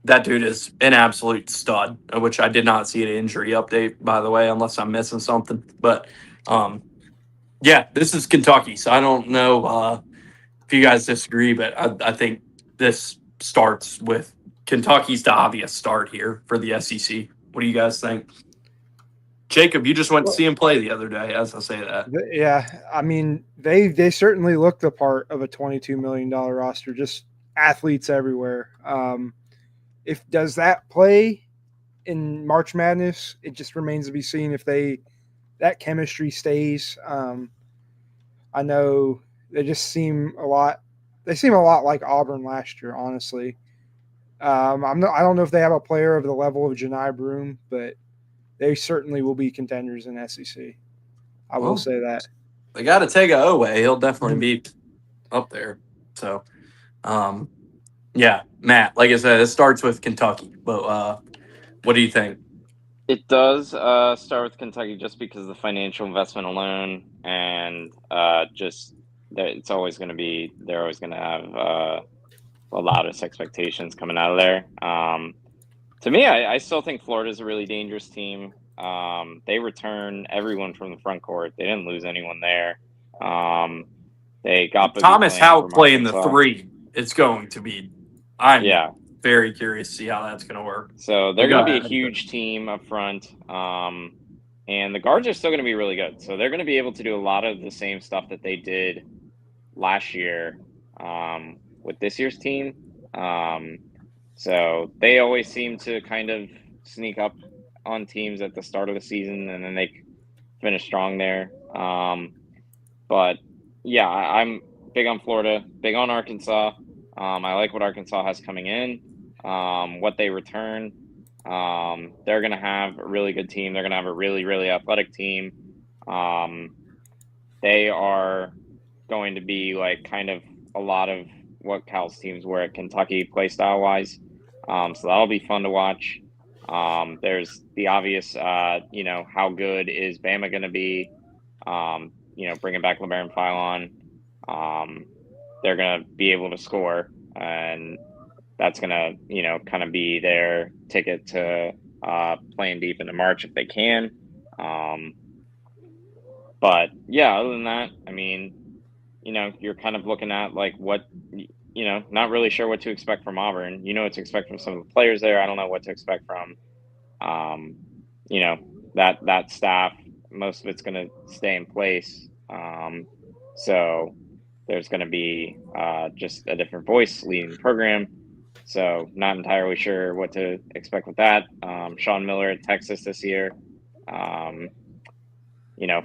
that dude is an absolute stud, which I did not see an injury update, by the way, unless I'm missing something. But yeah, this is Kentucky, so I don't know if you guys disagree, but I think this starts with Kentucky's the obvious start here for the SEC. What do you guys think? Jacob, you just went to see him play the other day, as I say that.
Yeah, I mean they certainly look the part of a $22 million roster. Just athletes everywhere. If does that play in March Madness, it just remains to be seen if that chemistry stays. I know they just seem a lot. They seem a lot like Auburn last year, honestly. I don't know if they have a player of the level of Janai Broom, but they certainly will be contenders in SEC. I will say that.
They got to take a Oweh. He'll definitely be up there. So, yeah, Matt, like I said, it starts with Kentucky. But what do you think?
It does start with Kentucky just because of the financial investment alone, and just that it's always going to be they're always going to have a lot of expectations coming out of there. To me, I still think Florida's a really dangerous team. They return everyone from the front court. They didn't lose anyone there. They got
Thomas Houck playing the
Arkansas.
3. It's going to be. I'm very curious to see how that's going to work.
So they're going to be a huge team up front. And the guards are still going to be really good. So they're going to be able to do a lot of the same stuff that they did last year with this year's team. So they always seem to kind of sneak up on teams at the start of the season, and then they finish strong there. But yeah, I'm big on Florida, big on Arkansas. I like what Arkansas has coming in, what they return. They're going to have a really good team. They're going to have a really, really athletic team. They are going to be like kind of a lot of what Cal's teams were at Kentucky play style wise. So that'll be fun to watch. There's the obvious, how good is Bama going to be? Bringing back LeBaron Philon. They're going to be able to score, and that's going to, kind of be their ticket to
playing deep into March if they can. But yeah, other than that, I mean, you're kind of looking at like what, not really sure what to expect from Auburn. You know what to expect from some of the players there. I don't know what to expect from, um, you know, that staff. Most of it's going to stay in place. So there's going to be just a different voice leading the program. So not entirely sure what to expect with that. Sean Miller at Texas this year.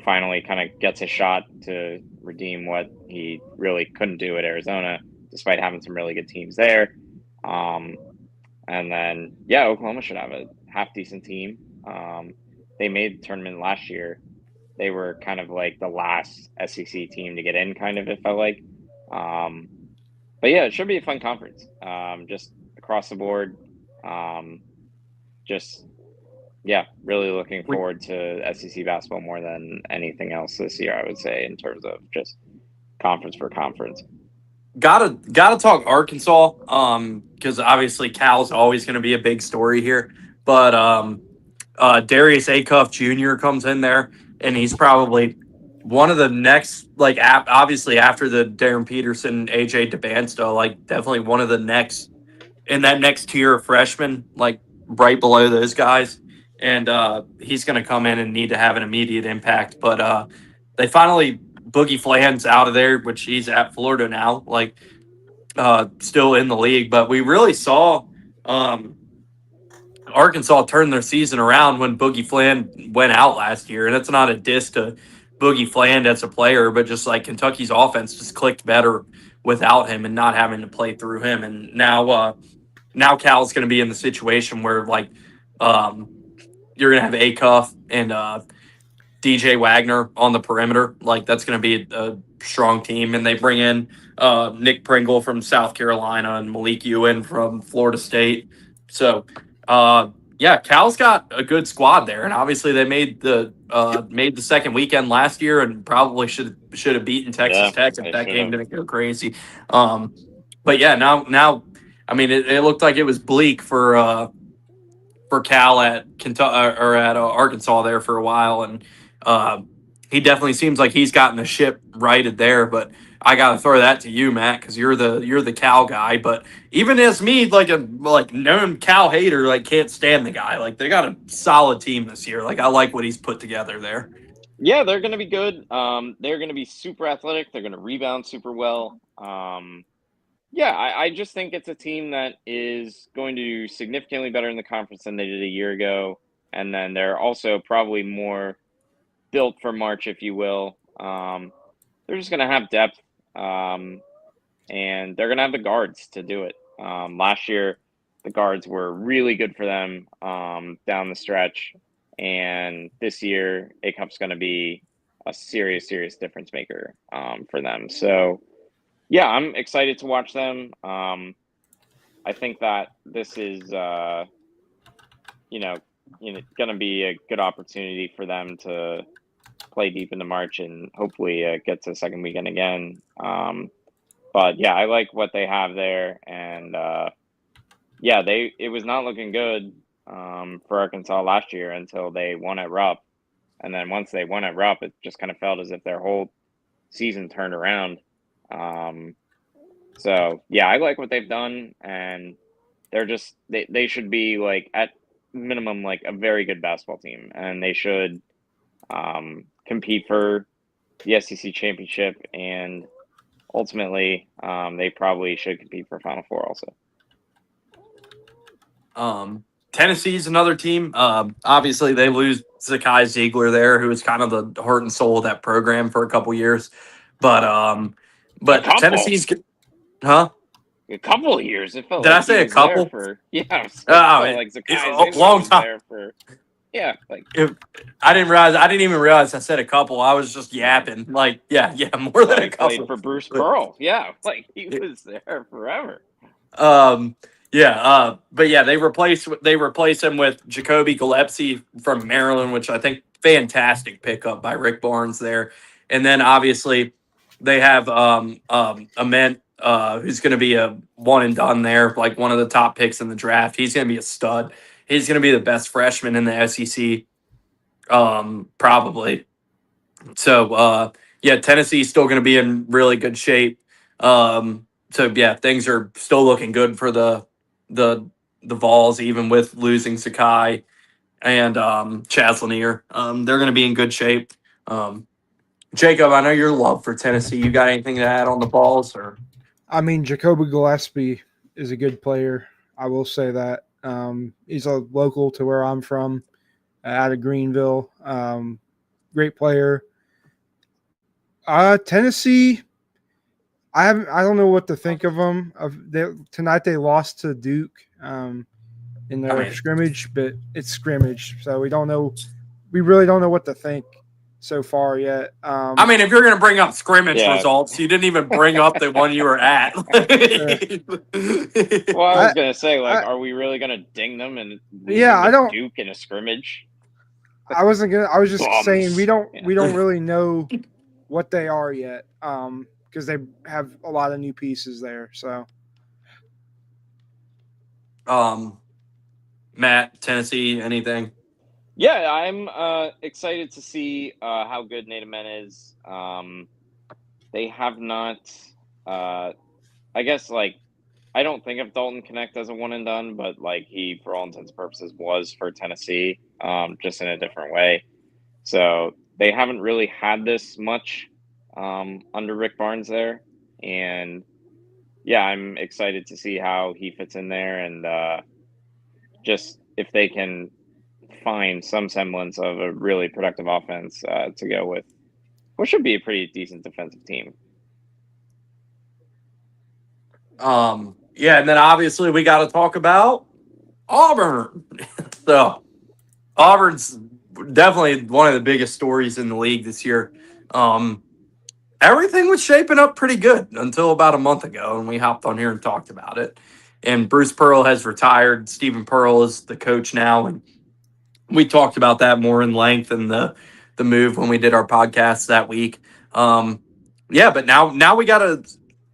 Finally kind of gets a shot to redeem what he really couldn't do at Arizona, despite having some really good teams there. And then, Oklahoma should have a half decent team. They made the tournament last year. They were kind of like the last SEC team to get in, kind of, it felt like. But yeah, it should be a fun conference. Just across the board. Really looking forward to SEC basketball more than anything else this year, I would say, in terms of just conference for conference.
Gotta talk Arkansas, because obviously Cal's always going to be a big story here. But Darius Acuff Jr. comes in there, and he's probably one of the next, like, obviously after the Darren Peterson, AJ DeBansto, like, definitely one of the next in that next tier of freshmen, like right below those guys. And he's going to come in and need to have an immediate impact. But they finally, Boogie Flan's out of there, which he's at Florida now, like still in the league. But we really saw Arkansas turn their season around when Boogie Flan went out last year. And that's not a diss to Boogie Flan as a player, but just like Kentucky's offense just clicked better without him and not having to play through him. And now Cal's going to be in the situation where, like, you're going to have Acuff and DJ Wagner on the perimeter. Like, that's going to be a strong team. And they bring in Nick Pringle from South Carolina and Malik Ewan from Florida State. So, Cal's got a good squad there. And obviously they made the second weekend last year and probably should have beaten Texas Tech if that game didn't go crazy. But yeah, now I mean, it looked like it was bleak for Cal at Kentucky or at Arkansas there for a while, and he definitely seems like he's gotten the ship righted there. But I got to throw that to you, Matt, because you're the Cal guy. But even as me, like a known Cal hater, like can't stand the guy. Like they got a solid team this year. Like I like what he's put together there.
Yeah, they're going to be good. They're going to be super athletic. They're going to rebound super well. I just think it's a team that is going to do significantly better in the conference than they did a year ago. And then they're also probably more built for March, if you will. They're just going to have depth, and they're going to have the guards to do it. Last year, the guards were really good for them down the stretch. And this year, Acuff's going to be a serious, serious difference maker for them. So, yeah, I'm excited to watch them. I think that this is, going to be a good opportunity for them to play deep into March and hopefully get to the second weekend again. But yeah, I like what they have there, and it was not looking good for Arkansas last year until they won at Rupp, and then once they won at Rupp, it just kind of felt as if their whole season turned around. So yeah, I like what they've done, and they're just they should be like at minimum like a very good basketball team, and they should compete for the SEC championship, and ultimately they probably should compete for Final Four also.
Tennessee's another team. Obviously they lose Zakai Ziegler there, who was kind of the heart and soul of that program for a couple years. But Tennessee's, huh?
A couple of years. It felt
Did
like
I say a couple?
Like Zakai
a long time.
There for, yeah, like
I didn't even realize I said a couple. I was just yapping. Like, yeah, more than a couple.
Played for Bruce Pearl. Yeah, like he was there forever.
But yeah, they replace him with Jacoby Gillespie from Maryland, which I think fantastic pickup by Rick Barnes there. And then obviously they have Ament, who's going to be a one and done there, like one of the top picks in the draft. He's going to be a stud. he's going to be the best freshman in the SEC, probably. So, yeah, Tennessee's still going to be in really good shape. So yeah, things are still looking good for the the Vols, even with losing Sakai and Chaz Lanier. They're going to be in good shape. Jacob, I know your love for Tennessee. You got anything to add on the Vols or?
I mean, Jacoby Gillespie is a good player. I will say that. He's a local to where I'm from, out of Greenville. Great player. Tennessee, I don't know what to think of them. Tonight they lost to Duke in their scrimmage, but it's scrimmage, so we don't know. We really don't know what to think so far yet.
I mean, if you're going to bring up scrimmage
Yeah.
results, you didn't even bring up the one you were at.
Well, I was gonna say, like, are we really gonna ding them and
I don't.
Duke in a scrimmage?
I wasn't gonna. I was just
Bums.
saying we don't
Yeah.
really know what they are yet, because they have a lot of new pieces there. So,
Matt, Tennessee, anything?
Yeah, I'm excited to see how good Nate Men is. They have not, I guess, like, I don't think of Dalton Connect as a one and done, but like he, for all intents and purposes, was for Tennessee, just in a different way. So they haven't really had this much under Rick Barnes there, and yeah, I'm excited to see how he fits in there, and just if they can find some semblance of a really productive offense to go with, what should be a pretty decent defensive team.
Yeah, and then obviously we got to talk about Auburn. So Auburn's definitely one of the biggest stories in the league this year. Everything was shaping up pretty good until about a month ago, and we hopped on here and talked about it. And Bruce Pearl has retired. Stephen Pearl is the coach now, and we talked about that more in length in the move when we did our podcast that week. Yeah, but now we got to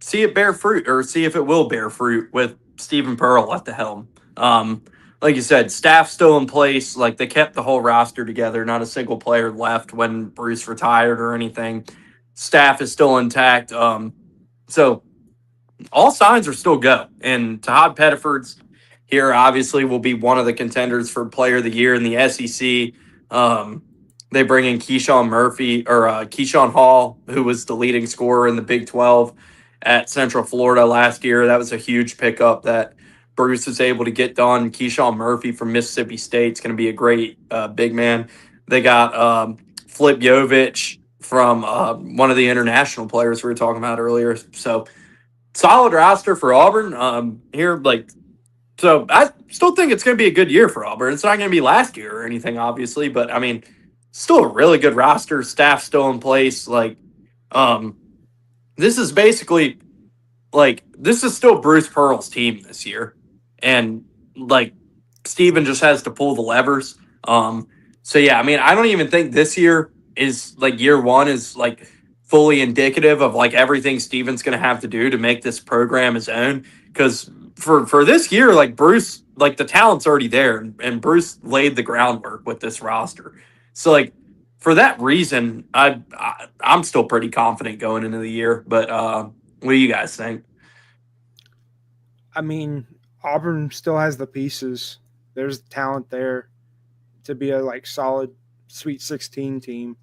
see it bear fruit, or see if it will bear fruit with Stephen Pearl at the helm. Like you said, staff still in place. Like, they kept the whole roster together. Not a single player left when Bruce retired or anything. Staff is still intact. So all signs are still go. And Todd Pettiford's here obviously will be one of the contenders for Player of the Year in the SEC. They bring in Keyshawn Hall, who was the leading scorer in the Big 12 at Central Florida last year. That was a huge pickup that Bruce was able to get done. Keyshawn Murphy from Mississippi State is going to be a great big man. They got Flip Jovich from one of the international players we were talking about earlier. So solid roster for Auburn here. So I still think it's going to be a good year for Auburn. It's not going to be last year or anything, obviously, but I mean, still a really good roster. Staff still in place. This is basically this is still Bruce Pearl's team this year, and Steven just has to pull the levers. So yeah, I mean, I don't even think this year is year one is fully indicative of everything Steven's going to have to do to make this program his own. Because for this year, Bruce, the talent's already there, and Bruce laid the groundwork with this roster. So for that reason, I'm still pretty confident going into the year. But what do you guys think?
I mean, Auburn still has the pieces. There's talent there to be a solid Sweet 16 team.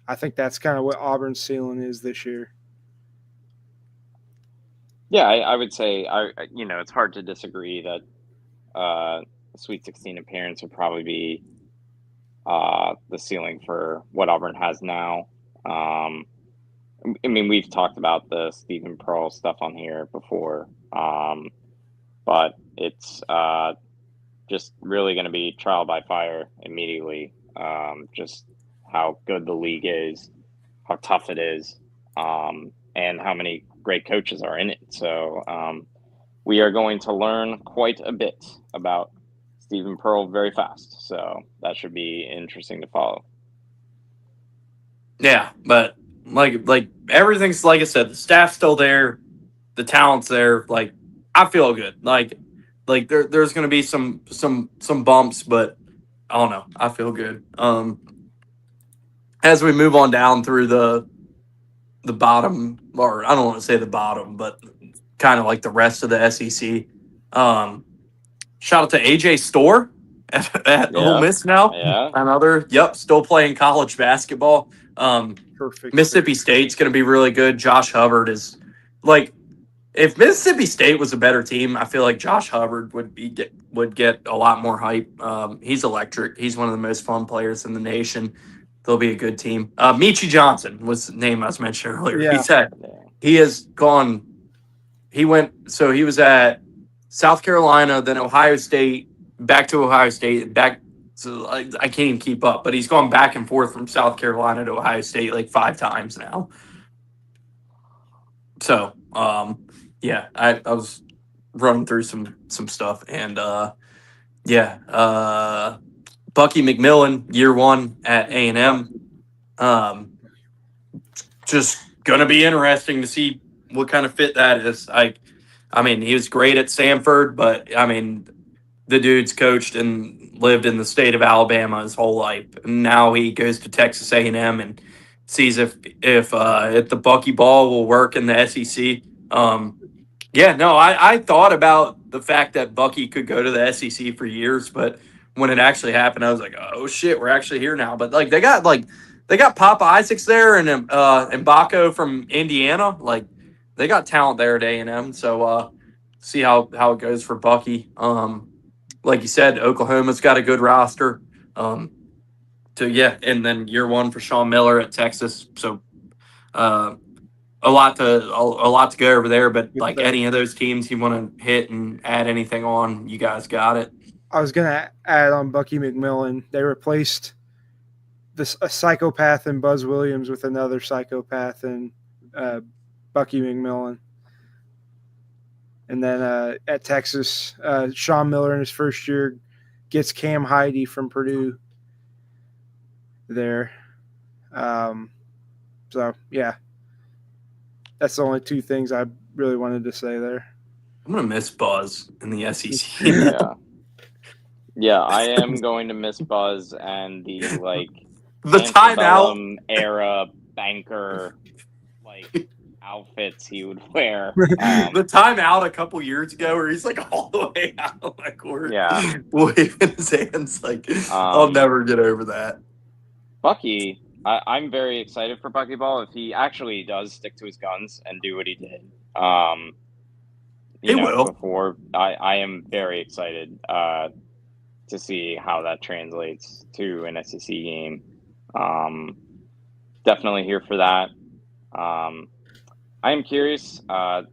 I think that's kind of what Auburn's ceiling is this year.
Yeah, I would say it's hard to disagree that the Sweet 16 appearance would probably be the ceiling for what Auburn has now. I mean, we've talked about the Stephen Pearl stuff on here before, but it's just really going to be trial by fire immediately. Just how good the league is, how tough it is, and how many great coaches are in it. So we are going to learn quite a bit about Stephen Pearl very fast. So that should be interesting to follow.
Yeah, but everything's, like I said, the staff's still there, the talent's there. I feel good. like there's going to be some bumps, but I don't know. I feel good. As we move on down through the bottom, or I don't want to say the bottom, but kind of like the rest of the SEC. Shout out to AJ Storr at Ole
Yeah.
Miss now.
Yeah.
Another, still playing college basketball.
Perfect.
Mississippi State's going to be really good. Josh Hubbard is like, if Mississippi State was a better team, I feel like Josh Hubbard would get a lot more hype. He's electric. He's one of the most fun players in the nation. They'll be a good team. Michi Johnson was the name I was mentioning earlier.
Yeah.
He said
Yeah.
he has gone. He was at South Carolina, then Ohio State, back to Ohio State, back. So I can't even keep up, but he's gone back and forth from South Carolina to Ohio State like 5 times now. So, yeah, I was running through some stuff, and Bucky McMillan, year 1 at A&M. Just gonna be interesting to see what kind of fit that is. I mean, he was great at Samford, but I mean, the dude's coached and lived in the state of Alabama his whole life. And now he goes to Texas A&M and sees if the Bucky ball will work in the SEC. I thought about the fact that Bucky could go to the SEC for years, but when it actually happened, I was like, oh shit, we're actually here now. But they got Papa Isaacs there and Mbako from Indiana. Like, they got talent there at A&M. So see how it goes for Bucky. Like you said, Oklahoma's got a good roster. And then year 1 for Sean Miller at Texas. So a lot to go over there. But like any of those teams you want to hit and add anything on, you guys got it.
I was gonna add on Bucky McMillan. They replaced a psychopath in Buzz Williams with another psychopath in Bucky McMillan. And then at Texas, Sean Miller in his first year gets Cam Heide from Purdue there. So, yeah. That's the only 2 things I really wanted to say there.
I'm going to miss Buzz in the SEC.
Yeah. Yeah, I am going to miss Buzz and the
the timeout
antebellum era banker outfits he would wear.
The timeout a couple years ago where he's all the way out of my court.
Yeah.
Waving his hands I'll never get over that.
Bucky, I'm very excited for Bucky Ball if he actually does stick to his guns and do what he did.
He will.
Before I am very excited to see how that translates to an SEC game. Definitely here for that. I am curious, to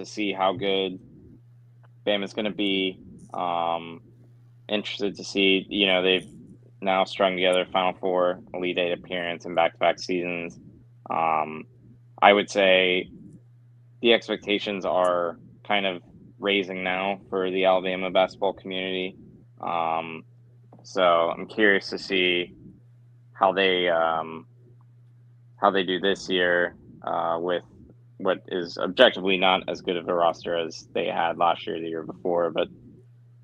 see how good Bama's going to be. Interested to see, they've now strung together Final Four, Elite Eight appearance in back-to-back seasons. I would say the expectations are kind of raising now for the Alabama basketball community. So I'm curious to see how they do this year with what is objectively not as good of a roster as they had last year, the year before, but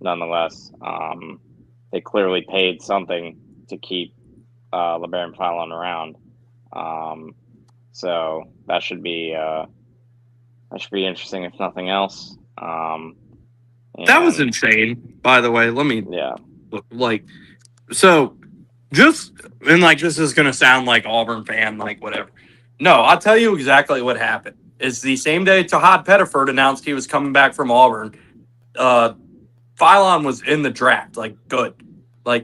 nonetheless, they clearly paid something to keep LeBaron Fallon around. So that should be interesting, if nothing else.
That was insane, by the way. Let me this is gonna sound like Auburn fan, whatever. No, I'll tell you exactly what happened. It's the same day Tahad Pettiford announced he was coming back from Auburn. Phylon was in the draft, good.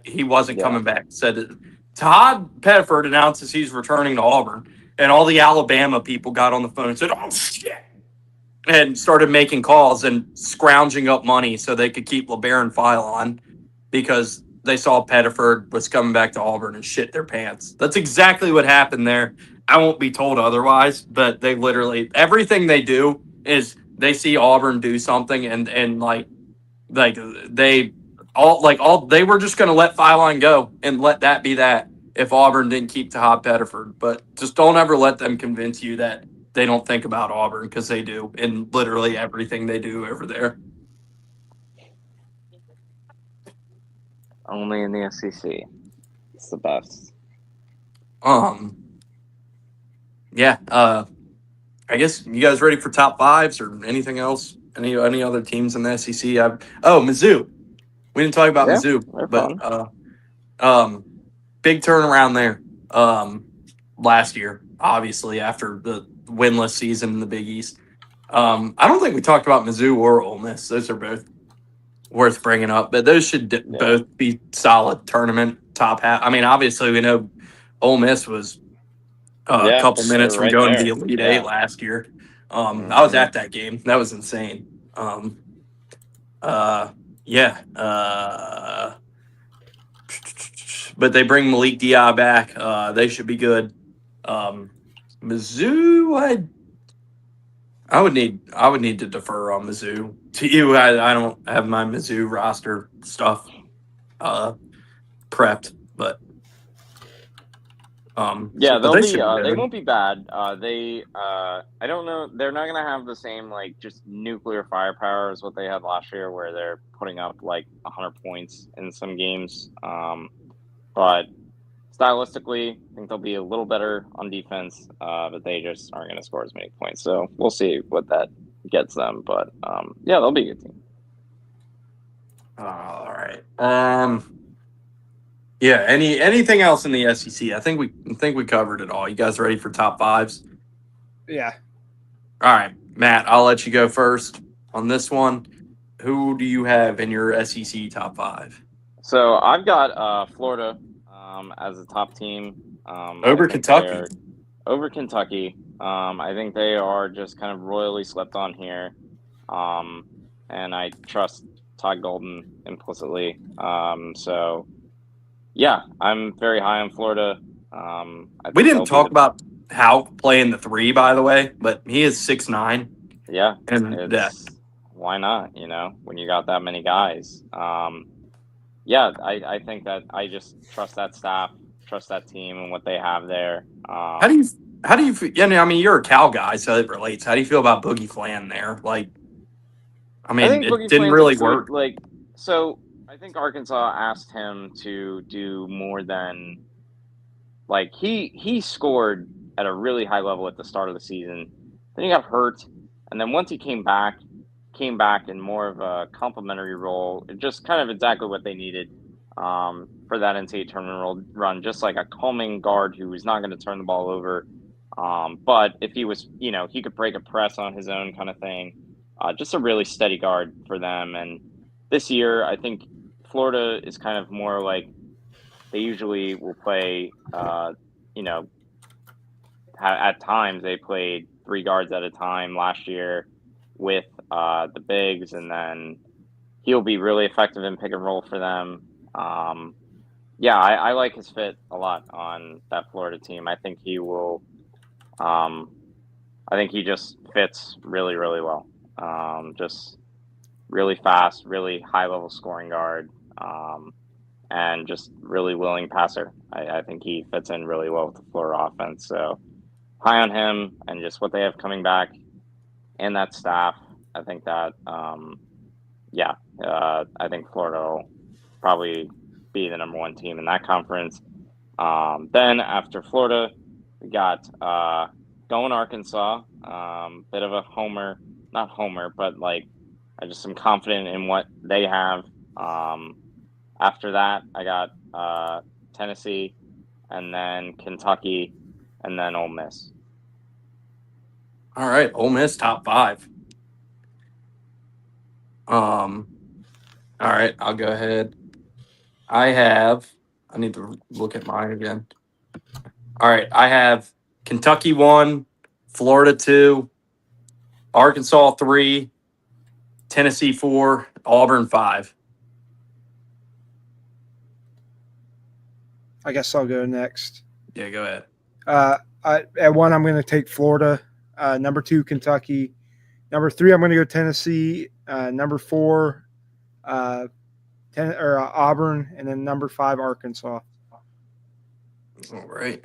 He wasn't coming back. Said Tahad Pettiford announces he's returning to Auburn, and all the Alabama people got on the phone and said, "Oh shit!" and started making calls and scrounging up money so they could keep LeBaron Phylon because they saw Pettiford was coming back to Auburn and shit their pants. That's exactly what happened there. I won't be told otherwise, but they literally, everything they do is they see Auburn do something and they were just going to let Phylon go and let that be that if Auburn didn't keep Tahad Pettiford. But just don't ever let them convince you that they don't think about Auburn, because they do in literally everything they do over there.
Only in the SEC. It's the best.
Yeah. I guess you guys ready for top fives or anything else? Any other teams in the SEC? Mizzou. We didn't talk about
Yeah,
Mizzou,
they're
but
fun.
big turnaround there. Last year, obviously after the winless season in the Big East. I don't think we talked about Mizzou or Ole Miss. Those are both worth bringing up, but those should
Yeah.
both be solid tournament top half. I mean, obviously we know Ole Miss was a
Yeah,
couple
they
minutes
were
from
right
going to the
there.
Elite Eight
Yeah.
last year. I was
Mhm.
at that game. That was insane. Yeah. But they bring Malik Diab back. They should be good. Mizzou, I would need to defer on Mizzou to you. I don't have my Mizzou roster stuff prepped, but
Yeah,
but
they'll
they
be.
should be
They
good.
won't be bad. They. I don't know. They're not gonna have the same like just nuclear firepower as what they had last year, where they're putting up like 100 points in some games. But stylistically, I think they'll be a little better on defense. But they just aren't gonna score as many points. So we'll see what that gets them. But yeah, they'll be a good team.
All right. Yeah. Anything else in the SEC? I think we covered it all. You guys ready for top fives?
Yeah.
All right, Matt. I'll let you go first on this one. Who do you have in your SEC top five?
So I've got Florida as a top team. I
Over
think they
Kentucky.
are over Kentucky. I think they are just kind of royally slept on here. And I trust Todd Golden implicitly. So, yeah, I'm very high on Florida. I
We
think
didn't
they'll be
talk about how playing the three, by the way, but he is 6'9",
yeah,
and that
it's why not, when you got that many guys. Yeah, I think that I just trust that staff, trust that team and what they have there.
how do you I mean, you're a Cal guy, so it relates. How do you feel about Boogie Flan there? Like, I
I
mean,
think
it
Boogie
didn't
Flan's a
really
good
work.
so I think Arkansas asked him to do more than he scored at a really high level at the start of the season. Then he got hurt, and then once he came back in more of a complimentary role, just kind of exactly what they needed for that NCAA tournament run, just like a calming guard who was not going to turn the ball over. But if he was, he could break a press on his own kind of thing. Just a really steady guard for them. And this year, I think Florida is kind of more like they usually will play, you know, at times they played three guards at a time last year with the bigs, and then he'll be really effective in pick and roll for them. Yeah, I like his fit a lot on that Florida team. I think he will. I think he just fits really, really well. Just really fast, really high level scoring guard, and just really willing passer. I think he fits in really well with the Florida offense. So high on him and just what they have coming back and that staff. I think that, I think Florida will probably be the number one team in that conference. Then after Florida, we got going Arkansas. Bit of a homer, not homer, but like I just am confident in what they have. After that, I got Tennessee, and then Kentucky, and then Ole Miss.
All right, Ole Miss top five. All right, I'll go ahead. I need to look at mine again. All right, I have Kentucky 1, Florida 2, Arkansas 3, Tennessee 4, Auburn 5.
I guess I'll go next.
Yeah, go ahead.
At one, I'm going to take Florida. Number two, Kentucky. Number three, I'm going to go Tennessee. Number four, Auburn, and then number five, Arkansas.
All right.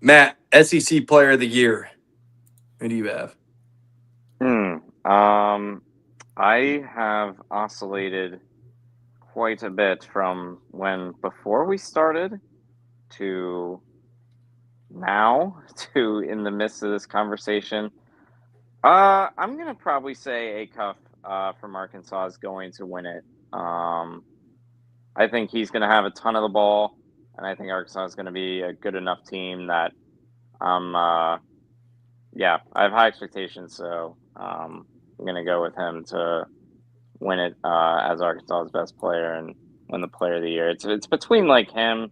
Matt, SEC Player of the Year. Who do you have?
I have oscillated quite a bit from when before we started to now to in the midst of this conversation. I'm gonna probably say Acuff from Arkansas is going to win it. I think he's gonna have a ton of the ball, and I think Arkansas is gonna be a good enough team that yeah, I have high expectations. So I'm gonna go with him to win it as Arkansas's best player and win the Player of the Year. It's between like him,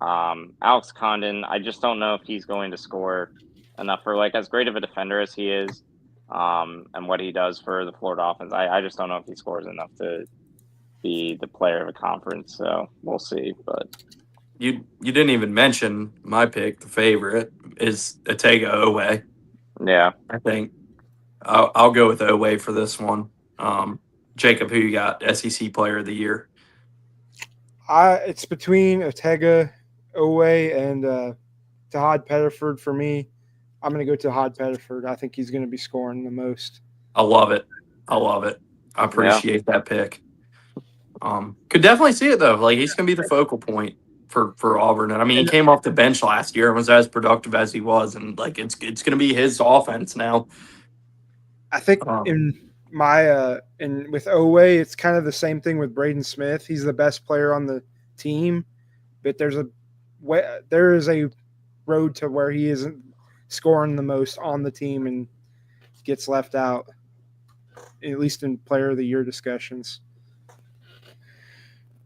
Alex Condon. I just don't know if he's going to score enough for like as great of a defender as he is, and what he does for the Florida offense. I just don't know if he scores enough to be the player of a conference. So we'll see. But
You didn't even mention my pick. The favorite is Otega Owe.
yeah,
I think I'll go with Owe for this one. Jacob, who you got? SEC Player of the Year.
It's between Ortega, Owe, and Tahad Pettiford for me. I'm going to go to Tahad Pettiford. I think he's going to be scoring the most.
I love it. I appreciate that pick. Could definitely see it though. Like he's going to be the focal point for Auburn. And I mean, he came off the bench last year and was as productive as he was, and like it's going to be his offense now.
I think in my and with Owe, it's kind of the same thing with Braden Smith. He's the best player on the team, but there is a road to where he isn't scoring the most on the team and gets left out, at least in Player of the Year discussions.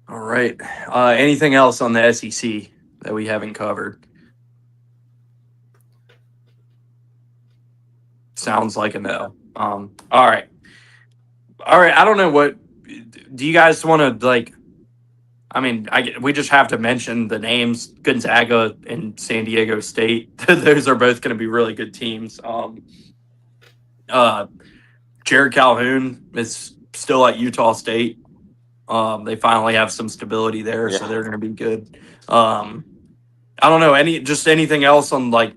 All right. Anything else on the SEC that we haven't covered? Sounds like a no. All right. I don't know what. Do you guys want to like? I mean, we just have to mention the names Gonzaga and San Diego State. Those are both going to be really good teams. Jared Calhoun is still at Utah State. They finally have some stability there, so they're going to be good. I don't know anything else on like,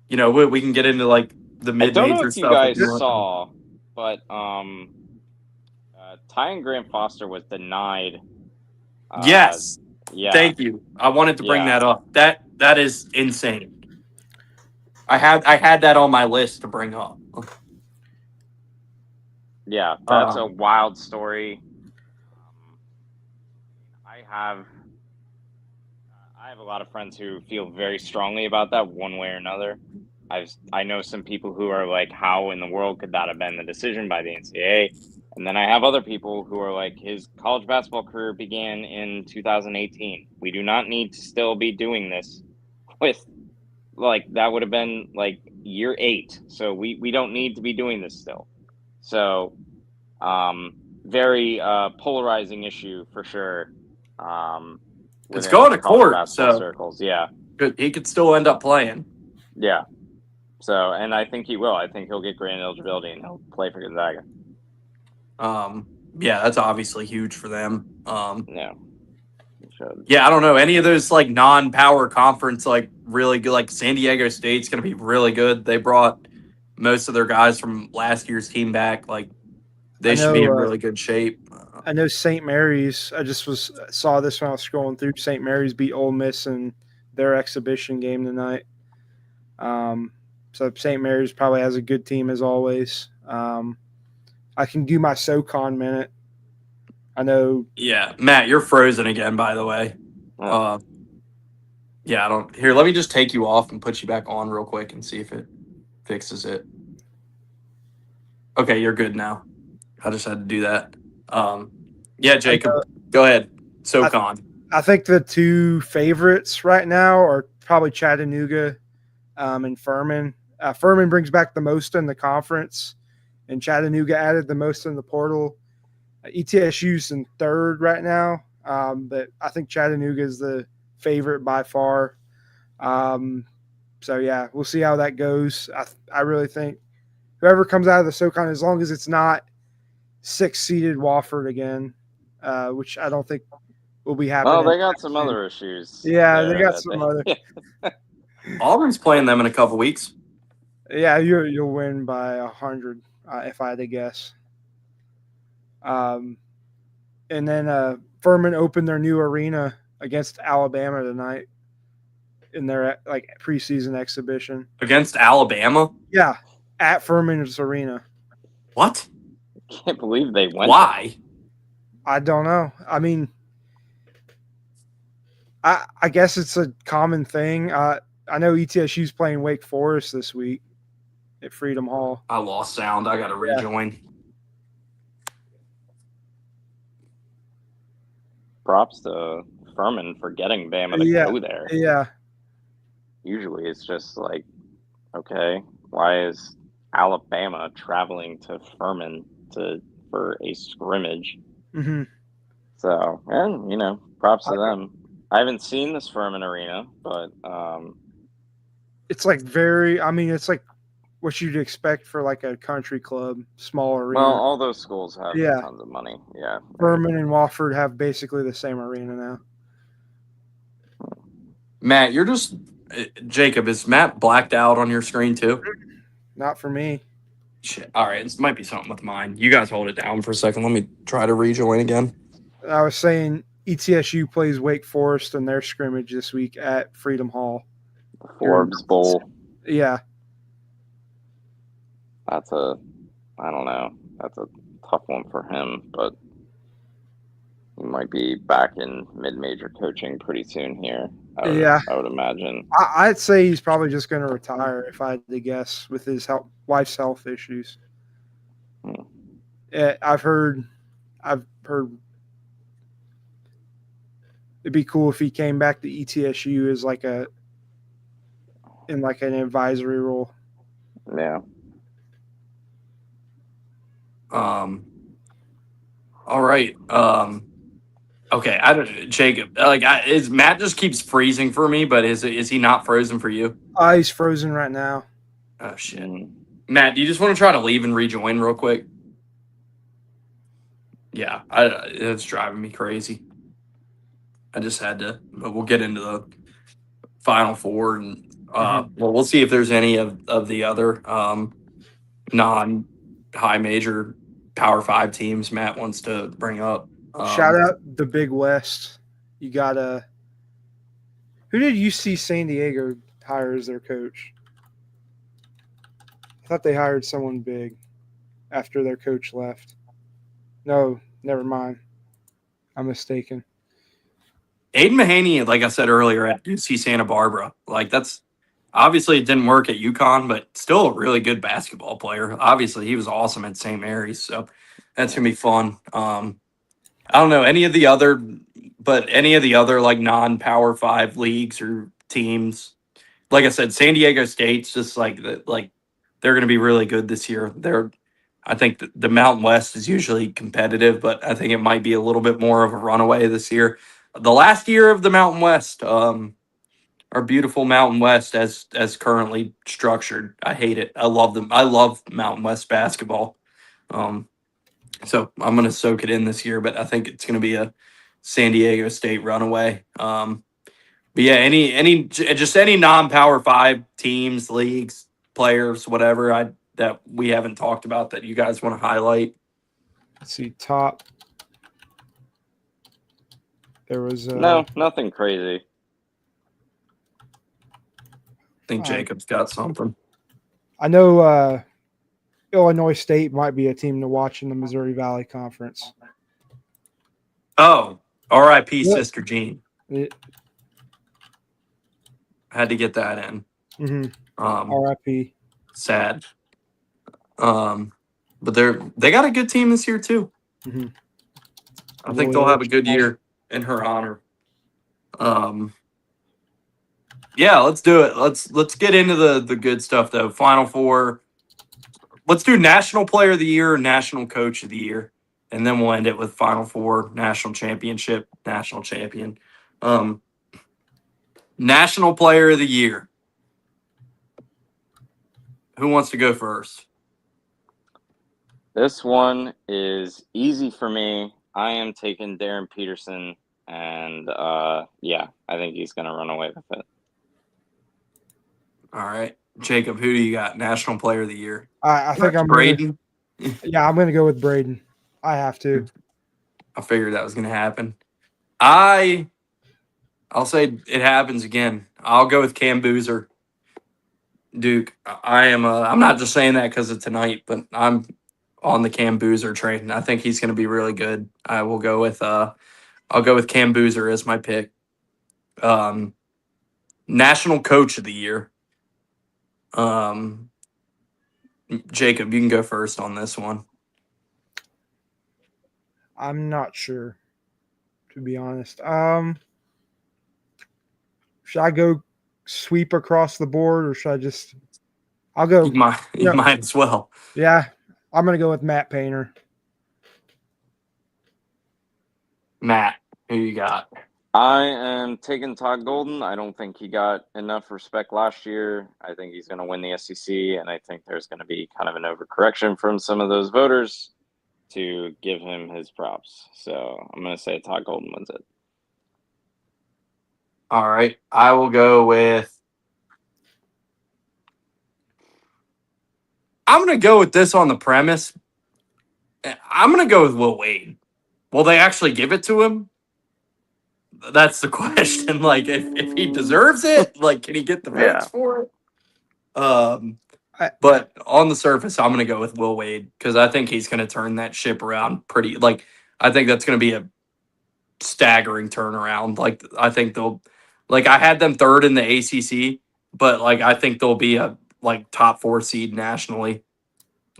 we can get into like the
I don't know
mid-major
if you
stuff.
guys saw, but Ty and Graham Foster was denied.
Yes.
Yeah.
Thank you. I wanted to bring that up. That is insane. I had that on my list to bring up.
Yeah, that's a wild story. I have a lot of friends who feel very strongly about that one way or another. I know some people who are like, how in the world could that have been the decision by the NCAA? And then I have other people who are like, his college basketball career began in 2018. We do not need to still be doing this with, like, that would have been like year 8. So we don't need to be doing this still. So very polarizing issue for sure.
It's going to court, so
circles. Yeah,
he could still end up playing.
Yeah. So, and I think he will. I think he'll get grant eligibility and he'll play for Gonzaga.
Yeah, that's obviously huge for them.
Yeah.
Yeah, I don't know. Any of those like non-power conference, like really good, like San Diego State's going to be really good. They brought most of their guys from last year's team back. Like they should be in really good shape.
I know St. Mary's. I just saw this when I was scrolling through. St. Mary's beat Ole Miss in their exhibition game tonight. So St. Mary's probably has a good team as always. I can do my SoCon minute. I know.
Yeah, Matt, you're frozen again, by the way. Yeah, I don't. Here, let me just take you off and put you back on real quick and see if it fixes it. Okay, you're good now. I just had to do that. Yeah, Jacob, go ahead. SoCon.
I think the two favorites right now are probably Chattanooga and Furman. Furman brings back the most in the conference, and Chattanooga added the most in the portal. ETSU's in third right now, but I think Chattanooga is the favorite by far. So, yeah, we'll see how that goes. I really think whoever comes out of the SoCon, as long as it's not 6-seeded Wofford again, which I don't think will be happening.
Oh, they got some other issues.
Yeah, they got some other.
Auburn's playing them in a couple weeks.
Yeah, you'll win by 100 if I had to guess. And then Furman opened their new arena against Alabama tonight in their like preseason exhibition.
Against Alabama?
Yeah, at Furman's arena.
What?
Can't believe they went.
Why?
I don't know. I mean, I guess it's a common thing. I know ETSU's playing Wake Forest this week at Freedom Hall.
I lost sound. I got to rejoin.
Props to Furman for getting Bama to go there.
Yeah.
Usually it's just like, okay, why is Alabama traveling to Furman for a scrimmage?
Mm-hmm.
So, and you know, props to them. I haven't seen this Furman arena, but
it's like it's like what you'd expect for like a country club, small arena.
Well, all those schools have tons of money. Yeah.
Furman and Wofford have basically the same arena now.
Matt, you're just Jacob. Is Matt blacked out on your screen too?
Not for me.
Shit. All right, this might be something with mine. You guys hold it down for a second. Let me try to rejoin again.
I was saying ETSU plays Wake Forest in their scrimmage this week at Freedom Hall.
Forbes Bowl.
Yeah.
I don't know. That's a tough one for him, but he might be back in mid-major coaching pretty soon here. I would imagine.
I'd say he's probably just going to retire if I had to guess with his wife's health issues. I've heard it'd be cool if he came back to ETSU as in an advisory role.
Yeah.
All right. Okay. Jacob. Is Matt just keeps freezing for me? But is he not frozen for you?
He's frozen right now.
Oh shit. Matt, do you just want to try to leave and rejoin real quick? Yeah, it's driving me crazy. I just had to. But we'll get into the Final Four, and we'll see if there's any of the other non-high major Power 5 teams Matt wants to bring up.
Shout out the Big West. You got who did UC San Diego hire as their coach? I thought they hired someone big after their coach left. No, never mind. I'm mistaken.
Aiden Mahaney, like I said earlier, at UC Santa Barbara. That's obviously it didn't work at UConn, but still a really good basketball player. Obviously, he was awesome at St. Mary's, so that's gonna be fun. I don't know any of the other like non-Power 5 leagues or teams. Like I said, San Diego State's just they're going to be really good this year. I think the Mountain West is usually competitive, but I think it might be a little bit more of a runaway this year. The last year of the Mountain West, our beautiful Mountain West as currently structured. I hate it. I love them. I love Mountain West basketball. So I'm going to soak it in this year, but I think it's going to be a San Diego State runaway. But yeah, any non-Power 5 teams, leagues, players, whatever that we haven't talked about that you guys want to highlight.
Let's see, top. There was
no, nothing crazy.
I think Jacob's got something.
I know Illinois State might be a team to watch in the Missouri Valley Conference.
Oh, R.I.P. Sister Jean.
I
had to get that in.
Mm-hmm. R.I.P.
Sad. But they got a good team this year too.
Mm-hmm.
I think they'll have a good year in her honor. Yeah, let's do it. Let's get into the good stuff though. Final Four. Let's do National Player of the Year, National Coach of the Year, and then we'll end it with Final Four, National Championship, National Champion. National Player of the Year. Who wants to go first?
This one is easy for me. I am taking Darren Peterson, and I think he's going to run away with it.
All right. Jacob, who do you got? National Player of the Year.
I think I'm
Braden.
I'm going to go with Braden. I have to.
I figured that was going to happen. I'll say it happens again. I'll go with Cam Boozer, Duke. I'm not just saying that because of tonight, but I'm on the Cam Boozer train. I think he's going to be really good. I'll go with Cam Boozer as my pick. National Coach of the Year. Jacob, you can go first on this one.
I'm not sure, to be honest. Should I go sweep across the board, or should I just? I'll go.
You might as well.
Yeah, I'm gonna go with Matt Painter.
Matt, who you got?
I am taking Todd Golden. I don't think he got enough respect last year. I think he's going to win the SEC, and I think there's going to be kind of an overcorrection from some of those voters to give him his props. So I'm going to say Todd Golden wins it.
All right. I will go with. I'm going to go with this on the premise. I'm going to go with Will Wade. Will they actually give it to him? That's the question. Like, if he deserves it, like, can he get the votes for it? But on the surface, I'm going to go with Will Wade because I think he's going to turn that ship around pretty. Like, I think that's going to be a staggering turnaround. Like, I think they'll. Like, I had them third in the ACC, but like, I think they'll be a top 4 seed nationally.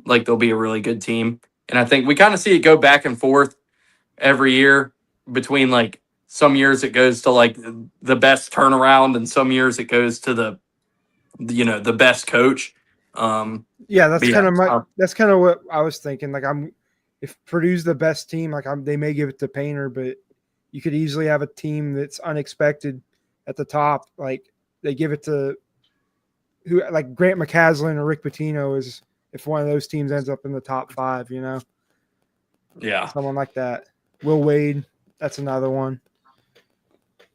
Like, they'll be a really good team, and I think we kind of see it go back and forth every year between like. Some years it goes to like the best turnaround, and some years it goes to the best coach.
Yeah, that's kind of what I was thinking. Like, if Purdue's the best team, they may give it to Painter, but you could easily have a team that's unexpected at the top. Like, they give it to like Grant McCaslin or Rick Pitino is if one of those teams ends up in the top 5.
Yeah,
someone like that. Will Wade, that's another one.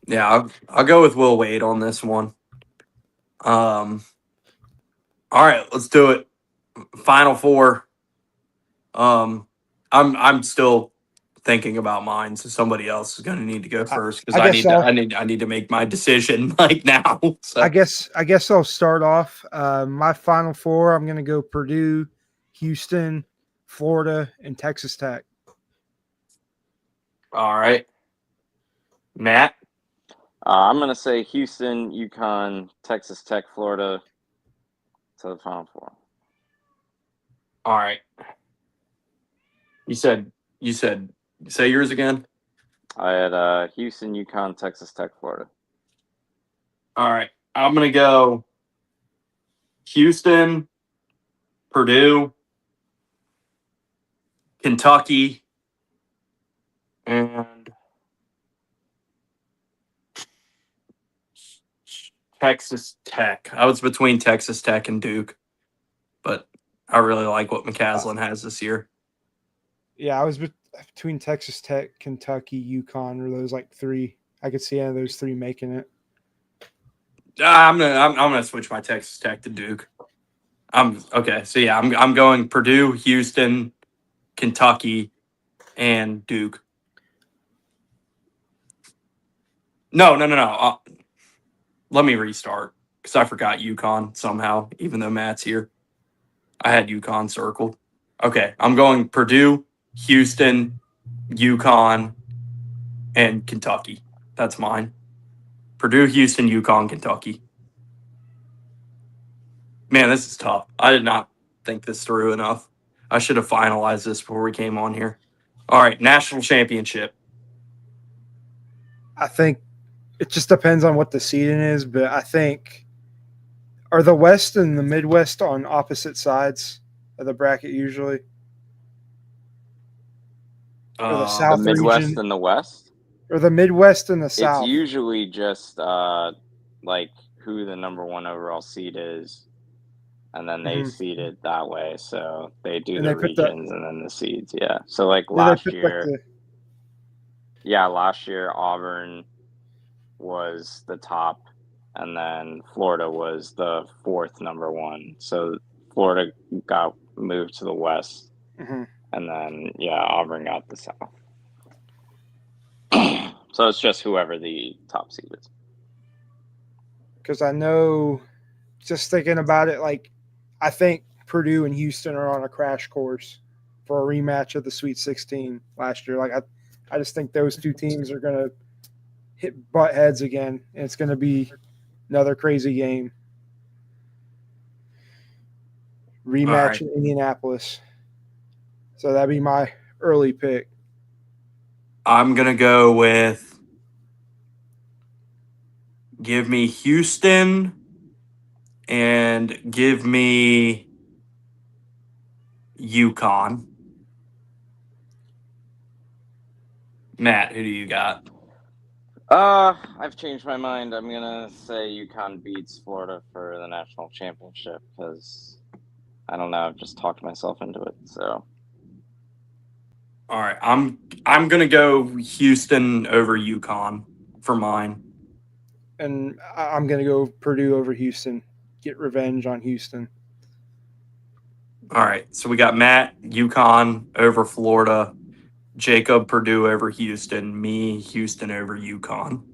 Yeah, I'll go with Will Wade on this one. All right, let's do it. Final 4. I'm still thinking about mine, so somebody else is going to need to go first because I need to make my decision like now. So.
I guess I'll start off. My Final 4. I'm going to go Purdue, Houston, Florida, and Texas Tech.
All right, Matt.
I'm going to say Houston, UConn, Texas Tech, Florida to the Final 4.
All right. You said say yours again.
I had Houston, UConn, Texas Tech, Florida.
All right. I'm going to go Houston, Purdue, Kentucky, and Texas Tech. I was between Texas Tech and Duke, but I really like what McCaslin has this year.
Yeah, I was between Texas Tech, Kentucky, UConn, or those 3. I could see any of those 3 making it.
I'm gonna switch my Texas Tech to Duke. Okay. So yeah, I'm going Purdue, Houston, Kentucky, and Duke. No. Let me restart because I forgot UConn somehow, even though Matt's here. I had UConn circled. Okay, I'm going Purdue, Houston, UConn, and Kentucky. That's mine. Purdue, Houston, UConn, Kentucky. Man, this is tough. I did not think this through enough. I should have finalized this before we came on here. All right, national championship.
I think it just depends on what the seeding is, but I think are the West and the Midwest on opposite sides of the bracket usually? Or the South
the Midwest
region?
And the West?
Or the Midwest and the South?
It's usually just like who the number 1 overall seed is, and then they seed it that way. So they do the regions and then the seeds. Yeah. So like last year, last year Auburn was the top, and then Florida was the 4th number 1. So Florida got moved to the West, and then Auburn got the South.
So it's just whoever the top seed is.
Because I know, just thinking about it, like I think Purdue and Houston are on a crash course for a rematch of the Sweet 16 last year. Like I just think those two teams are going to butt heads again, and it's going to be another crazy game. Rematch
right.
in Indianapolis. So that'd be my early pick.
I'm gonna go with give me Houston and give me UConn. Matt, who do you got?
I've changed my mind. I'm gonna say UConn beats Florida for the national championship because I don't know. I've just talked myself into it. So
All right, I'm gonna go Houston over UConn for mine.
And I'm going to go Purdue over Houston. Get revenge on Houston.
All right, so we got Matt UConn over Florida, Jacob Purdue over Houston, me Houston over UConn.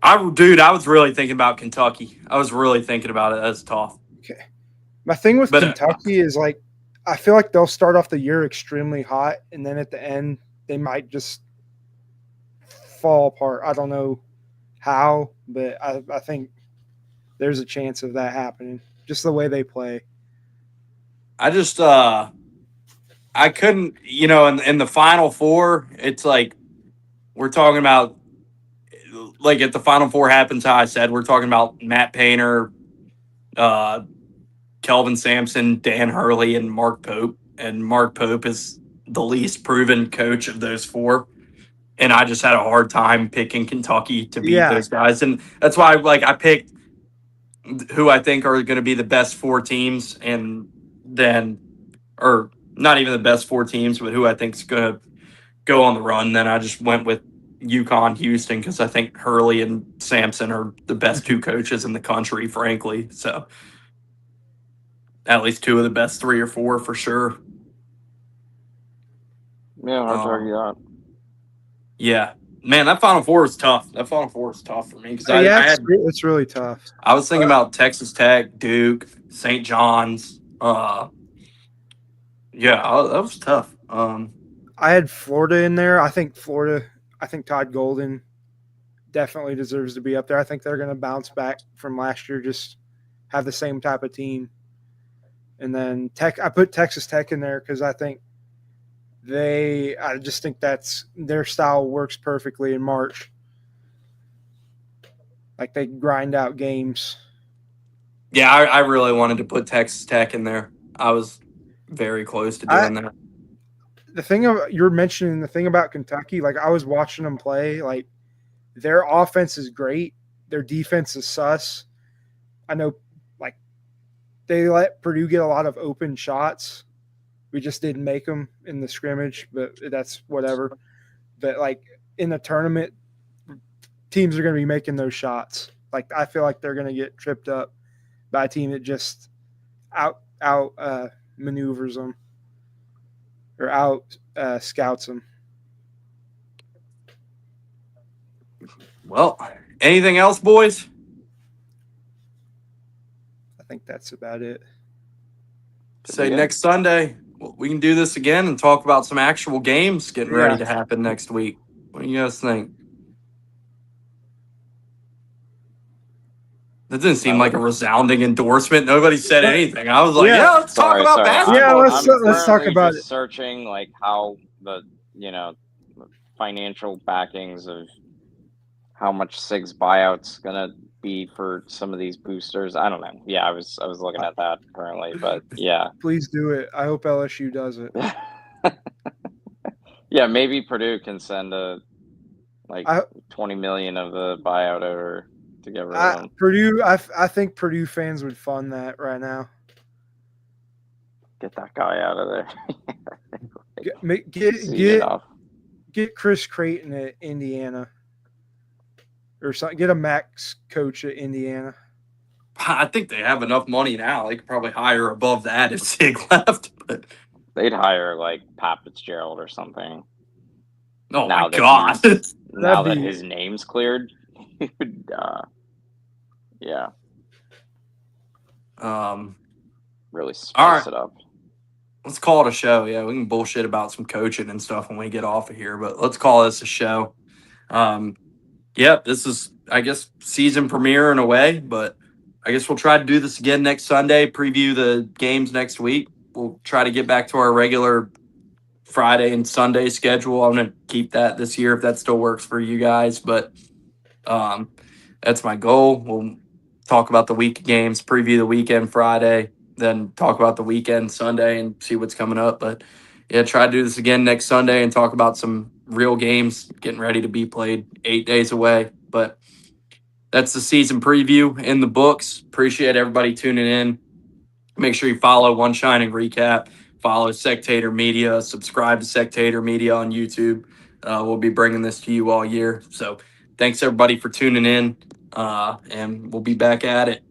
I was really thinking about Kentucky. I was really thinking about it. That's tough.
Okay. My thing with
But,
Kentucky is like I feel like they'll start off the year extremely hot, and then at the end they might just fall apart. I don't know how, but I think there's a chance of that happening. Just the way they play.
I just I couldn't, in the Final Four, it's like we're talking about, like if the Final Four happens, how I said, we're talking about Matt Painter, uh, Kelvin Sampson, Dan Hurley, and Mark Pope. And Mark Pope is the least proven coach of those four. And I just had a hard time picking Kentucky to beat
Yeah.
those guys. And that's why I picked who I think are going to be the best four teams, and then, or not even the best four teams, but who I think is going to go on the run. Then I just went with UConn, Houston, because I think Hurley and Sampson are the best two coaches in the country, frankly. So at least two of the best three or four for sure.
yeah, hard to argue that.
Yeah, man, that Final Four was tough. That Final Four was tough for me because
It's really tough.
I was thinking about Texas Tech, Duke, St. John's. Yeah, that was tough.
I had Florida in there. I think Todd Golden definitely deserves to be up there. I think they're going to bounce back from last year, just have the same type of team. And then I put Texas Tech in there because I just think that's their style works perfectly in March. Like they grind out games.
Yeah, I really wanted to put Texas Tech in there. I was very close to doing that.
The thing you're mentioning, the thing about Kentucky, like I was watching them play, like their offense is great. Their defense is sus. I know, like, they let Purdue get a lot of open shots. We just didn't make them in the scrimmage, but that's whatever. But, like, in the tournament, teams are going to be making those shots. Like, I feel like they're going to get tripped up by a team that just out maneuvers them or out scouts them.
Well, anything else, boys?
I think that's about it.
Say next Sunday we can do this again and talk about some actual games getting ready
Yeah.
to happen next week. What do you guys think? That didn't seem like a resounding endorsement. Nobody said anything. I was like,
Yeah.
yeah, let's talk about basketball.
Yeah, let's talk
currently
about
just searching like how the financial backings of how much SIG's buyout's gonna be for some of these boosters. I don't know. Yeah, I was looking at that currently, but yeah.
Please do it. I hope LSU does it.
Yeah, maybe Purdue can send $20 million of the buyout over to get rid of them.
Purdue, I think Purdue fans would fund that right now.
Get that guy out of there.
Get Chris Creighton at Indiana. Or something. Get a max coach at Indiana.
I think they have enough money now. They could probably hire above that if Sig left. But
they'd hire like Pat Fitzgerald or something.
Oh
Now
my
that
god.
now that
be-
his name's cleared, he would, yeah,
um,
really
all
spice
right.
it up.
Let's call it a show. Yeah, we can bullshit about some coaching and stuff when we get off of here, but let's call this a show. Yep, this is, I guess, season premiere in a way, but I guess we'll try to do this again next Sunday, preview the games next week. We'll try to get back to our regular Friday and Sunday schedule. I'm going to keep that this year if that still works for you guys, but um, that's my goal. We'll talk about the week games, preview the weekend Friday, then talk about the weekend Sunday and see what's coming up. But yeah, try to do this again next Sunday and talk about some real games getting ready to be played 8 days away. But that's the season preview in the books. Appreciate everybody tuning in. Make sure you follow One Shining Recap, follow Sectator Media, subscribe to Sectator Media on YouTube. We'll be bringing this to you all year. So thanks everybody for tuning in, and we'll be back at it.